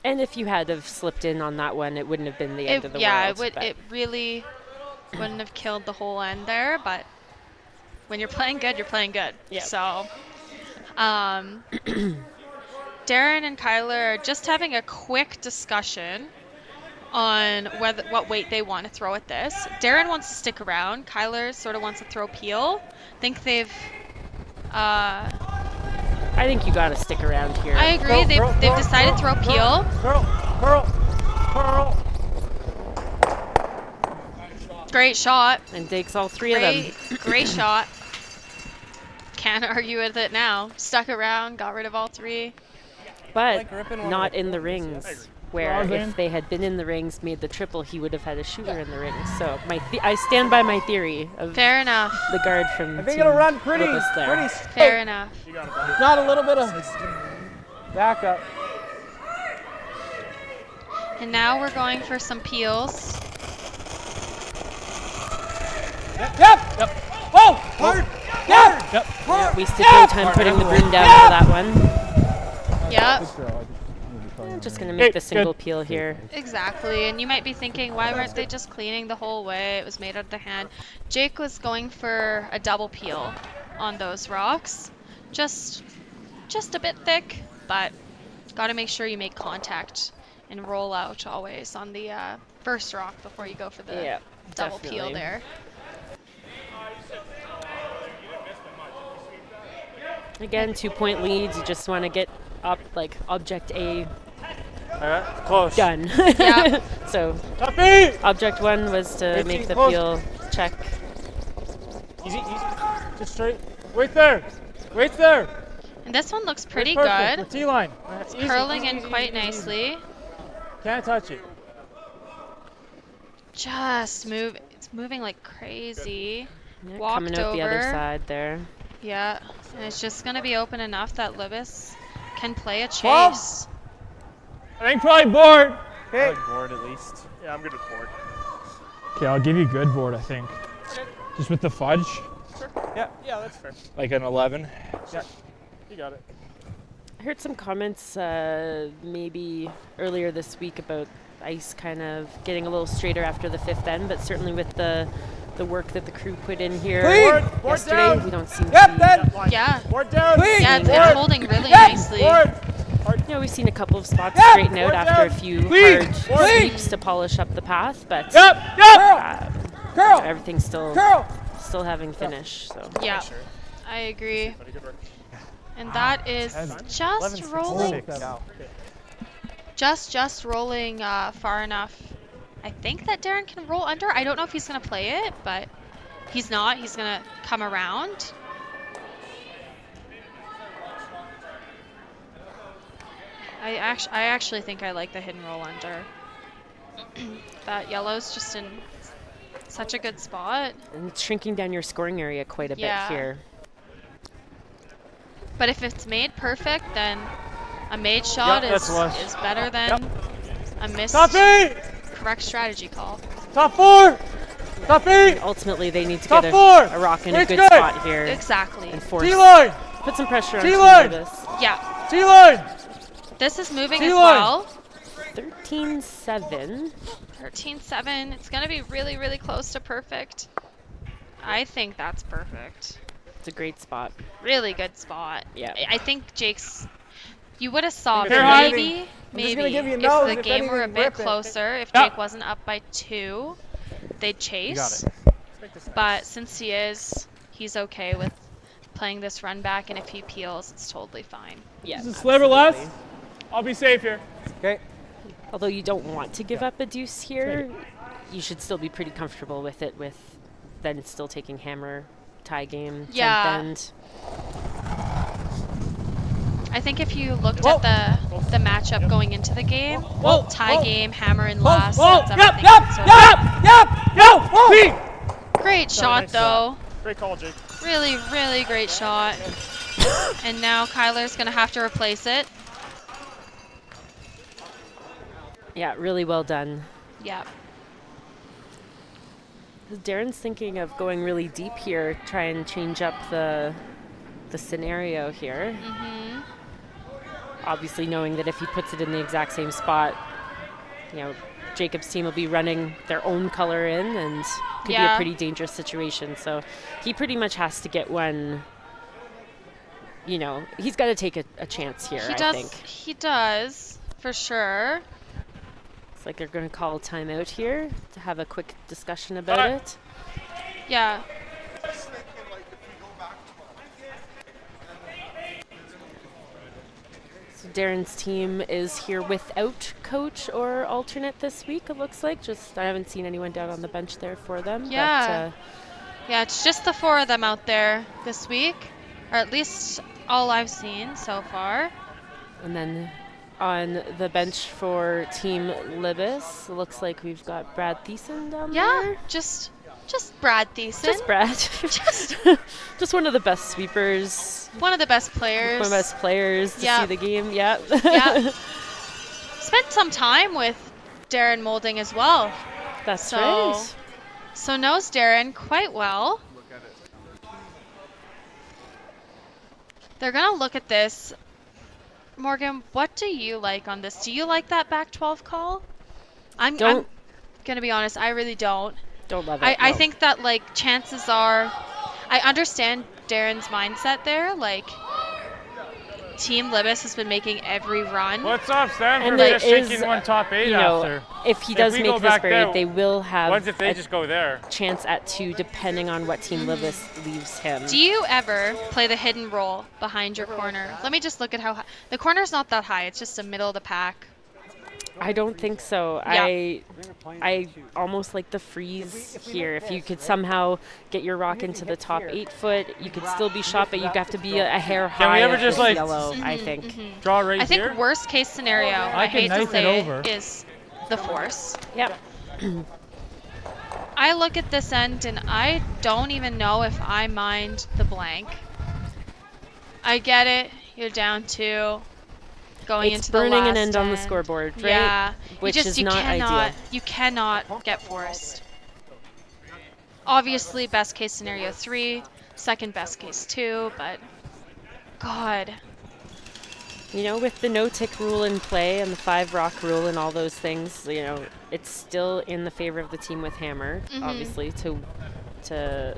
And if you had have slipped in on that one, it wouldn't have been the end of the world. Yeah, it really wouldn't have killed the whole end there, but when you're playing good, you're playing good. Yep. So, Darren and Kyler are just having a quick discussion on what weight they want to throw at this. Darren wants to stick around. Kyler sort of wants to throw peel. I think they've... I think you got to stick around here. I agree. They've decided to throw peel. Curl. Great shot. And takes all 3 of them. Great shot. Can't argue with it now. Stuck around, got rid of all 3. But not in the rings. where if they had been in the rings, made the triple, he would have had a shooter in the rings. So I stand by my theory of Fair enough. the guard from I think Team it'll run pretty Libbus there. Fair enough. Not a little bit of backup. And now we're going for some peels. Yep. Oh, hard. Yep. Yeah, wasted no time putting the broom down for that one. Yep. I'm just going to make the single peel here. Exactly, and you might be thinking, why weren't they just cleaning the whole way? It was made out of the hand. Jake was going for a double peel on those rocks. Just a bit thick, but got to make sure you make contact and roll out always on the first rock before you go for the double peel there. Again, 2-point leads. You just want to get up, like object A. Close. Done. Yeah. So Tuppy! object 1 was to Wait, make the close. peel check. Easy. Just straight. Wait there. And this one looks pretty Perfect. good. The T-line. It's curling in quite nicely. Can't touch it. Just move. It's moving like crazy. Yeah, Walked coming out over. the other side there. Yeah, and it's just going to be open enough that Libbus can play a chase. 12. I think probably board. Okay. Like board at least. Yeah, I'm good with board. Okay, I'll give you good board, I think. Just with the fudge. Sure. Yeah, that's fair. Like an 11. Yeah, you got it. I heard some comments maybe earlier this week about ice kind of getting a little straighter after the 5th end, but certainly with the work that the crew put in here yesterday, down. we don't seem to be... Yeah. Board down. Yeah, it's holding really nicely. You know, we've seen a couple of spots straighten out after a few hard sweeps to polish up the path, but everything's still having finish. So Yeah, I agree. And that is just rolling. Just rolling far enough. I think that Darren can roll under. I don't know if he's going to play it, but he's not. He's going to come around. I actually think I like the hidden roll under. That yellow's just in such a good spot. And it's shrinking down your scoring area quite a bit here. But if it's made perfect, then a made shot is better than a missed correct strategy call. Top 4! Top 8! Ultimately, they need to Top get 4! a rock in a good spot here. Exactly. And force. T-line! Put some pressure on T-line! Libbus. Yeah. T-line! This is moving as T-line! well. 13-7. 13-7. It's going to be really, really close to perfect. I think that's perfect. It's a great spot. Really good spot. Yeah. I think Jake's... You would have saw Maybe if the game were a bit closer, if Jake wasn't up by 2, they'd chase. But since he's okay with playing this run back, and if he peels, it's totally fine. Yeah. This is sliver less. I'll be safe here. Okay. Although you don't want to give up a deuce here, you should still be pretty comfortable with it, with then still taking hammer, tie game, 10th end. I think if you looked at the matchup going into the game, tie game, hammer in last, that's everything. Great shot though. Great call, Jake. Really, really great shot. And now Kyler's gonna have to replace it. Yeah, really well done. Yeah. Darren's thinking of going really deep here, try and change up the scenario here. Mm-hmm. Obviously knowing that if he puts it in the exact same spot, you know, Jacob's team will be running their own color in and could be a pretty dangerous situation. So he pretty much has to get one, you know, he's got to take a chance here, I think. He does, for sure. It's like they're going to call a timeout here to have a quick discussion about it. Yeah. Darren's team is here without coach or alternate this week, it looks like. Just I haven't seen anyone down on the bench there for them. Yeah. But, yeah, it's just the 4 of them out there this week, or at least all I've seen so far. And then On the bench for Team Libbus, looks like we've got Brad Thiessen down there. Yeah, just Brad Thiessen. Just Brad. just one of the best sweepers. One of the best players. One of the best players to see the game. Yeah. Yeah. Spent some time with Darren Moulding as well. That's right. So knows Darren quite well. They're gonna look at this. Morgan, what do you like on this? Do you like that back 12 call? I'm gonna be honest, I really don't. Don't love it. I think that, like, chances are, I understand Darren's mindset there. Like, Team Libbus has been making every run. What's up, Stanford? And We're just shaking one top 8 after. If he does make this buried, they will have what if they just go there? Chance at 2, depending on what Team Libbus leaves him. Do you ever play the hidden roll behind your corner? Let me just look at how high. The corner's not that high. It's just the middle of the pack. I don't think so. Yeah. I almost like the freeze here. If you could somehow get your rock into the top 8 foot, you could still be shot, but you have to be a hair high. Can we ever just like yellow, I think. Draw right I think here? worst case scenario, I hate to say it, is the force. Yep. I look at this end and I don't even know if I mind the blank. I get it. You're down 2. Going it's into the last burning an end on the scoreboard, right? Yeah. Which is not ideal. You cannot get forced. Obviously, best case scenario 3, second best case 2, but God. You know, with the no-tick rule in play and the 5-rock rule and all those things, you know, it's still in the favor of the team with hammer, obviously, to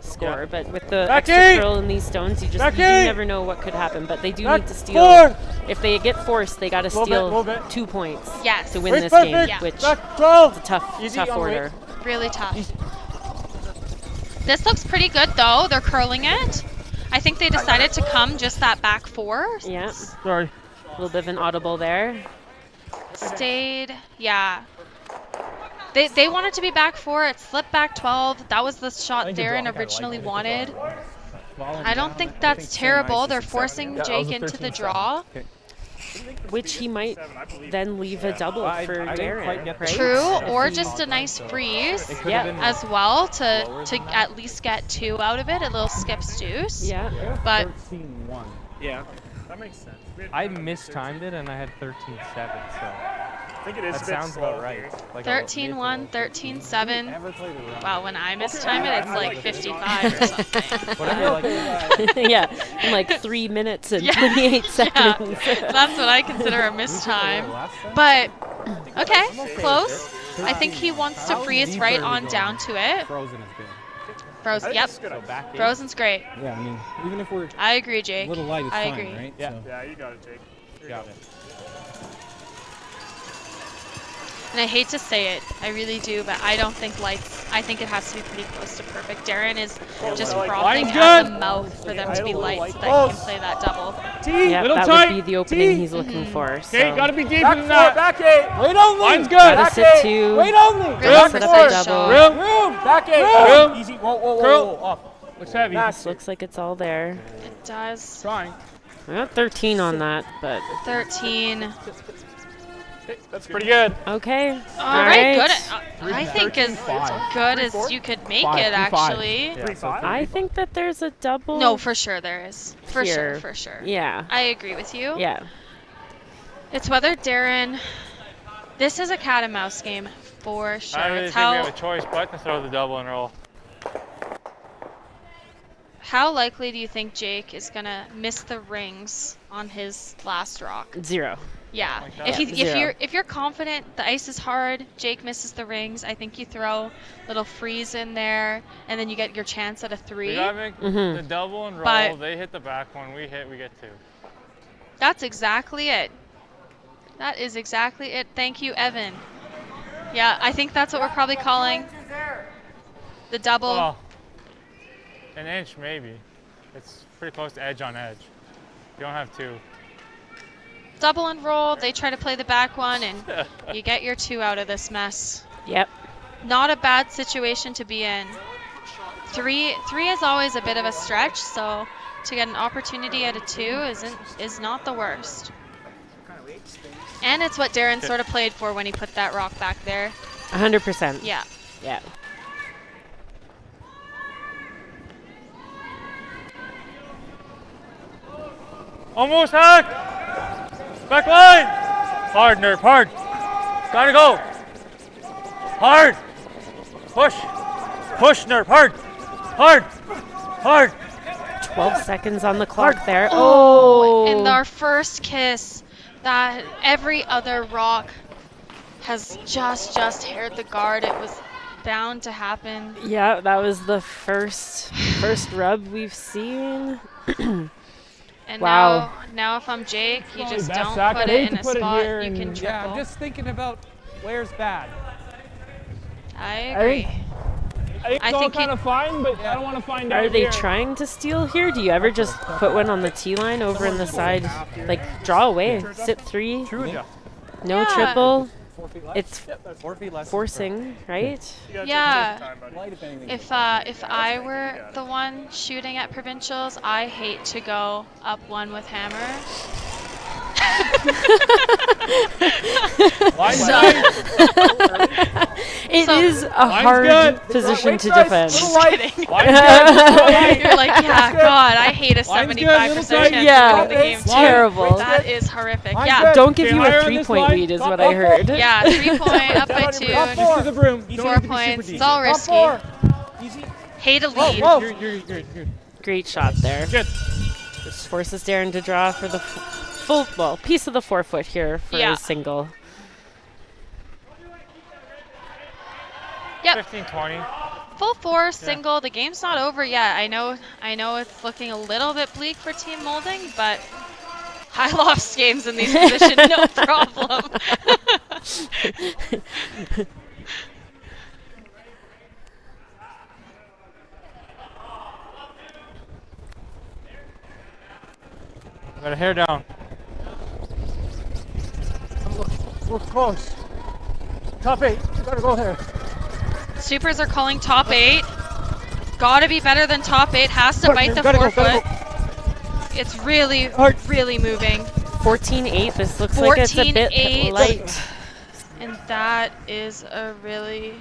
score. Yeah. But with the extra curl in these stones, you do never know what could happen. But they do need to steal. If they get forced, they got to steal 2 points to win this game, which is a tough order. Really tough. This looks pretty good, though. They're curling it. I think they decided to come just that back 4. Yeah. Sorry. A little bit of an audible there. Stayed. Yeah. They wanted to be back 4. It slipped back 12. That was the shot Darren originally wanted. I don't think that's terrible. They're forcing Jake into the draw. Which he might then leave a double for Darren, right? True, or just a nice freeze as well to at least get 2 out of it. A little skips deuce. Yeah. But 13-1. Yeah, that makes sense. I mistimed it and I had 13-7, so I think it is. that sounds about right. Like 13-1, 13-7. Wow, when I mistime it, it's like 55 or something. Yeah, in like 3 minutes and 28 seconds. Yeah. That's what I consider a mistime. But, okay, close. I think he wants to freeze right on down to it. Frozen is good. Frozen, yep. Frozen's great. Yeah, I mean, even if we're I agree, Jake. a little light, it's I fine, agree. right? Yeah. So. Yeah, you got it, Jake. You got it. And I hate to say it, I really do, but I don't think lights, I think it has to be pretty close to perfect. Darren is just frothing at the mouth for them to be lights so that he can play that double. Yeah, that would be the opening he's looking for. So. Okay, gotta be deeper than that. Back 8. Wait only. Line's good. Gotta sit 2. Wait only. Gotta set up a double. Room. Back 8. Room. Easy. Whoa. Off. Looks heavy. This looks like it's all there. It does. Trying. I got 13 on that, but 13. That's pretty good. Okay. All right, good. I think as good as you could make it, actually. I think that there's a double. No, for sure there is. For here. sure. Yeah. I agree with you. Yeah. It's whether Darren. This is a cat and mouse game for sure. I really it's think how we have a choice but to throw the double and roll. How likely do you think Jake is gonna miss the rings on his last rock? 0. Yeah. Like If you're confident the ice is hard, Jake misses the rings, I think you throw little freeze in there, and then you get your chance at a 3. We gotta make the double and roll. But they hit the back one. We hit. We get 2. that's exactly it. That is exactly it. Thank you, Evan. Yeah, I think that's what we're probably calling the double. Oh, an inch maybe. It's pretty close to edge on edge. You don't have 2. Double and roll. They try to play the back one, and you get your 2 out of this mess. Yep. Not a bad situation to be in. 3 is always a bit of a stretch, so to get an opportunity at a 2 is not the worst. And it's what Darren sort of played for when he put that rock back there. 100%. Yeah. Yeah. Almost hack. Back line. Hard, nerve, hard. Gotta go. Hard. Push. Push, nerve, hard. Hard. Hard. 12 seconds on the clock there. Oh! In our first kiss, that every other rock has just haired the guard. It was bound to happen. Yeah, that was the first rub we've seen. And wow. now if I'm Jake, you Probably just best don't sack. put I'd it hate in to a put it spot here you and- can triple. Yeah, I'm just thinking about where's bad. I agree. I think it's all kind of fine, but I don't want to find out Are they here. trying to steal here? Do you ever just put one on the T line over in the side? Like, draw away. Sit 3. No Yeah. triple. It's 4 feet less. forcing, right? Yeah. If I were the one shooting at provincials, I hate to go up one with hammer. It is a hard position to defend. Just kidding. You're like, yeah, God, I hate a 75% chance Yeah, to win the game it's too. terrible. That is horrific. Yeah. Don't give you a 3-point lead is what I heard. Yeah, 3 point, up by 2, Just to the broom. 4 points. It's all risky. Hate a lead. You're Great shot there. Good. Just forces Darren to draw for the piece of the 4-foot here for Yeah. his single. Yep. 15-20. Full force single. The game's not over yet. I know it's looking a little bit bleak for Team Moulding, but I lost games in these positions, no problem. Got a hair down. We're close. Top 8. Gotta go there. Supers are calling top 8. Gotta be better than top 8. Has to bite the 4-foot. It's really moving. 14-8. This looks like it's a bit 14-8. light. And that is a really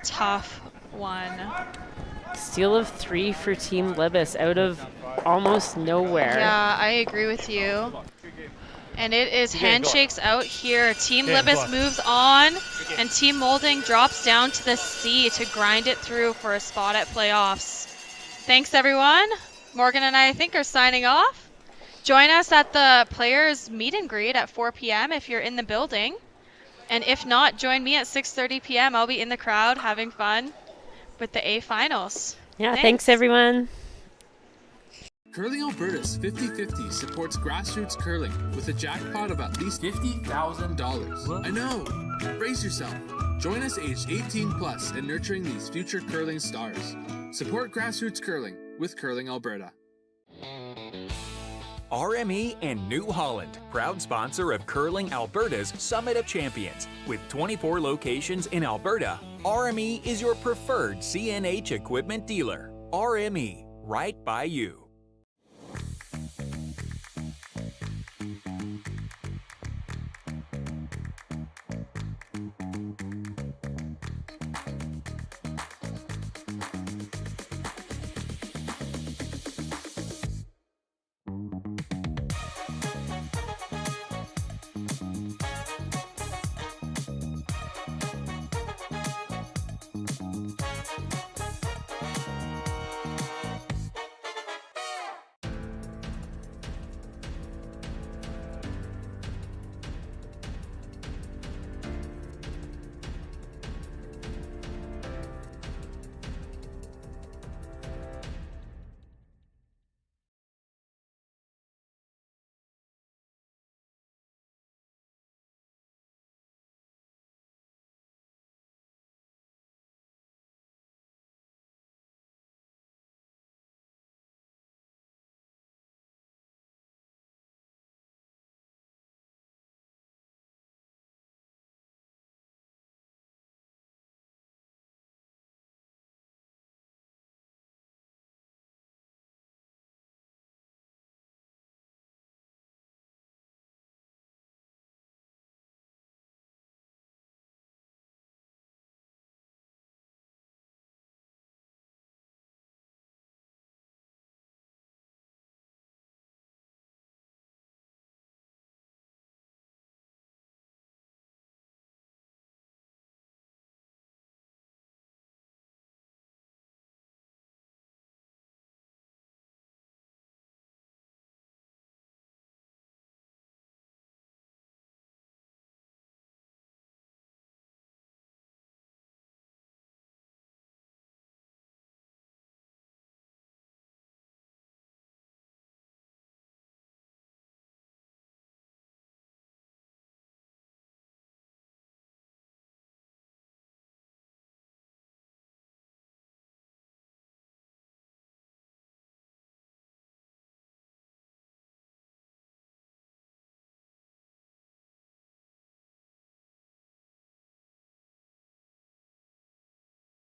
tough one. Steal of 3 for Team Libbus out of almost nowhere. Yeah, I agree with you. And it is handshakes out here. Team Libbus moves on, and Team Moulding drops down to the C to grind it through for a spot at playoffs. Thanks, everyone. Morgan and I think are signing off. Join us at the players meet and greet at 4 p.m. if you're in the building. And if not, join me at 6:30 p.m. I'll be in the crowd having fun with the A finals. Yeah, thanks everyone. Curling Alberta's 50-50 supports grassroots curling with a jackpot of at least $50,000. I know! Brace yourself. Join us aged 18 plus in nurturing these future curling stars. Support grassroots curling with Curling Alberta. RME and New Holland, proud sponsor of Curling Alberta's Summit of Champions. With 24 locations in Alberta, RME is your preferred CNH equipment dealer. RME, right by you.